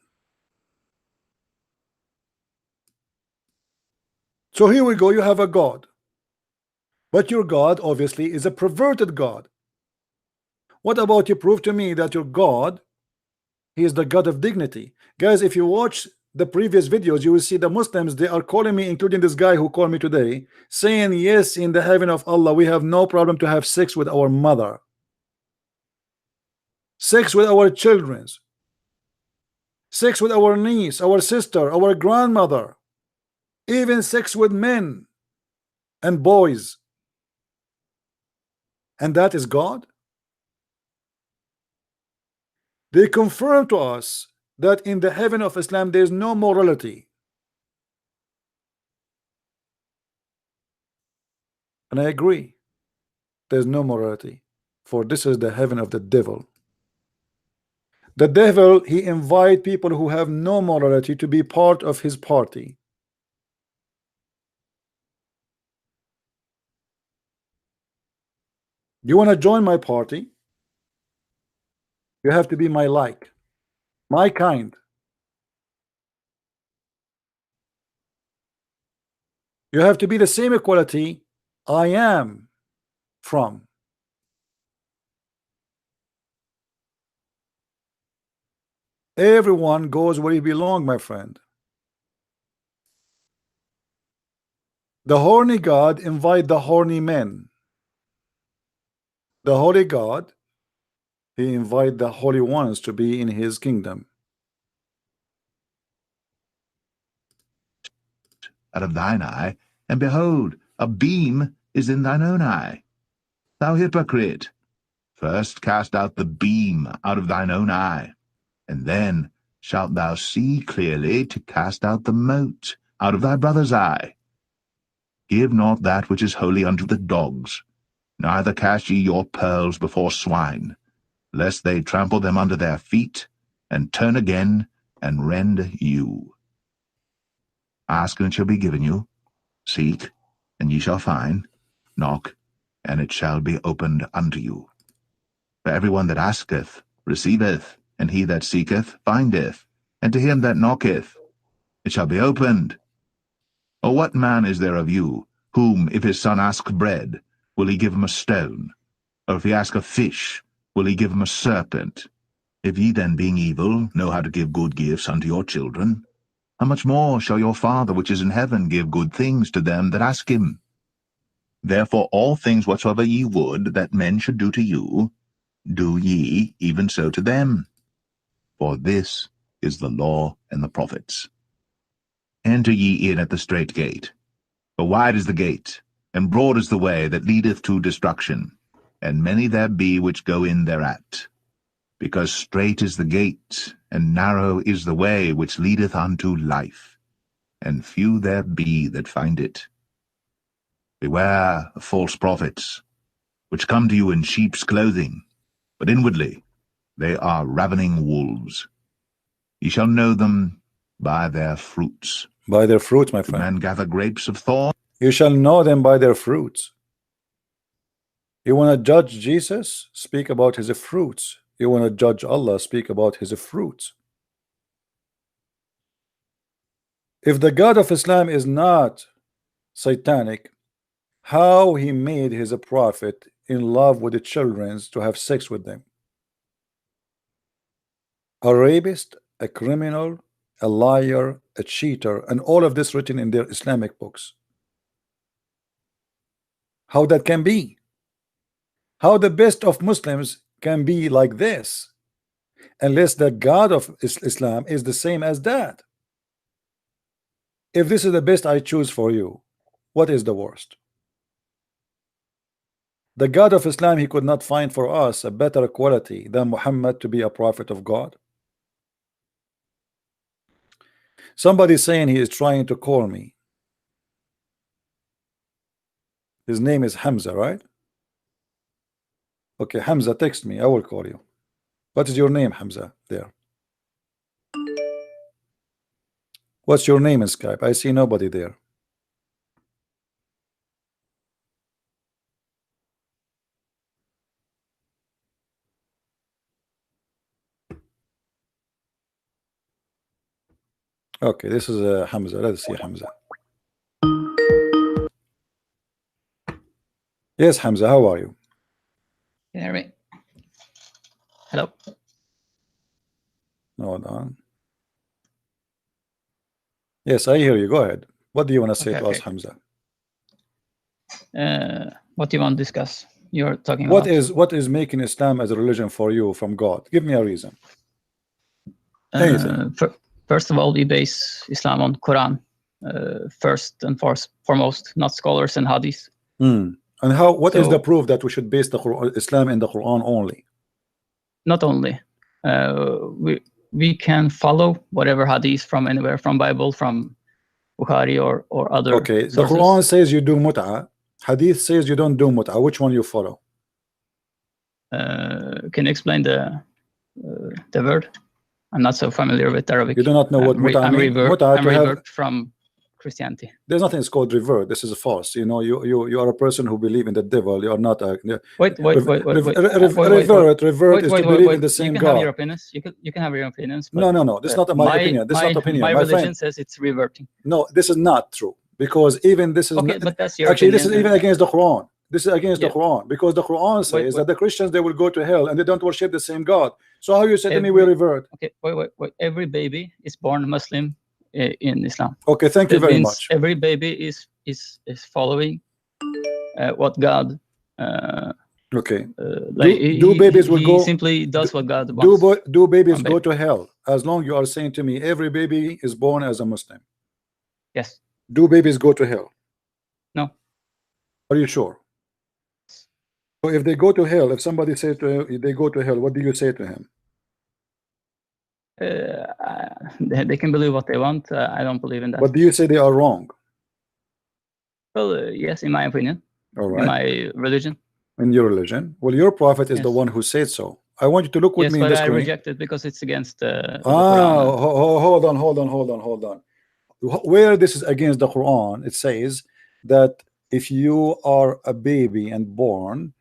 So here we go, you have a God. But your God obviously is a perverted God. What about you prove to me that your God, he is the God of dignity? Guys, if you watch the previous videos, you will see the Muslims, they are calling me, including this guy who called me today, saying, yes, in the heaven of Allah, we have no problem to have sex with our mother. Sex with our children. Sex with our niece, our sister, our grandmother. Even sex with men and boys. And that is God? They confirm to us that in the heaven of Islam there is no morality. And I agree. There's no morality. For this is the heaven of the devil. The devil, he invite people who have no morality to be part of his party. You want to join my party? You have to be my like, my kind. You have to be the same equality I am from. Everyone goes where he belongs, my friend. The horny God invite the horny men. The holy God, he invite the holy ones to be in his kingdom. Out of thine eye, and behold, a beam is in thine own eye. Thou hypocrite, first cast out the beam out of thine own eye, and then shalt thou see clearly to cast out the mote out of thy brother's eye. Give not that which is holy unto the dogs, neither cast ye your pearls before swine, lest they trample them under their feet, and turn again, and rend you. Ask, and it shall be given you. Seek, and ye shall find. Knock, and it shall be opened unto you. For every one that asketh receiveth, and he that seeketh findeth, and to him that knocketh it shall be opened. Or what man is there of you, whom, if his son ask bread, will he give him a stone? Or if he ask a fish, will he give him a serpent? If ye then, being evil, know how to give good gifts unto your children, how much more shall your Father which is in heaven give good things to them that ask him? Therefore all things whatsoever ye would that men should do to you, do ye even so to them. For this is the law and the prophets. Enter ye in at the strait gate. For wide is the gate, and broad is the way that leadeth to destruction, and many there be which go in thereat. Because strait is the gate, and narrow is the way which leadeth unto life, and few there be that find it. Beware of false prophets, which come to you in sheep's clothing, but inwardly they are ravening wolves. Ye shall know them by their fruits. By their fruits, my Do friend. men gather grapes of thorns? You shall know them by their fruits. You want to judge Jesus? Speak about his fruits. You want to judge Allah? Speak about his fruits. If the God of Islam is not satanic, how he made his prophet in love with the children to have sex with them? A rapist, a criminal, a liar, a cheater, and all of this written in their Islamic books. How that can be? How the best of Muslims can be like this, unless the God of Islam is the same as that? If this is the best I choose for you, what is the worst? The God of Islam, he could not find for us a better quality than Muhammad to be a prophet of God. Somebody saying he is trying to call me. His name is Hamza, right? Okay, Hamza, text me. I will call you. What is your name, Hamza? There. What's your name in Skype? I see nobody there. Okay, this is Hamza. Let's see Hamza. Yes, Hamza, how are you? Can you hear me? Hello. Hold on. Yes, I hear you. Go ahead. What do you want to say to us, Hamza? What do you want to discuss? You're talking what about what is making Islam as a religion for you from God? Give me a reason. Anything. First of all, we base Islam on Qur'an, first and foremost, not scholars and hadith. And how? What is the proof that we should base the Islam in the Quran only? Not only, we can follow whatever hadith from anywhere, from Bible, from Bukhari or other. Okay, sources. the Quran says you do mut'ah. Hadith says you don't do mut'ah. Which one you follow? Can you explain the word? I'm not so familiar with Arabic. You do not know what mut'ah means? I'm revert from Christianity. There's nothing that's called revert. This is false. You know, you are a person who believe in the devil. You are not a Wait. Revert is to believe in the same You can God. have your opinions. You can have your opinions. But, No. This is not my opinion. This is not opinion. My My religion friend. says it's reverting. No, this is not true, because even this is Okay, not, but that's your actually opinion. this is even against the Quran. This is against Yeah. the Quran, because the Quran says Wait. that the Christians, they will go to hell and they don't worship the same God. So how you say to me we revert? Okay, wait. Every baby is born Muslim in Islam. Okay, thank you That very means much. every baby is following what God. Okay. Like do babies will go? Simply does what God wants. Do babies go to hell? As long you are saying to me every baby is born as a Muslim. Yes. Do babies go to hell? No. Are you sure? So if they go to hell, if somebody says to him, they go to hell, what do you say to him? They can believe what they want. I don't believe in that. But do you say they are wrong? Well, yes, in my opinion. All right. In my religion. In your religion? Well, your prophet is Yes. the one who said so. I want you to look with Yes, me in but the I screen. reject it because it's against the Ah, Quran. hold on. Where this is against the Quran, it says that if you are a baby and born,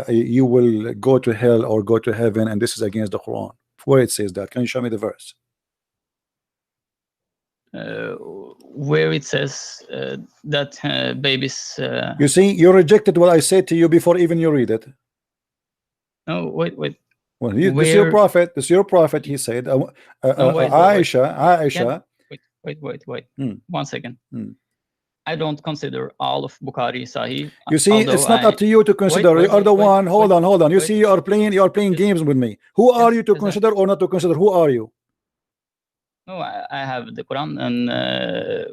you will go to hell or go to heaven, and this is against the Quran. Where it says that? Can you show me the verse? Where it says that babies. You see, you rejected what I said to you before even you read it. No, wait. Well, this is your prophet. This is your prophet. He said, Aisha. Wait. 1 second. Hmm. I don't consider all of Bukhari Sahih. You see, it's not up to you to consider. You are the one. Hold on. You see, you are playing games with me. Who are you to consider or not to consider? Who are you? No, I have the Quran and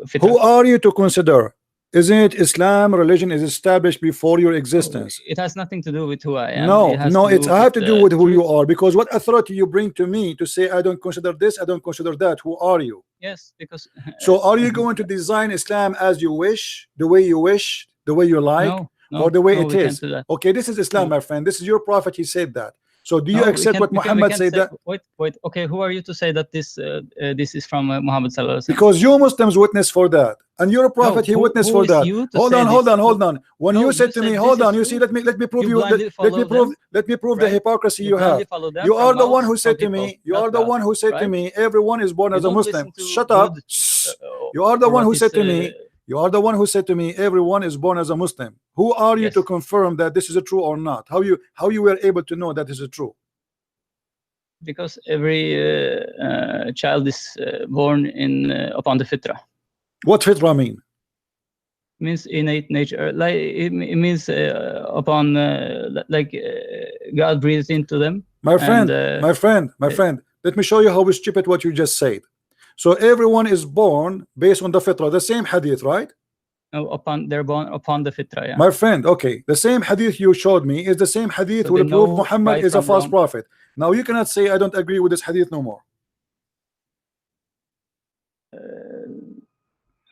Fitra. Who are you to consider? Isn't it Islam religion is established before your existence? It has nothing to do with who I am. No, I have to do with who you are, because what authority you bring to me to say I don't consider this, I don't consider that? Who are you? Yes, because so are you going to design Islam as you wish, the way you wish, the way you like, or the way it is? Okay, this is Islam, my friend. This is your prophet. He said that. So do you accept what Muhammad said that? Wait. Okay, who are you to say that this is from Muhammad sallallahu alaihi wasallam? Because you Muslims witness for that, and your prophet he witnessed for that. Hold on. When you said to me, hold on, you see, let me prove you. Let me prove the hypocrisy you have. You are the one who said to me. You are the one who said to me, everyone is born as a Muslim. Shut up. You are the one who said to me. You are the one who said to me, everyone is born as a Muslim. Who are you to confirm that this is true or not? How you were able to know that this is true? Because every child is born upon the fitra. What fitra mean? It means innate nature. Like it means upon God breathes into them. My friend. Let me show you how stupid what you just said. So everyone is born based on the fitra, the same hadith, right? No, they're born upon the fitra. Yeah. My friend, okay, the same hadith you showed me is the same hadith so will prove Muhammad right is a false wrong. prophet. Now you cannot say I don't agree with this hadith no more.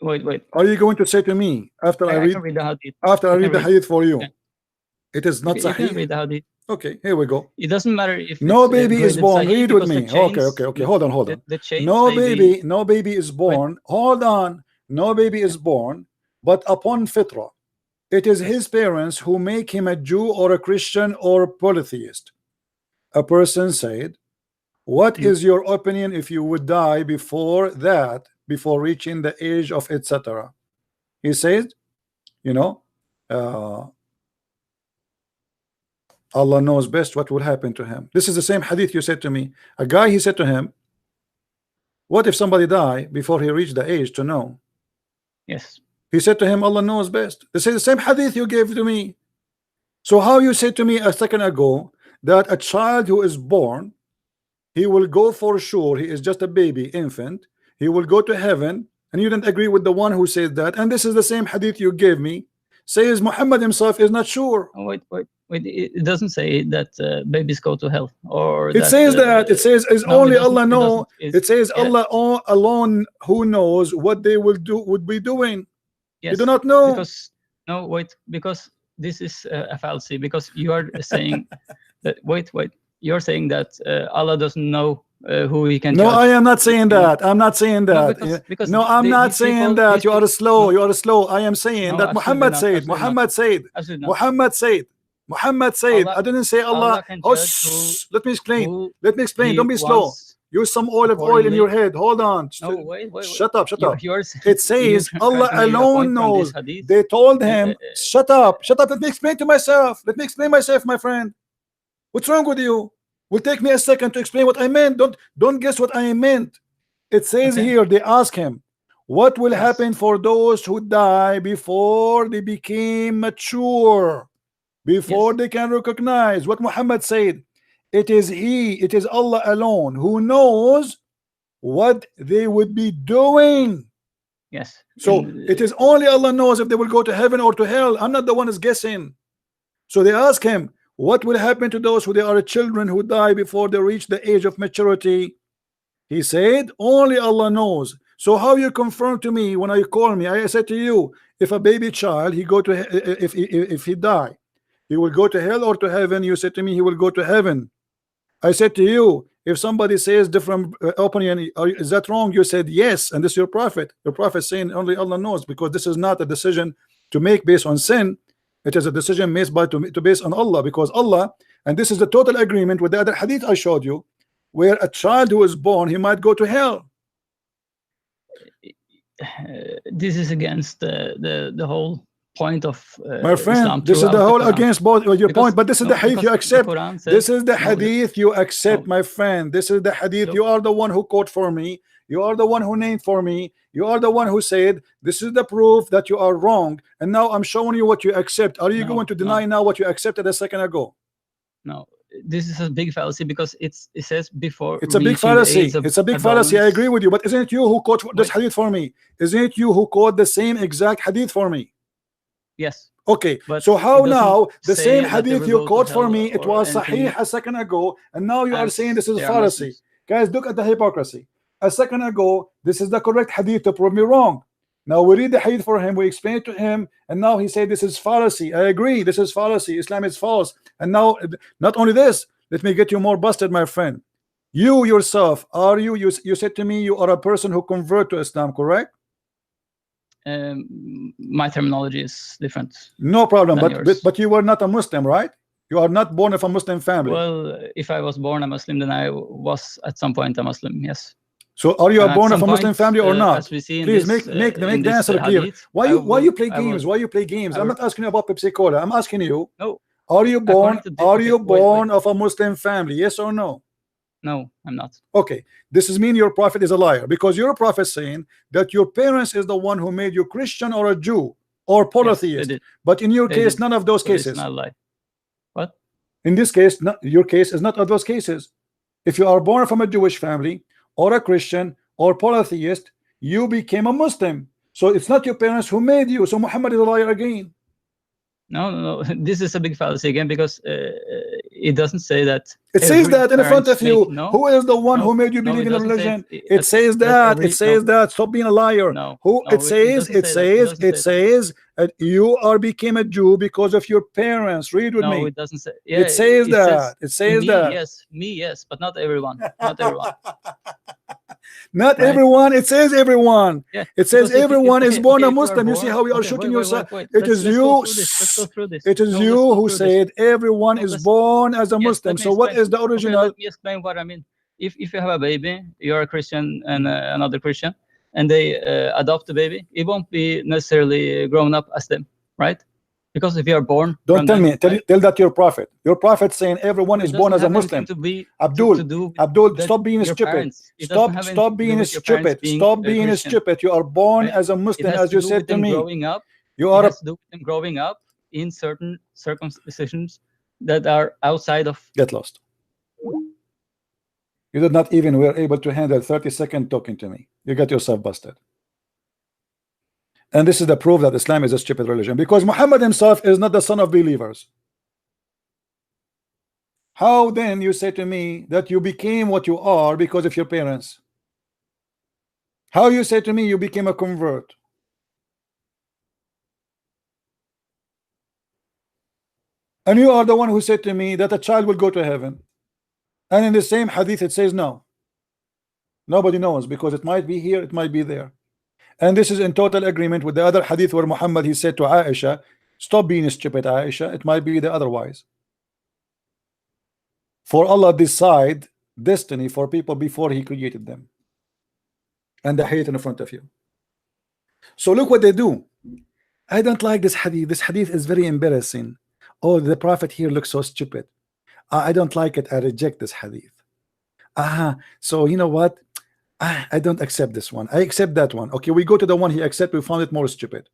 Wait. Are you going to say to me after I read the hadith? After I read the hadith for you? Okay. It is not sahih. You can read the hadith. Okay, here we go. It doesn't matter if no baby is born. Read with me. Okay. Hold on. No baby is born. Wait. Hold on. No baby is born, but upon fitra. It is his parents who make him a Jew or a Christian or a polytheist. A person said, what is your opinion if you would die before that, before reaching the age of etc.? He said, Allah knows best what will happen to him. This is the same hadith you said to me. A guy, he said to him, what if somebody die before he reached the age to know? Yes. He said to him, Allah knows best. This is the same hadith you gave to me. So how you said to me a second ago that a child who is born, he will go for sure, he is just a baby, infant, he will go to heaven, and you didn't agree with the one who said that, and this is the same hadith you gave me, says Muhammad himself is not sure. Oh, wait, it doesn't say that babies go to hell, or it says that it says only Allah know. It says Allah alone who knows what they would be doing. Yes, you do not know. Because this is a fallacy, because you are saying that you're saying that Allah doesn't know who we can No, judge. I am not saying that. I'm not saying that. Because No, I'm not these saying people, that. You are people, slow. no, You are slow. I am saying no, that absolutely Muhammad not, said. absolutely Muhammad said. absolutely not. Muhammad said. Muhammad said. Allah, I didn't say Allah. Allah can Oh, judge let me explain. who Let me explain. he Don't be slow. wants Use some oil in accordingly. your head. Hold on. No, wait. Shut up. Shut up. Yours, It says you Allah trying to make a alone point from knows. this hadith. They told him, shut up. Shut up. Let me explain to myself. Let me explain myself, my friend. What's wrong with you? Will take me a second to explain what I meant. Don't guess what I meant. It says here, they ask him, what will happen for those who die before they became mature, before they can recognize what Muhammad said? It is Allah alone who knows what they would be doing. Yes. So it is only Allah knows if they will go to heaven or to hell. I'm not the one who's guessing. So they ask him, what will happen to those who they are children who die before they reach the age of maturity? He said, only Allah knows. So how you confirm to me when I call me? I said to you, if a baby child, he go to if he die, he will go to hell or to heaven. You said to me, he will go to heaven. I said to you, if somebody says different opinion, is that wrong? You said yes, and this is your prophet. Your prophet saying only Allah knows, because this is not a decision to make based on sin. It is a decision made by to based on Allah, because Allah, and this is the total agreement with the other hadith I showed you, where a child who is born, he might go to hell. This is against the whole point of my friend, Islam. This is the whole against both your point, but this is the hadith you accept. Says, this is the hadith you accept, my friend. This is the hadith. You are the one who quote for me. You are the one who named for me. You are the one who said this is the proof that you are wrong, and now I'm showing you what you accept. Are you going to deny now what you accepted a second ago? No, this is a big fallacy, because it says before. It's a big fallacy. It's a big fallacy. I agree with you, but isn't it you who quote this hadith for me? Isn't it you who quote the same exact hadith for me? Yes. Okay, but so how now the same that hadith you quote for me, it was sahih a second ago, and now you are saying this is fallacy. Guys, look at the hypocrisy. A second ago, this is the correct hadith to prove me wrong. Now we read the hadith for him, we explain it to him, and now he said this is fallacy. I agree, this is fallacy. Islam is false. And now, not only this, let me get you more busted, my friend. You yourself, are you said to me you are a person who convert to Islam, correct? My terminology is different. No problem, but you were not a Muslim, right? You are not born of a Muslim family. Well, if I was born a Muslim, then I was at some point a Muslim, yes. So are you born of a Muslim family or not? Please make the answer clear. Why you play games? Why you play games? I'm not asking you about Pepsi Cola. I'm asking you. No. Are you born of a Muslim family? Yes or no? No, I'm not. Okay, this is mean your prophet is a liar, because your prophet saying that your parents is the one who made you Christian or a Jew or polytheist. Yes, but in your case, none of those cases. It's not a lie. What? In this case, your case is not of those cases. If you are born from a Jewish family or a Christian or polytheist, you became a Muslim. So it's not your parents who made you. So Muhammad is a liar again. No. This is a big fallacy again, because it doesn't say that. It says that in front of you. Who is the one who made you believe in a religion? It says that. It says that. Stop being a liar. It says you are became a Jew because of your parents. Read with me. No, it doesn't say. Yeah, it says that. It says that. Yes, me, yes, but not everyone. Not everyone. Not everyone. It says everyone. Yeah, it says everyone is born a Muslim. You see how we are shooting wait, yourself. wait. It is you. Let's go through this. It is you who said everyone is born as a Muslim. So what is the original? Let me explain what I mean. If you have a baby, you're a Christian and another Christian, and they adopt the baby, it won't be necessarily grown up as them, right? Because if you are born, don't tell me. Tell that your prophet. Your prophet saying everyone is born as a Muslim. Abdul, stop being stupid. Stop being stupid. Stop being stupid. You are born as a Muslim, as you said to me. You are growing up in certain circumstances that are outside of. Get lost. You did not even were able to handle 30-second talking to me. You got yourself busted. And this is the proof that Islam is a stupid religion, because Muhammad himself is not the son of believers. How then you say to me that you became what you are because of your parents? How you say to me you became a convert? And you are the one who said to me that a child will go to heaven. And in the same hadith it says no. Nobody knows, because it might be here, it might be there. And this is in total agreement with the other hadith where Muhammad, he said to Aisha, stop being stupid, Aisha. It might be the otherwise. For Allah decide destiny for people before he created them, and the hate in front of you. So look what they do. I don't like this hadith. This hadith is very embarrassing. Oh, the prophet here looks so stupid. I don't like it. I reject this hadith. So you know what, I don't accept this one. I accept that one. Okay, we go to the one he accept. We found it more stupid.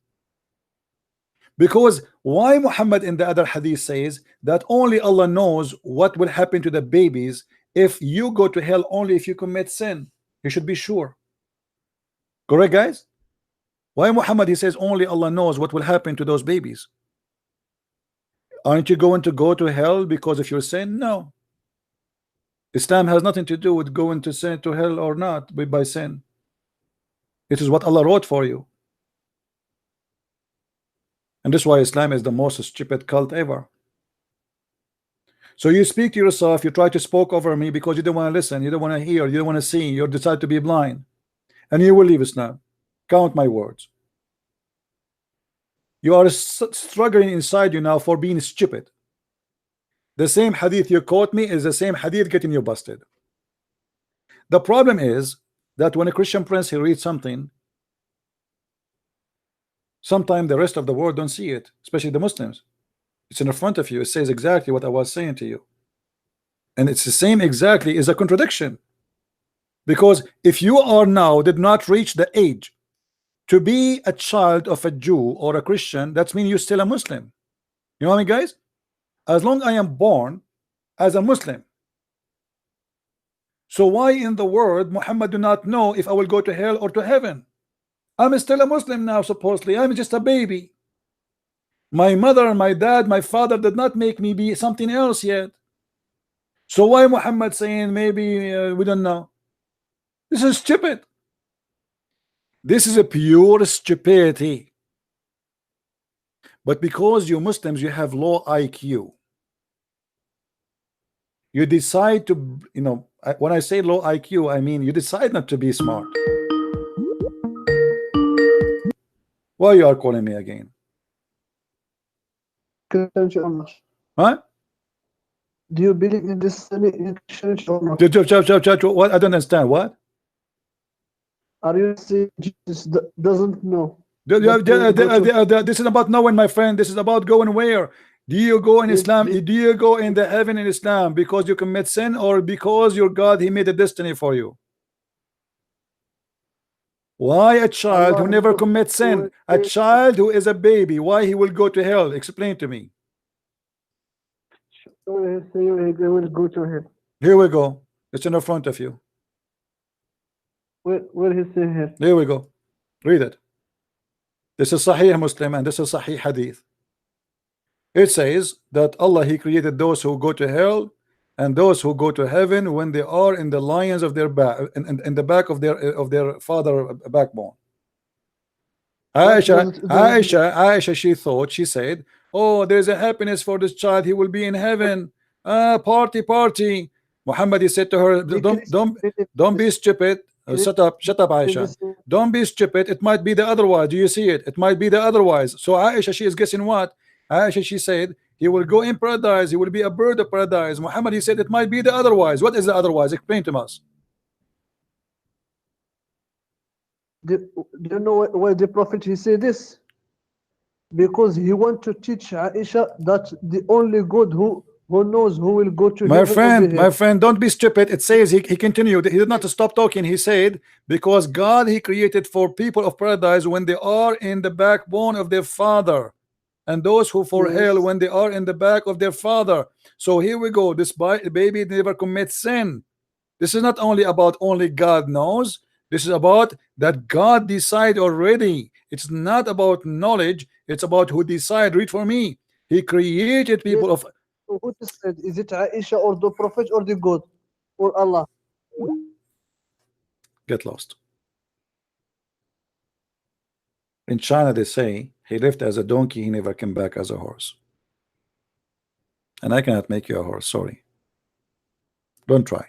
Because why Muhammad in the other hadith says that only Allah knows what will happen to the babies if you go to hell, only if you commit sin? He should be sure. Correct, guys? Why Muhammad, he says only Allah knows what will happen to those babies? Aren't you going to go to hell because of your sin? No. Islam has nothing to do with going to sin to hell or not by sin. It is what Allah wrote for you. And that's why Islam is the most stupid cult ever. So you speak to yourself, you try to speak over me because you don't want to listen, you don't want to hear, you don't want to see, you decide to be blind, and you will leave Islam. Count my words. You are struggling inside you now for being stupid. The same hadith you quote me is the same hadith getting you busted. The problem is that when a Christian prince he reads something, sometimes the rest of the world don't see it, especially the Muslims. It's in front of you. It says exactly what I was saying to you, and it's the same exactly is a contradiction. Because if you are now did not reach the age to be a child of a Jew or a Christian, that means you're still a Muslim. You know what I mean, guys? As long as I am born as a Muslim, so why in the world Muhammad do not know if I will go to hell or to heaven? I'm still a Muslim now, supposedly. I'm just a baby. My mother, my dad, my father did not make me be something else yet. So why Muhammad saying maybe we don't know? This is stupid. This is a pure stupidity. But because you Muslims, you have low IQ, you decide to, you know, when I say low IQ, I mean you decide not to be smart. Why you are calling me again? Huh? Do you believe in this in Christianity or not? What? I don't understand. What? Are you saying Jesus doesn't know? This is about knowing, my friend. This is about going where? Do you go in Islam? Do you go in the heaven in Islam because you commit sin, or because your God he made a destiny for you? Why a child who never commits sin, a child who is a baby, why he will go to hell? Explain to me. He will go to hell. Here we go. It's in the front of you. Where he say here? Here we go. Read it. This is Sahih Muslim and this is Sahih Hadith. It says that Allah he created those who go to hell and those who go to heaven when they are in the lions of their back, in the back of their father backbone. Aisha, she thought, she said, oh, there's a happiness for this child, he will be in heaven. Party. Muhammad he said to her, don't be stupid. Shut up, Aisha. Don't be stupid. It might be the otherwise. Do you see it? It might be the otherwise. So Aisha, she is guessing what? Aisha, she said, he will go in paradise. He will be a bird of paradise. Muhammad, he said, it might be the otherwise. What is the otherwise? Explain to us. Do you know why the Prophet he said this? Because he want to teach Aisha that the only God who knows who will go to heaven. My friend, don't be stupid. It says he continued. He did not stop talking. He said, because God he created for people of paradise when they are in the backbone of their father, and those who for hell when they are in the back of their father. So here we go. This baby never commits sin. This is not only about only God knows. This is about that God decide already. It's not about knowledge. It's about who decide. Read for me. He created people of. Who decided? Is it Aisha or the Prophet or the God or Allah? Get lost. In China they say he lived as a donkey, he never came back as a horse. And I cannot make you a horse, sorry. Don't try.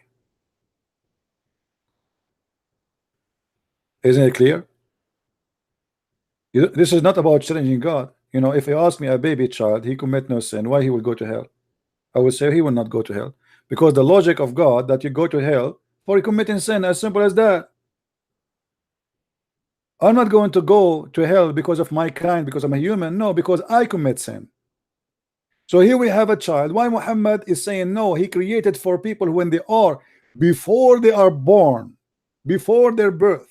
Isn't it clear? This is not about challenging God. You know, if you ask me a baby child, he commit no sin, why he will go to hell? I would say he will not go to hell, because the logic of God that you go to hell for committing sin, as simple as that. I'm not going to go to hell because of my kind, because I'm a human. No, because I commit sin. So here we have a child. Why Muhammad is saying no? He created for people when they are, before they are born, before their birth.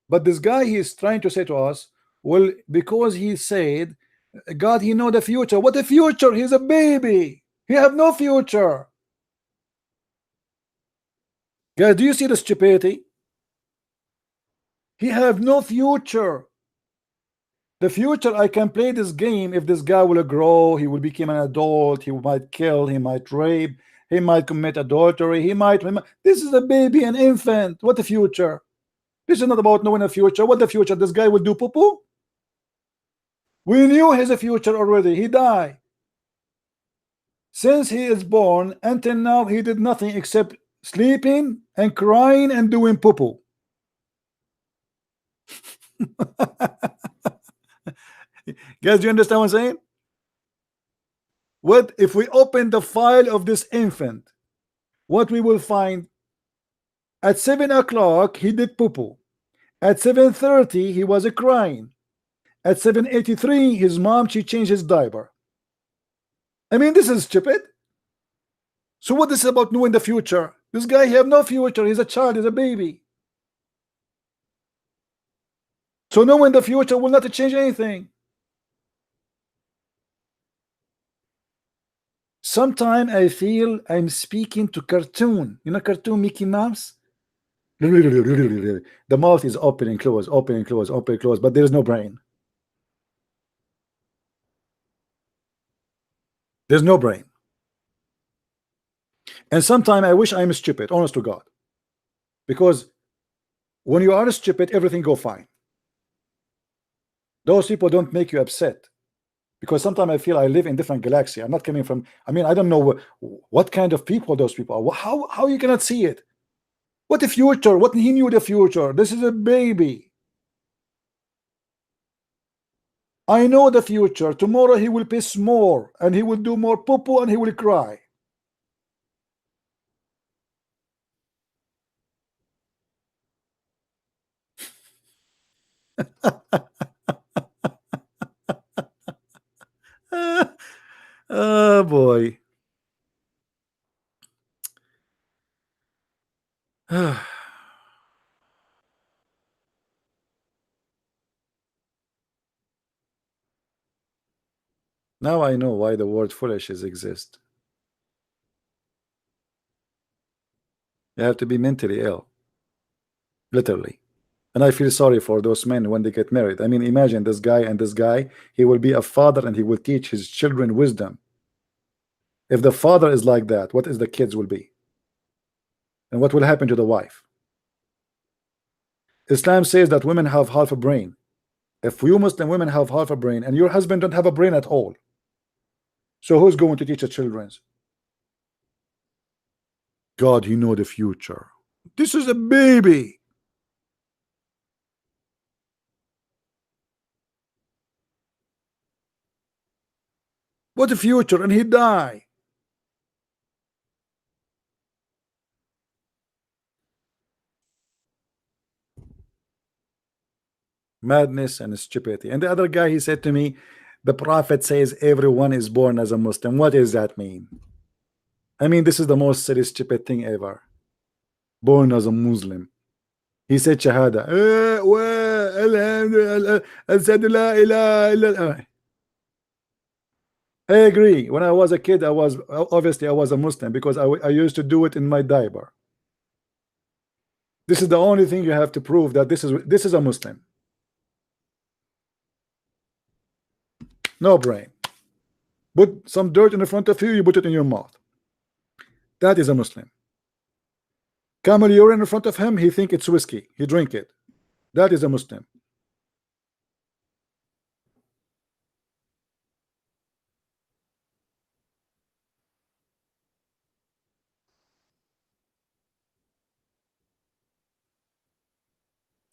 But this guy, he is trying to say to us, well, because he said God, he know the future. What the future? He's a baby. He have no future. Guys, do you see the stupidity? He have no future. The future, I can play this game if this guy will grow, he will become an adult, he might kill, he might rape, he might commit adultery, he might. This is a baby, an infant. What the future? This is not about knowing the future. What the future? This guy will do poo-poo? We knew his future already. He died. Since he is born until now, he did nothing except sleeping and crying and doing poo-poo. Guys, do you understand what I'm saying? What if we open the file of this infant? What we will find, at 7 o'clock he did poo-poo. At 7:30 he was crying. At 7:83 his mom, she changed his diaper. I mean, this is stupid. So what is this about knowing the future? This guy, he have no future. He's a child, he's a baby. So knowing the future will not change anything. Sometimes I feel I'm speaking to cartoon. You know cartoon Mickey Mouse? The mouth is open and close, open and close, open and close, but there's no brain. There's no brain. And sometimes I wish I'm stupid, honest to God. Because when you are stupid, everything go fine. Those people don't make you upset. Because sometimes I feel I live in different galaxy. I'm not coming from, I mean, I don't know what kind of people those people are. How you cannot see it? What the future? What he knew the future? This is a baby. I know the future. Tomorrow he will piss more and he will do more poo-poo and he will cry. Oh boy. Now I know why the word foolish exist. You have to be mentally ill. Literally. And I feel sorry for those men when they get married. I mean, imagine this guy and this guy, he will be a father and he will teach his children wisdom. If the father is like that, what is the kids will be? And what will happen to the wife? Islam says that women have half a brain. If you Muslim women have half a brain and your husband don't have a brain at all, so who's going to teach the children? God, he know the future. This is a baby. What a future, and he die. Madness and stupidity. And the other guy, he said to me, the prophet says everyone is born as a Muslim. What does that mean? I mean, this is the most silly stupid thing ever. Born as a Muslim. He said shahada. I agree. When I was a kid, I was obviously I was a Muslim because I used to do it in my diaper. This is the only thing you have to prove that this is a Muslim. No brain. Put some dirt in the front of you, you put it in your mouth. That is a Muslim. Camel urine in front of him, he think it's whiskey. He drink it. That is a Muslim.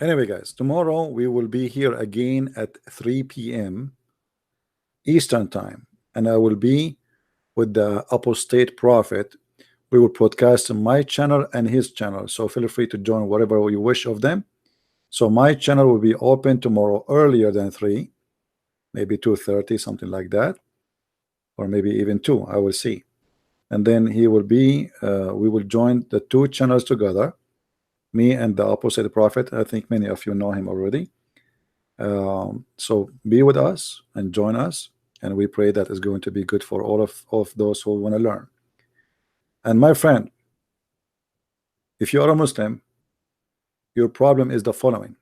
Anyway, guys, tomorrow we will be here again at 3 p.m. Eastern time, and I will be with the apostate prophet. We will broadcast on my channel and his channel, so feel free to join whatever you wish of them. So my channel will be open tomorrow earlier than 3, maybe 2:30, something like that, or maybe even 2. I will see. And then he will be we will join the 2 channels together, me and the apostate prophet. I think many of you know him already. So be with us and join us, and we pray that is going to be good for all of those who want to learn. And my friend, if you are a Muslim, your problem is the following: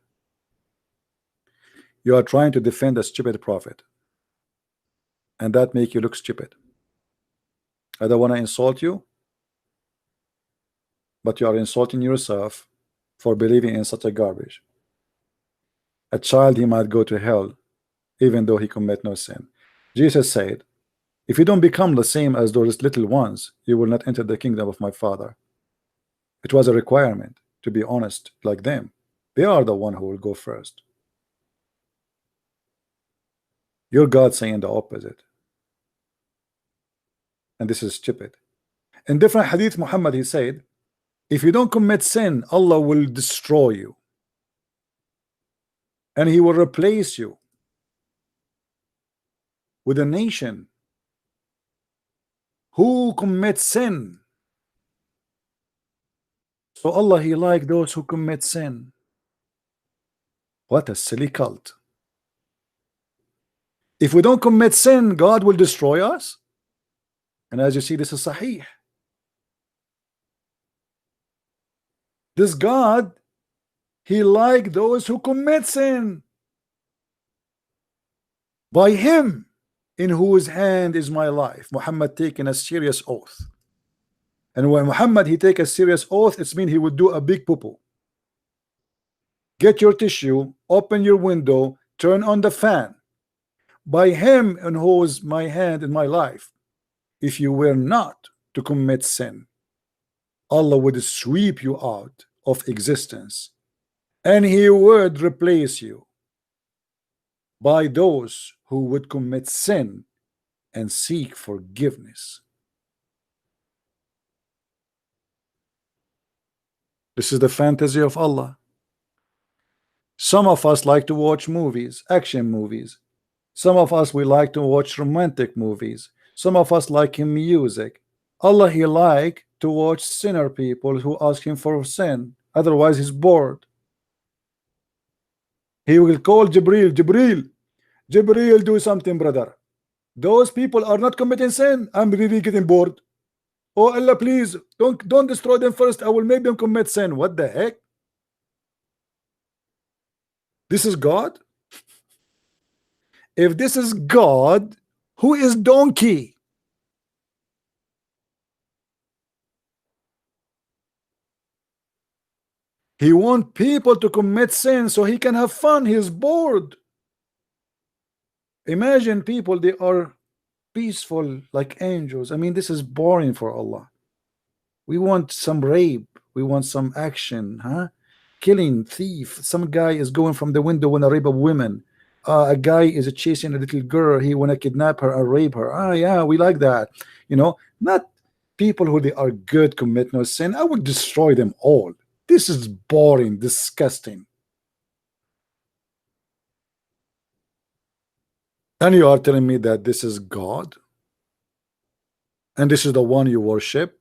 you are trying to defend a stupid prophet, and that make you look stupid. I don't want to insult you, but you are insulting yourself for believing in such a garbage. A child, he might go to hell even though he commit no sin. Jesus said, if you don't become the same as those little ones, you will not enter the kingdom of my Father. It was a requirement to be honest like them. They are the one who will go first. Your God saying the opposite, and this is stupid. In different hadith, Muhammad, he said, if you don't commit sin, Allah will destroy you, and he will replace you with a nation who commits sin. So Allah, he like those who commit sin. What a silly cult. If we don't commit sin, God will destroy us. And as you see, this is Sahih. This God, he like those who commit sin. By him in whose hand is my life. Muhammad taking a serious oath. And when Muhammad he take a serious oath, it means he would do a big poo-poo. Get your tissue, open your window, turn on the fan. By him in whose my hand in my life, if you were not to commit sin, Allah would sweep you out of existence, and he would replace you by those who would commit sin and seek forgiveness. This is the fantasy of Allah. Some of us like to watch movies, action movies. Some of us, we like to watch romantic movies. Some of us like in music. Allah, he like to watch sinner people who ask him for sin. Otherwise, he's bored. He will call Jibril, Jibril, do something, brother. Those people are not committing sin. I'm really getting bored. Oh Allah, please don't destroy them first. I will make them commit sin. What the heck? This is God? If this is God, who is donkey? He wants people to commit sin so he can have fun. He's bored. Imagine people, they are peaceful like angels. I mean, this is boring for Allah. We want some rape. We want some action, huh? Killing, thief. Some guy is going from the window when I rape a woman. A guy is chasing a little girl. He want to kidnap her or rape her. Ah, yeah, we like that. You know, not people who they are good, commit no sin. I would destroy them all. This is boring, disgusting. And you are telling me that this is God? And this is the one you worship?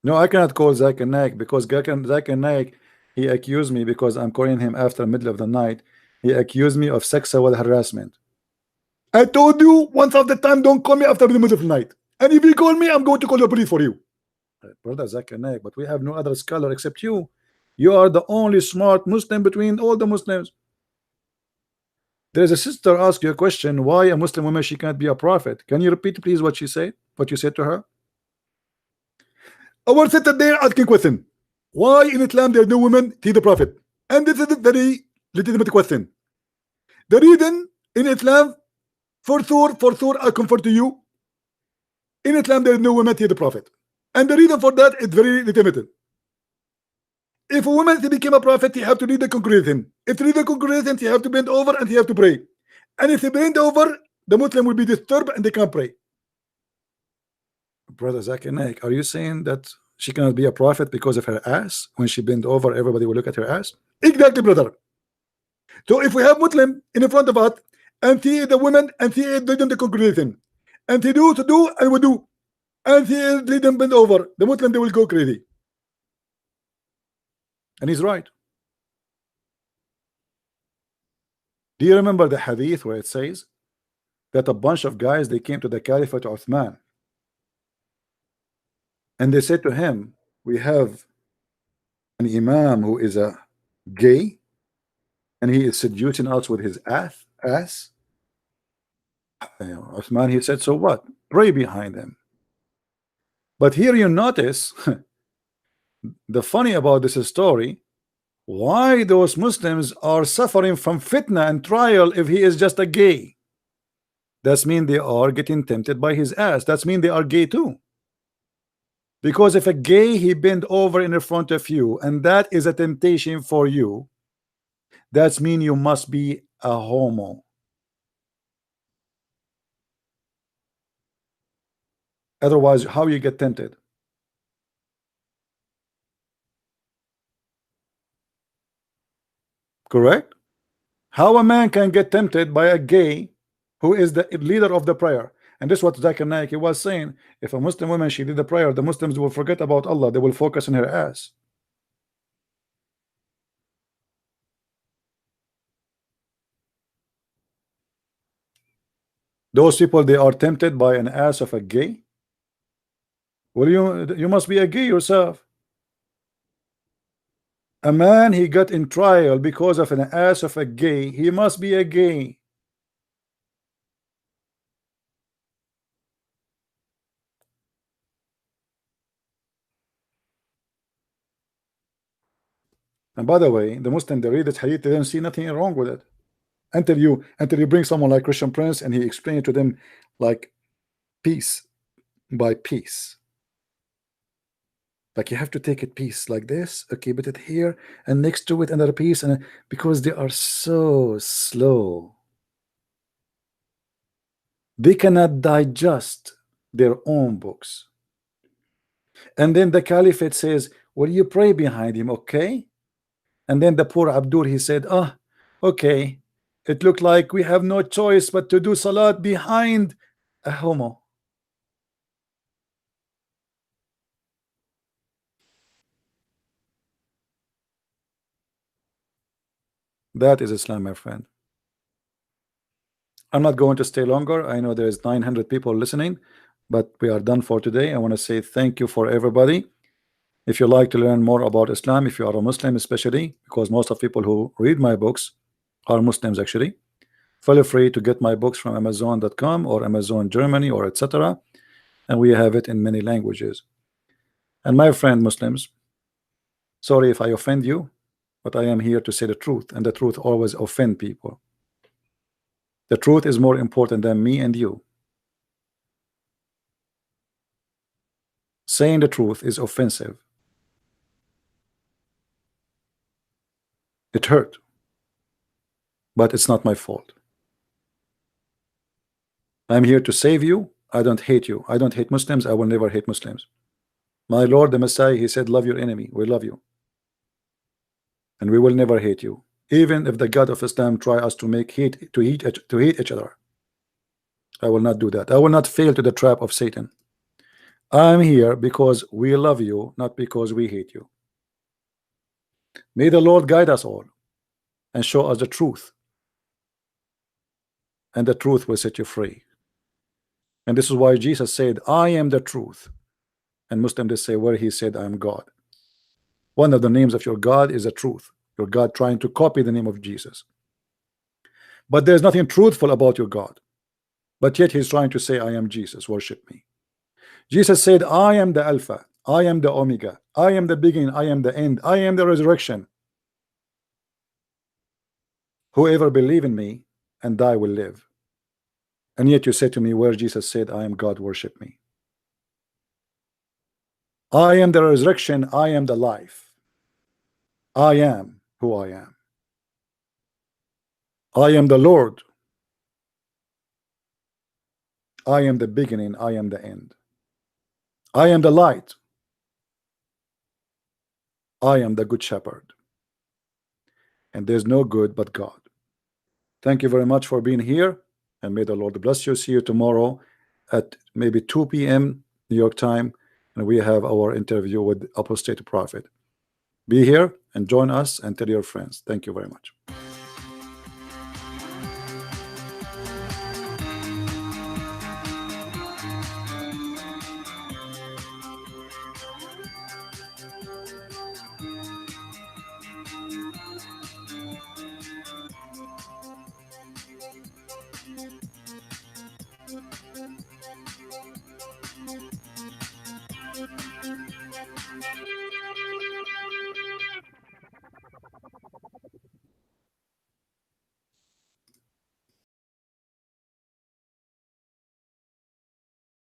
No, I cannot call Zakir Naik because Zakir Naik, he accused me because I'm calling him after the middle of the night. He accused me of sexual harassment. I told you once of the time, don't call me after the middle of the night. And if you call me, I'm going to call the police for you. Brother Zakir Naik, but we have no other scholar except you. You are the only smart Muslim between all the Muslims. There is a sister ask you a question, why a Muslim woman, she can't be a prophet. Can you repeat please what she said? What you said to her? I will sit there asking question. Why in Islam there are no women to the prophet? And this is a very legitimate question. The reason in Islam, for sure, I confirm to you, in Islam there is no women to the prophet. And the reason for that is very limited. If a woman to become a prophet, you have to lead the congregation. If you lead the congregation, you have to bend over and you have to pray. And if you bend over, the Muslim will be disturbed and they can't pray. Brother Zakir Naik, are you saying that she cannot be a prophet because of her ass? When she bend over, everybody will look at her ass? Exactly, brother. So if we have Muslim in front of us, and he is the women, and he is leading the congregation, and he do to do, and we do, and he is leading bend over, the Muslim, they will go crazy. And he's right. Do you remember the hadith where it says that a bunch of guys, they came to the Caliphate Uthman, and they said to him, we have an imam who is a gay, and he is seducing us with his ass. Uthman, he said, so what? Pray behind him. But here you notice the funny about this story, why those Muslims are suffering from fitna and trial if he is just a gay. That's mean they are getting tempted by his ass. That's mean they are gay too. Because if a gay, he bend over in front of you, and that is a temptation for you, that's mean you must be a homo. Otherwise, how you get tempted? Correct? How a man can get tempted by a gay who is the leader of the prayer? And this is what Zakir Naik was saying. If a Muslim woman, she did the prayer, the Muslims will forget about Allah. They will focus on her ass. Those people, they are tempted by an ass of a gay. Well, you must be a gay yourself. A man, he got in trial because of an ass of a gay. He must be a gay. And by the way, the Muslim, they read this hadith, they don't see nothing wrong with it until you bring someone like Christian Prince and he explains it to them like piece by piece. Like you have to take it piece like this, okay, put it here, and next to it another piece, and because they are so slow, they cannot digest their own books. And then the Caliphate says, "Will you pray behind him?" Okay. And then the poor Abdur, he said, "Ah, okay. It looked like we have no choice but to do salat behind a homo." That is Islam, my friend. I'm not going to stay longer. I know there's 900 people listening, but we are done for today. I want to say thank you for everybody. If you like to learn more about Islam, if you are a Muslim especially, because most of people who read my books are Muslims actually, feel free to get my books from Amazon.com or Amazon Germany or etc. And we have it in many languages. And my friend Muslims, sorry if I offend you, but I am here to say the truth, and the truth always offend people. The truth is more important than me and you. Saying the truth is offensive. It hurt, but it's not my fault. I'm here to save you. I don't hate you. I don't hate Muslims. I will never hate Muslims. My Lord the Messiah, he said, love your enemy. We love you, and we will never hate you, even if the God of Islam try us to make hate to hate each other. I will not do that. I will not fail to the trap of Satan. I'm here because we love you, not because we hate you. May the Lord guide us all and show us the truth, and the truth will set you free. And this is why Jesus said, I am the truth. And Muslims, they say, where he said, I am God. One of the names of your God is the truth. Your God trying to copy the name of Jesus. But there's nothing truthful about your God. But yet he's trying to say, I am Jesus, worship me. Jesus said, I am the Alpha, I am the Omega, I am the beginning, I am the end, I am the resurrection. Whoever believe in me and die will live. And yet you say to me, where Jesus said, I am God, worship me. I am the resurrection, I am the life. I am who I am. I am the Lord. I am the beginning, I am the end. I am the light. I am the good shepherd. And there's no good but God. Thank you very much for being here, and may the Lord bless you. See you tomorrow at maybe 2 p.m. New York time, and we have our interview with Apostate Prophet. Be here and join us and tell your friends. Thank you very much.